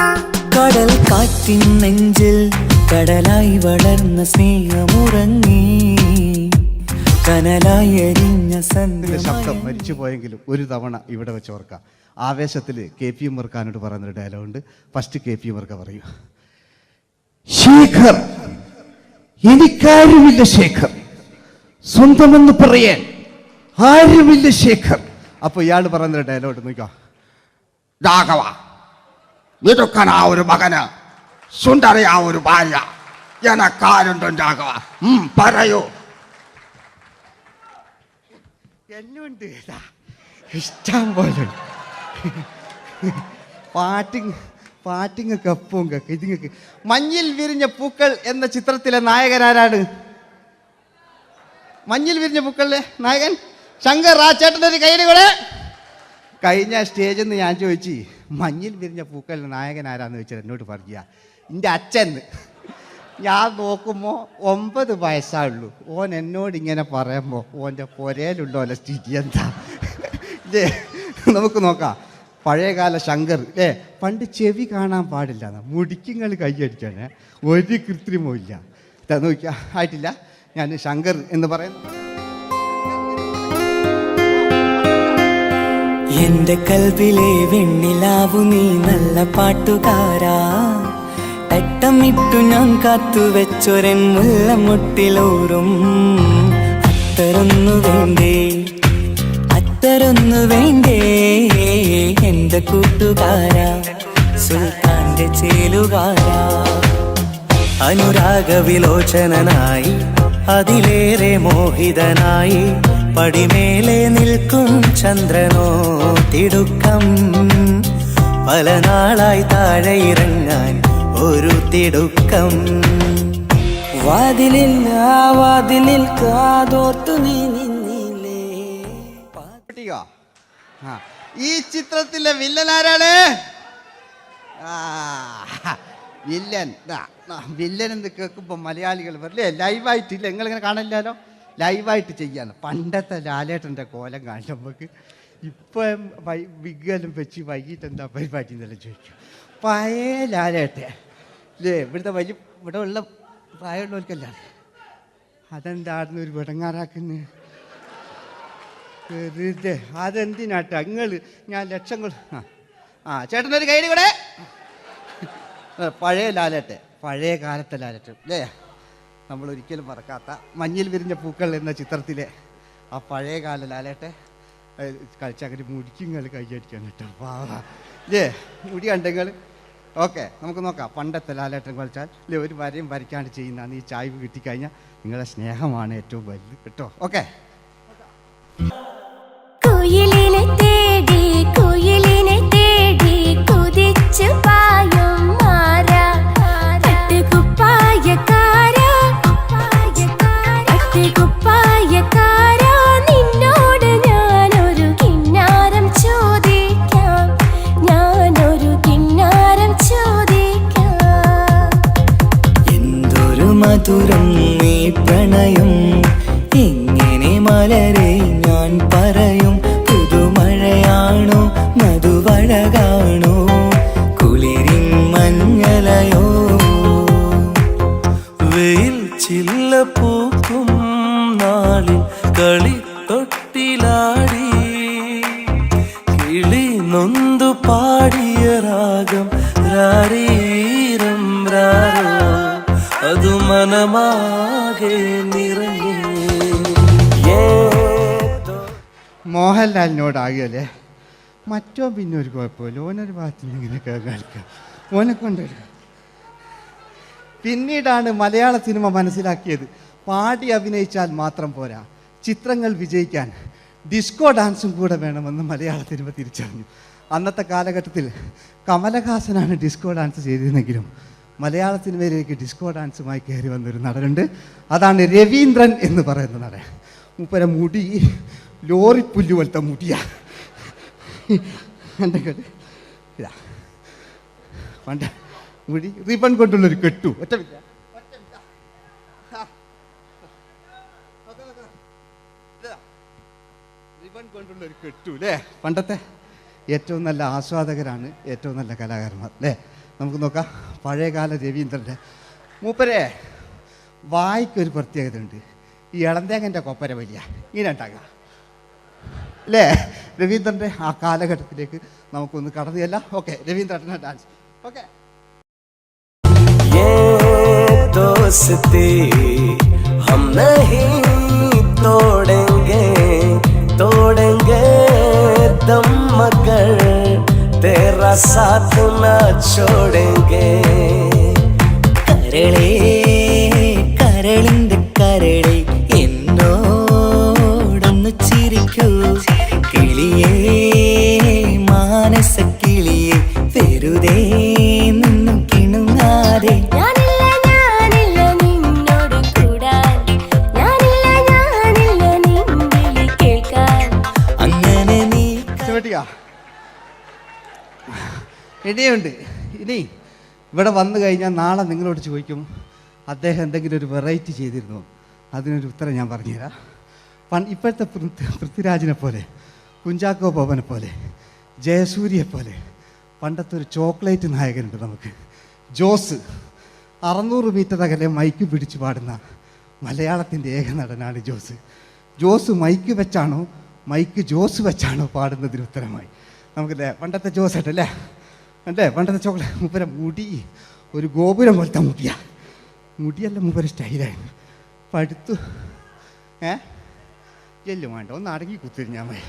S13: കടൽ കാറ്റിൻ നെഞ്ചിൽ കടലായി വളർന്ന സ്നേഹമുറങ്ങി, കനലായി എരിഞ്ഞ
S4: ശബ്ദം മരിച്ചു പോയെങ്കിലും ഒരു തവണ ഇവിടെ വെച്ച് ഓർക്കാം. ആവേശത്തിൽ KP ഉമ്മർഖാനോട് പറയുന്നൊരു ഡയലോഗുണ്ട്. ഫസ്റ്റ് KP ഉമ്മർഖ പറയൂ. ശേഖർ, എനിക്കാരുമില്ല ശേഖർ, സ്വന്തമെന്ന് പറയാൻ ആരുമില്ല ശേഖർ. അപ്പൊ ഇയാൾ പറയുന്നൊരു ഡയലോഗ് നോക്കാം.
S3: രാഘവ, ഇതൊക്കനാ ഒരു മകന്, സുന്ദരയാ ഒരു ഭാര്യ, എനക്കാരുണ്ടോ രാഘവ? പറയൂ.
S4: എന്നുണ്ട് ഇഷ്ടം പോലെ പാട്ടിങ് കപ്പും കക്ക. ഇതിങ്ങൾക്ക് മഞ്ഞിൽ വിരിഞ്ഞ പൂക്കൾ എന്ന ചിത്രത്തിലെ നായകനാരാണ്? മഞ്ഞിൽ വിരിഞ്ഞ പൂക്കളിലെ നായകൻ ശങ്കർ. ആ ചേട്ടനൊരു കൈയ്യടികളെ. കഴിഞ്ഞ സ്റ്റേജിൽ നിന്ന് ഞാൻ ചോദിച്ചു മഞ്ഞിൽ വിരിഞ്ഞ പൂക്കളിലെ നായകൻ ആരാന്ന് ചോദിച്ചാൽ എന്നോട് പറയുക എൻ്റെ അച്ഛൻ. ഞാൻ നോക്കുമ്പോൾ 9 വയസ്സായുള്ളൂ. ഓൻ എന്നോട് ഇങ്ങനെ പറയുമ്പോൾ ഓൻ്റെ പുരയിലുണ്ടോ അല്ല സ്ഥിതി എന്താ? നമുക്ക് നോക്കാം. പഴയകാല ശങ്കർ അല്ലേ, പണ്ട് ചെവി കാണാൻ പാടില്ല, മുടിക്കുങ്ങൾ കൈയടിക്കാണ്, ഒരു കൃത്രിമവും ഇല്ല. നോക്കിയാ ആയിട്ടില്ല. ഞാൻ ശങ്കർ എന്ന് പറയുന്നു.
S13: എന്റെ കൽവിലെ വെണ്ണിലാവു നീ നല്ല പാട്ടുകാരാ, തട്ടമിട്ടു ഞാൻ കാത്തു വെച്ചൊരൻ മുല്ലമുട്ടിലോറും അത്തരൊന്നു വേണ്ടേ അത്തരൊന്നു വേണ്ടേ എന്റെ കൂട്ടുകാരാ സുൽത്താന്റെ ചേലുകാരാ അനുരാഗവിലോചനായി അതിലേറെ മോഹിതനായി പടിമേലെ നിൽക്കും ചന്ദ്രനോ തിടുക്കം പല നാളായി താഴെ ഇറങ്ങാൻ ഒരു തിടുക്കം വാതിലിൽ വാതിലിൽ കാതോർത്തു നീ നിന്നില്ലേ.
S4: ഈ ചിത്രത്തിലെ വില്ലൻ ആരാണ്? വില്ലൻ വില്ലൻ എന്ന് കേൾക്കുമ്പോൾ മലയാളികൾ വരില്ലേ ലൈവായിട്ടില്ല, നിങ്ങളിങ്ങനെ കാണില്ലല്ലോ, ലൈവായിട്ട് ചെയ്യാന്ന്. പണ്ടത്തെ ലാലേട്ടൻ്റെ കോലം കാണും നമുക്ക്. ഇപ്പം വിഗ്ഗെല്ലാം വെച്ച് വൈകിട്ട് എന്താ പരിപാടി എന്നെല്ലാം ചോദിക്കും. പഴയ ലാലേട്ടൻ അല്ലേ? ഇവിടുത്തെ വലിയ ഇവിടെ ഉള്ള പ്രായമുള്ളവർക്കല്ല. അതെന്തായിരുന്നു ഒരു വിടങ്ങാറാക്കുന്നത്? വെറുതെ അതെന്തിനാട്ട നിങ്ങൾ ഞാൻ ലക്ഷങ്ങൾ ചേട്ടനൊരു കൈഡി കൂടെ. പഴയ ലാലേട്ടൻ, പഴയ കാലത്തെ ലാലേട്ടൻ അല്ലേ? നമ്മൾ ഒരിക്കലും മറക്കാത്ത മഞ്ഞിൽ വിരിഞ്ഞ പൂക്കൾ എന്ന ചിത്രത്തിലെ ആ പഴയ കാല ലാലേട്ടെ കളിച്ചങ്ങനെ മുടിക്കുങ്ങൾ കൈയടിക്കാൻ കിട്ടും. അല്ലേ മുടി കണ്ടെങ്കിൽ ഓക്കെ നമുക്ക് നോക്കാം. പണ്ടത്തെ ലാലേട്ടൻ കളിച്ചാൽ അല്ലേ ഒരു വരയും വരയ്ക്കാണ്ട് ചെയ്യുന്നതാണ്. ഈ ചായ്വ് കിട്ടിക്കഴിഞ്ഞാൽ നിങ്ങളുടെ സ്നേഹമാണ് ഏറ്റവും വലുത് കേട്ടോ. ഓക്കെ.
S5: കുയിലിനെ തേടി കുയിലിനെ തേടി കുതിച്ചു പായും മാറാ പട്ടുകുപ്പായക്കാരാ പട്ടുകുപ്പായക്കാരാ നിന്നോട് ഞാനൊരു കിന്നാരം ചോദിക്കാം, ഞാനൊരു കിന്നാരം ചോദിക്കാം.
S13: എന്തൊരു മധുരം നീ പ്രണയം എങ്ങനെ മലരെ ഞാൻ പറയും. പുതുമഴയാണോ മധുവഴകാണോ കുളിരിൻ മഞ്ഞലയോ വെയിൽ ചില്ല പൂക്കും നാളിൽ കളി തൊട്ടിലാടി കിളി നൊന്തു പാടിയ രാഗം രാരീരം രാരോ അതു മനമാകെ നിറഞ്ഞു.
S4: മോഹൻലാലിനോടാകല്ലേ മറ്റോ പിന്നെ ഒരു കുഴപ്പമില്ല. ഓനൊരു ഭാഗത്ത് നിന്ന് ഇങ്ങനെ കളിക്കുക, ഓനെ കൊണ്ടുവരിക. പിന്നീടാണ് മലയാള സിനിമ മനസ്സിലാക്കിയത് പാടി അഭിനയിച്ചാൽ മാത്രം പോരാ, ചിത്രങ്ങൾ വിജയിക്കാൻ ഡിസ്കോ ഡാൻസും കൂടെ വേണമെന്ന് മലയാള സിനിമ തിരിച്ചറിഞ്ഞു. അന്നത്തെ കാലഘട്ടത്തിൽ കമലഹാസനാണ് ഡിസ്കോ ഡാൻസ് ചെയ്തിരുന്നെങ്കിലും മലയാള സിനിമയിലേക്ക് ഡിസ്കോ ഡാൻസുമായി കയറി വന്നൊരു നടനുണ്ട്. അതാണ് രവീന്ദ്രൻ എന്ന് പറയുന്ന നടൻ. മൂപ്പര മുടി ലോറിപ്പുല്ല് പോലത്തെ മുടിയാ. ഇതാ പണ്ട് മുടി റിബൺ കൊണ്ടുള്ളൊരു കെട്ടു ഒറ്റ റിബൺ കൊണ്ടുള്ളൊരു കെട്ടു അല്ലേ? പണ്ടത്തെ ഏറ്റവും നല്ല ആസ്വാദകരാണ് ഏറ്റവും നല്ല കലാകാരന്മാർ അല്ലേ? നമുക്ക് നോക്കാം പഴയകാല രവീന്ദ്രൻ്റെ. മൂപ്പരെ വായിക്കൊരു പ്രത്യേകത ഉണ്ട്. ഈ ഇളന്തേങ്ങൻ്റെ കൊപ്പര വലിയ ഇങ്ങനെ ഉണ്ടാകുക അല്ലേ? രവീന്ദ്രൻ്റെ ആ കാലഘട്ടത്തിലേക്ക് നമുക്കൊന്ന് കടന്നു ചെല്ലാം. ഓക്കെ, രവീന്ദ്രൻ്റെ ഡാൻസ്. ഓക്കെ.
S13: दोस्ती हम नहीं तोड़ेंगे तोड़ेंगे दम मगर तेरा साथ न छोड़ेंगे. കരളേ കരളിന്റെ കരളെ എന്നോടൊന്ന് ചിരിക്കൂ കിളിയേ മാനസ കിളിയെ വെറുതെ നിന്നും കിണുങ്ങാതെ.
S4: ഇനിയുണ്ട്. ഇനി ഇവിടെ വന്നു കഴിഞ്ഞാൽ നാളെ നിങ്ങളോട് ചോദിക്കും അദ്ദേഹം എന്തെങ്കിലും ഒരു വെറൈറ്റി ചെയ്തിരുന്നു. അതിനൊരു ഉത്തരം ഞാൻ പറഞ്ഞുതരാം. ഇപ്പോഴത്തെ പൃഥ്വിരാജിനെ പോലെ, കുഞ്ചാക്കോ ബോബനെ പോലെ, ജയസൂര്യയെ പോലെ പണ്ടത്തെ ഒരു ചോക്ലേറ്റ് നായകനുണ്ട് നമുക്ക്, ജോസ്. 600 മീറ്റർ അകലെ മൈക്ക് പിടിച്ചു പാടുന്ന മലയാളത്തിൻ്റെ ഏക നടനാണ് ജോസ്. ജോസ് മൈക്ക് വെച്ചാണോ മൈക്ക് ജോസ് വെച്ചാണോ പാടുന്നതിന് ഉത്തരമായി നമുക്കല്ലേ പണ്ടത്തെ ജോസ് ആയിട്ടല്ലേ അല്ലേ? പണ്ടത്തെ ചോക്ലേറ്റ്. മൂപ്പര മുടി ഒരു ഗോപുരം പോലത്തെ മുടിയാ. മുടിയല്ല മൂപ്പര സ്റ്റൈലായിരുന്നു. പടുത്തു അടിക്കല്ലോ വേണ്ട, ഒന്ന് അടങ്ങി കുത്തിരിഞ്ഞാൽ മതി.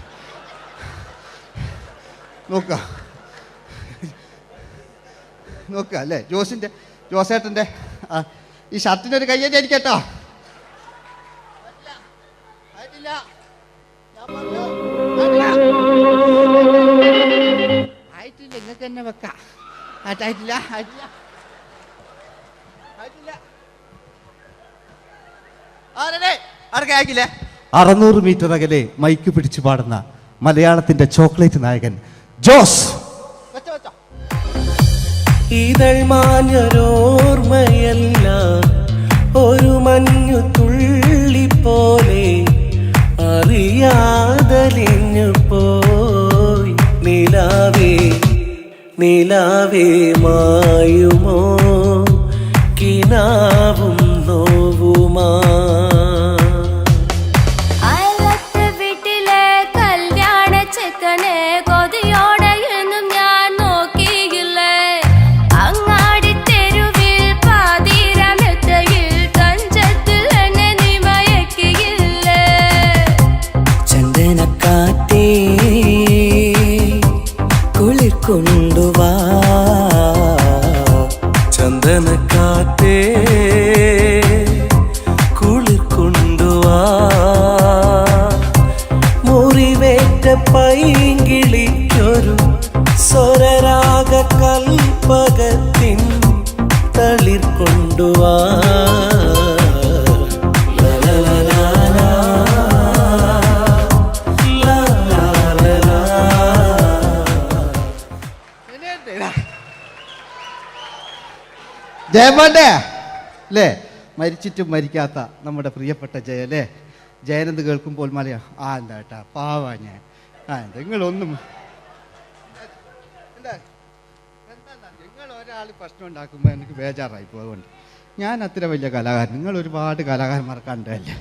S4: നോക്കുക അല്ലേ, ജോസേട്ടൻ്റെ ഈ ഷർട്ടിനൊരു കയ്യടി അടിക്കട്ടോ. ആയിട്ടില്ല, നിങ്ങൾക്ക് തന്നെ വെക്കാം. ആയിട്ടില്ല. 600 മീറ്റർ അകലെ മൈക്ക് പിടിച്ചു പാടുന്ന മലയാളത്തിന്റെ ചോക്ലേറ്റ് നായകൻ ജോസ്.
S13: ഇതൾ മാഞ്ഞൊരോർമ്മയല്ല, ഒരു മഞ്ഞു തുള്ളി പോലെ അറിയാതലിഞ്ഞു പോയി. നിലാവേ മായുമോ കിനാവും നോവുമാ.
S5: വീട്ടിലെ കല്യാണ ചെക്കനെ കൊതിയോടെ എന്നും ഞാൻ നോക്കിയില്ലേ. അങ്ങാടി തെരുവിൽ പാതിരമെത്തയിൽ തഞ്ചത്തിൽ എന്നെ നീ മയക്കിയില്ലേ.
S13: ചന്ദനക്കാറ്റേ കുളിർ കൊണ്ടുവാ, ചന്ദനക്കാറ്റേ കുളിർ കൊണ്ടുവാ. മുറിവേറ്റ പൈങ്കിളിക്കൊരു സ്വരരാഗ കൽപ്പകത്തിൻ തളിർ കൊണ്ടുവാ.
S4: ജയമോന്റെ അല്ലേ, മരിച്ചിട്ടും മരിക്കാത്ത നമ്മുടെ പ്രിയപ്പെട്ട ജയ അല്ലേ. ജയനെന്ന് കേൾക്കുമ്പോൾ മലയാ എന്താ കേട്ടാ പാവാ ഞാൻ. നിങ്ങളൊന്നും നിങ്ങൾ ഒരാൾ പ്രശ്നം ഉണ്ടാക്കുമ്പോൾ എനിക്ക് ബേജാറായി പോകുന്നുണ്ട്. ഞാൻ അത്ര വലിയ കലാകാരൻ, നിങ്ങൾ ഒരുപാട് കലാകാരന്മാർ കണ്ടല്ലേ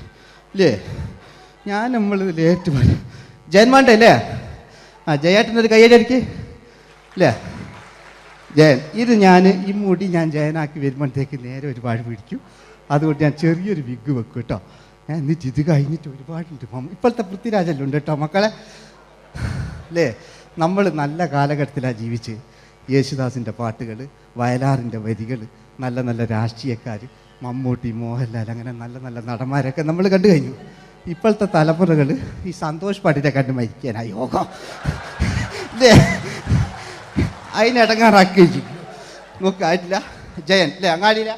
S4: അല്ലേ. നമ്മൾ ലേറ്റ് ജയന്മാൻ്റെ അല്ലേ. ജയേട്ടനൊരു കയ്യടിക്ക് അല്ലേ. ജയൻ, ഇത് ഈ മുടി ഞാൻ ജയനാക്കി വരുമ്പോഴത്തേക്ക് നേരെ ഒരുപാട് പിടിക്കും. അതുകൊണ്ട് ഞാൻ ചെറിയൊരു വിഗ് വെക്കും കേട്ടോ. എന്നിട്ട് ഇത് കഴിഞ്ഞിട്ട് ഒരുപാടുണ്ട്. ഇപ്പോഴത്തെ പൃഥ്വിരാജെല്ലാം ഉണ്ട് കേട്ടോ മക്കളെ അല്ലേ. നമ്മൾ നല്ല കാലഘട്ടത്തിലാണ് ജീവിച്ച്. യേശുദാസിൻ്റെ പാട്ടുകൾ, വയലാറിൻ്റെ വരികൾ, നല്ല നല്ല രാഷ്ട്രീയക്കാർ, മമ്മൂട്ടി, മോഹൻലാൽ, അങ്ങനെ നല്ല നല്ല നടന്മാരൊക്കെ നമ്മൾ കണ്ടു കഴിഞ്ഞു. ഇപ്പോഴത്തെ തലമുറകൾ ഈ സന്തോഷ് പാട്ടിനെ കണ്ട് മരിക്കാനായി യോഗം അല്ലേ. അതിനിടങ്ങാറാക്കി നോക്കായിട്ടില്ല ജയൻ അല്ലേ. അങ്ങാടിയില്ല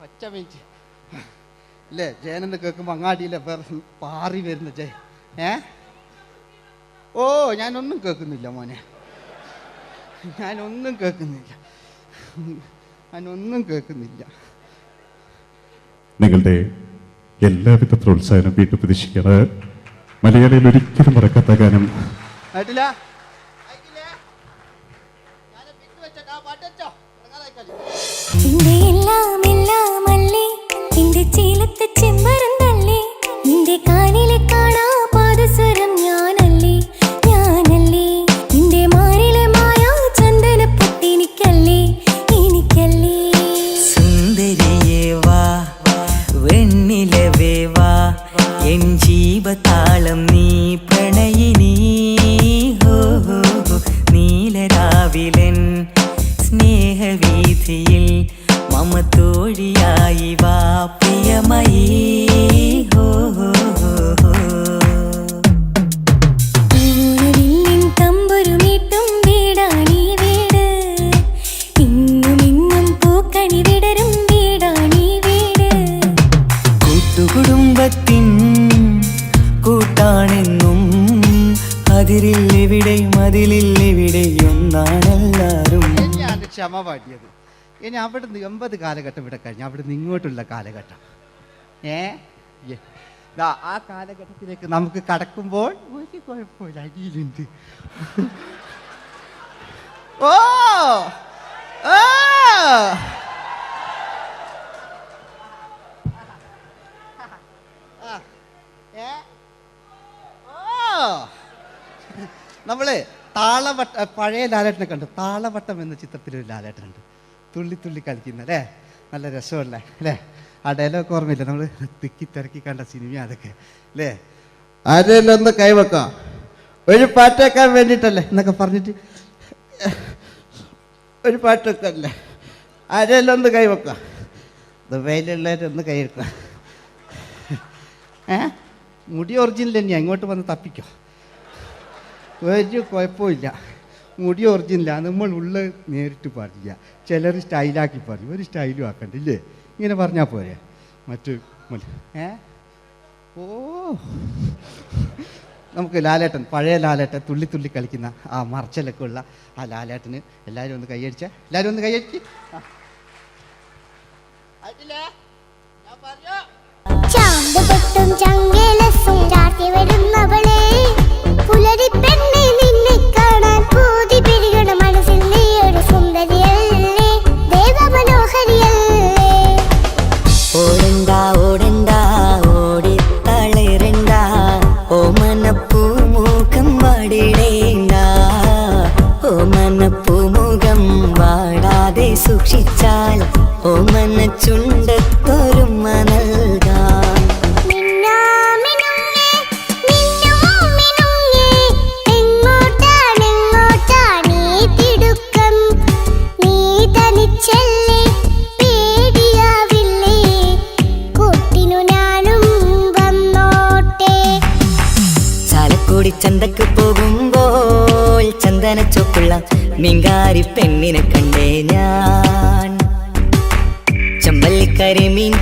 S4: ഒറ്റ മിനിറ്റ് അല്ലേ. ജയനെന്ന് കേൾക്കുമ്പോൾ അങ്ങാടിയിലെ പാറി വരുന്ന ജയൻ. ഓ ഞാനൊന്നും കേൾക്കുന്നില്ല മോനെ, ഞാനൊന്നും കേൾക്കുന്നില്ല.
S6: നിങ്ങളുടെ എല്ലാവിധ പ്രോത്സാഹനം വീണ്ടും പ്രതീക്ഷിക്കാറ്. മലയാളിയിൽ ഒരിക്കലും മറക്കാത്ത ഗാനം.
S5: നിന്റെ എല്ലാം എല്ലാം അല്ലേ, നിന്റെ ചീലത്തെ ചെമ്പരം തള്ളി, നിന്റെ കാലിലെ കാണാ പാദസരം ഞാനല്ലേ. നിന്റെ മാറിലെ മായാ ചന്ദന പൊട്ടിനിക്കല്ലേ.
S13: സുന്ദരിയേ വാ, വെണ്ണിലവേ വാ, എൻ ജീവതാളം നീ പ്രണയിനി. നീലരാവിലൻ സ്നേഹവീഥിയിൽ മമ തോഴിയായി വാ പ്രിയമയീ.
S5: തമ്പുരുമീട്ടും വീടാണീ വീട്, ഇന്നും ഇന്നും പൂക്കണി വിടരും വീടാണീ വീട്.
S13: കൂട്ടുകുടുംബത്തിൻ കൂട്ടാണെന്നും അതിരില്ലെവിടെയും അതിലില്ലെവിടെയും ഒന്നാണെല്ലാരും.
S4: ക്ഷമ പാടിയത്. ഇനി അവിടുന്ന് 80 കാലഘട്ടം ഇവിടെ കഴിഞ്ഞു, അവിടുന്ന് ഇങ്ങോട്ടുള്ള കാലഘട്ടം ആ കാലഘട്ടത്തിലേക്ക് നമുക്ക് കടക്കുമ്പോൾ ഒരു കുഴപ്പമില്ല, അടിയിലുണ്ട്. ഓ നമ്മള് താളവട്ട പഴയ ലാലേട്ടനെ കണ്ടു. താളവട്ടം എന്ന ചിത്രത്തിലൊരു ലാലേട്ടനുണ്ട്, തുള്ളി തുള്ളി കളിക്കുന്ന അല്ലേ. നല്ല രസമല്ലേ അല്ലേ? ആ ഡയലോഗ് ഓർമ്മയില്ല, നമ്മൾ തിക്കി തിരക്കി കണ്ട സിനിമ അതൊക്കെ അല്ലേ? ആരെല്ലാം ഒന്ന് കൈവെക്കാം, ഒരു പാട്ടേക്കാൻ വേണ്ടിയിട്ടല്ലേ എന്നൊക്കെ പറഞ്ഞിട്ട് ഒരു പാട്ടൊക്കെ അല്ലേ? ആരെല്ലാം ഒന്ന് കൈവെക്കാം, ദുബൈയിലുള്ളവരൊന്ന് കൈവെക്കാം. മുടി ഒറിജിനൽ തന്നെയാണ്, ഇങ്ങോട്ട് വന്ന് തപ്പിക്കോ, ഒരു കുഴപ്പമില്ല. മുടി ഒറിജിനലാണ്, നമ്മൾ ഉള്ള നേരിട്ട് പറയില്ല. ചിലർ സ്റ്റൈലാക്കി പറയും, ഒരു സ്റ്റൈലും ആക്കണ്ടില്ലേ? ഇങ്ങനെ പറഞ്ഞാൽ പോരെ? മറ്റു ഓ നമുക്ക് ലാലേട്ടൻ, പഴയ ലാലേട്ടൻ, തുള്ളി തുള്ളി കളിക്കുന്ന ആ മറച്ചലൊക്കെ ഉള്ള ആ ലാലേട്ടന് എല്ലാവരും ഒന്ന് കൈയടിച്ച, എല്ലാവരും ഒന്ന് കൈയടിച്ച്.
S5: ചാന്തുപൊട്ടും ചങ്കേലസും ചാർത്തി വരുന്നവളെ, പുലരി പെണ്ണെ നിന്നെ കാണാൻ പൂതി പിരികണ മനസ്സിൽ നീ ഒരു സുന്ദരിയല്ലേ, ദേവമനോഹരിയല്ലേ.
S13: ഓടണ്ട ഓടണ്ട ഓടിത്തളരണ്ട, ഓമനപ്പൂമുഖം വാടിടേണ്ട, ഓമനപ്പൂമുഖം വാടാതെ സൂക്ഷിച്ചാൽ ഓമന ചുണ്ടത്തൊരുമ നൽകാം. ചന്തക്ക് പോകുമ്പോൾ ചന്ദന ചോക്കുള്ള മീൻകാരി പെണ്ണിനെ കണ്ടേ ഞാൻ. ചെമ്പല്ലിക്കരി മീൻ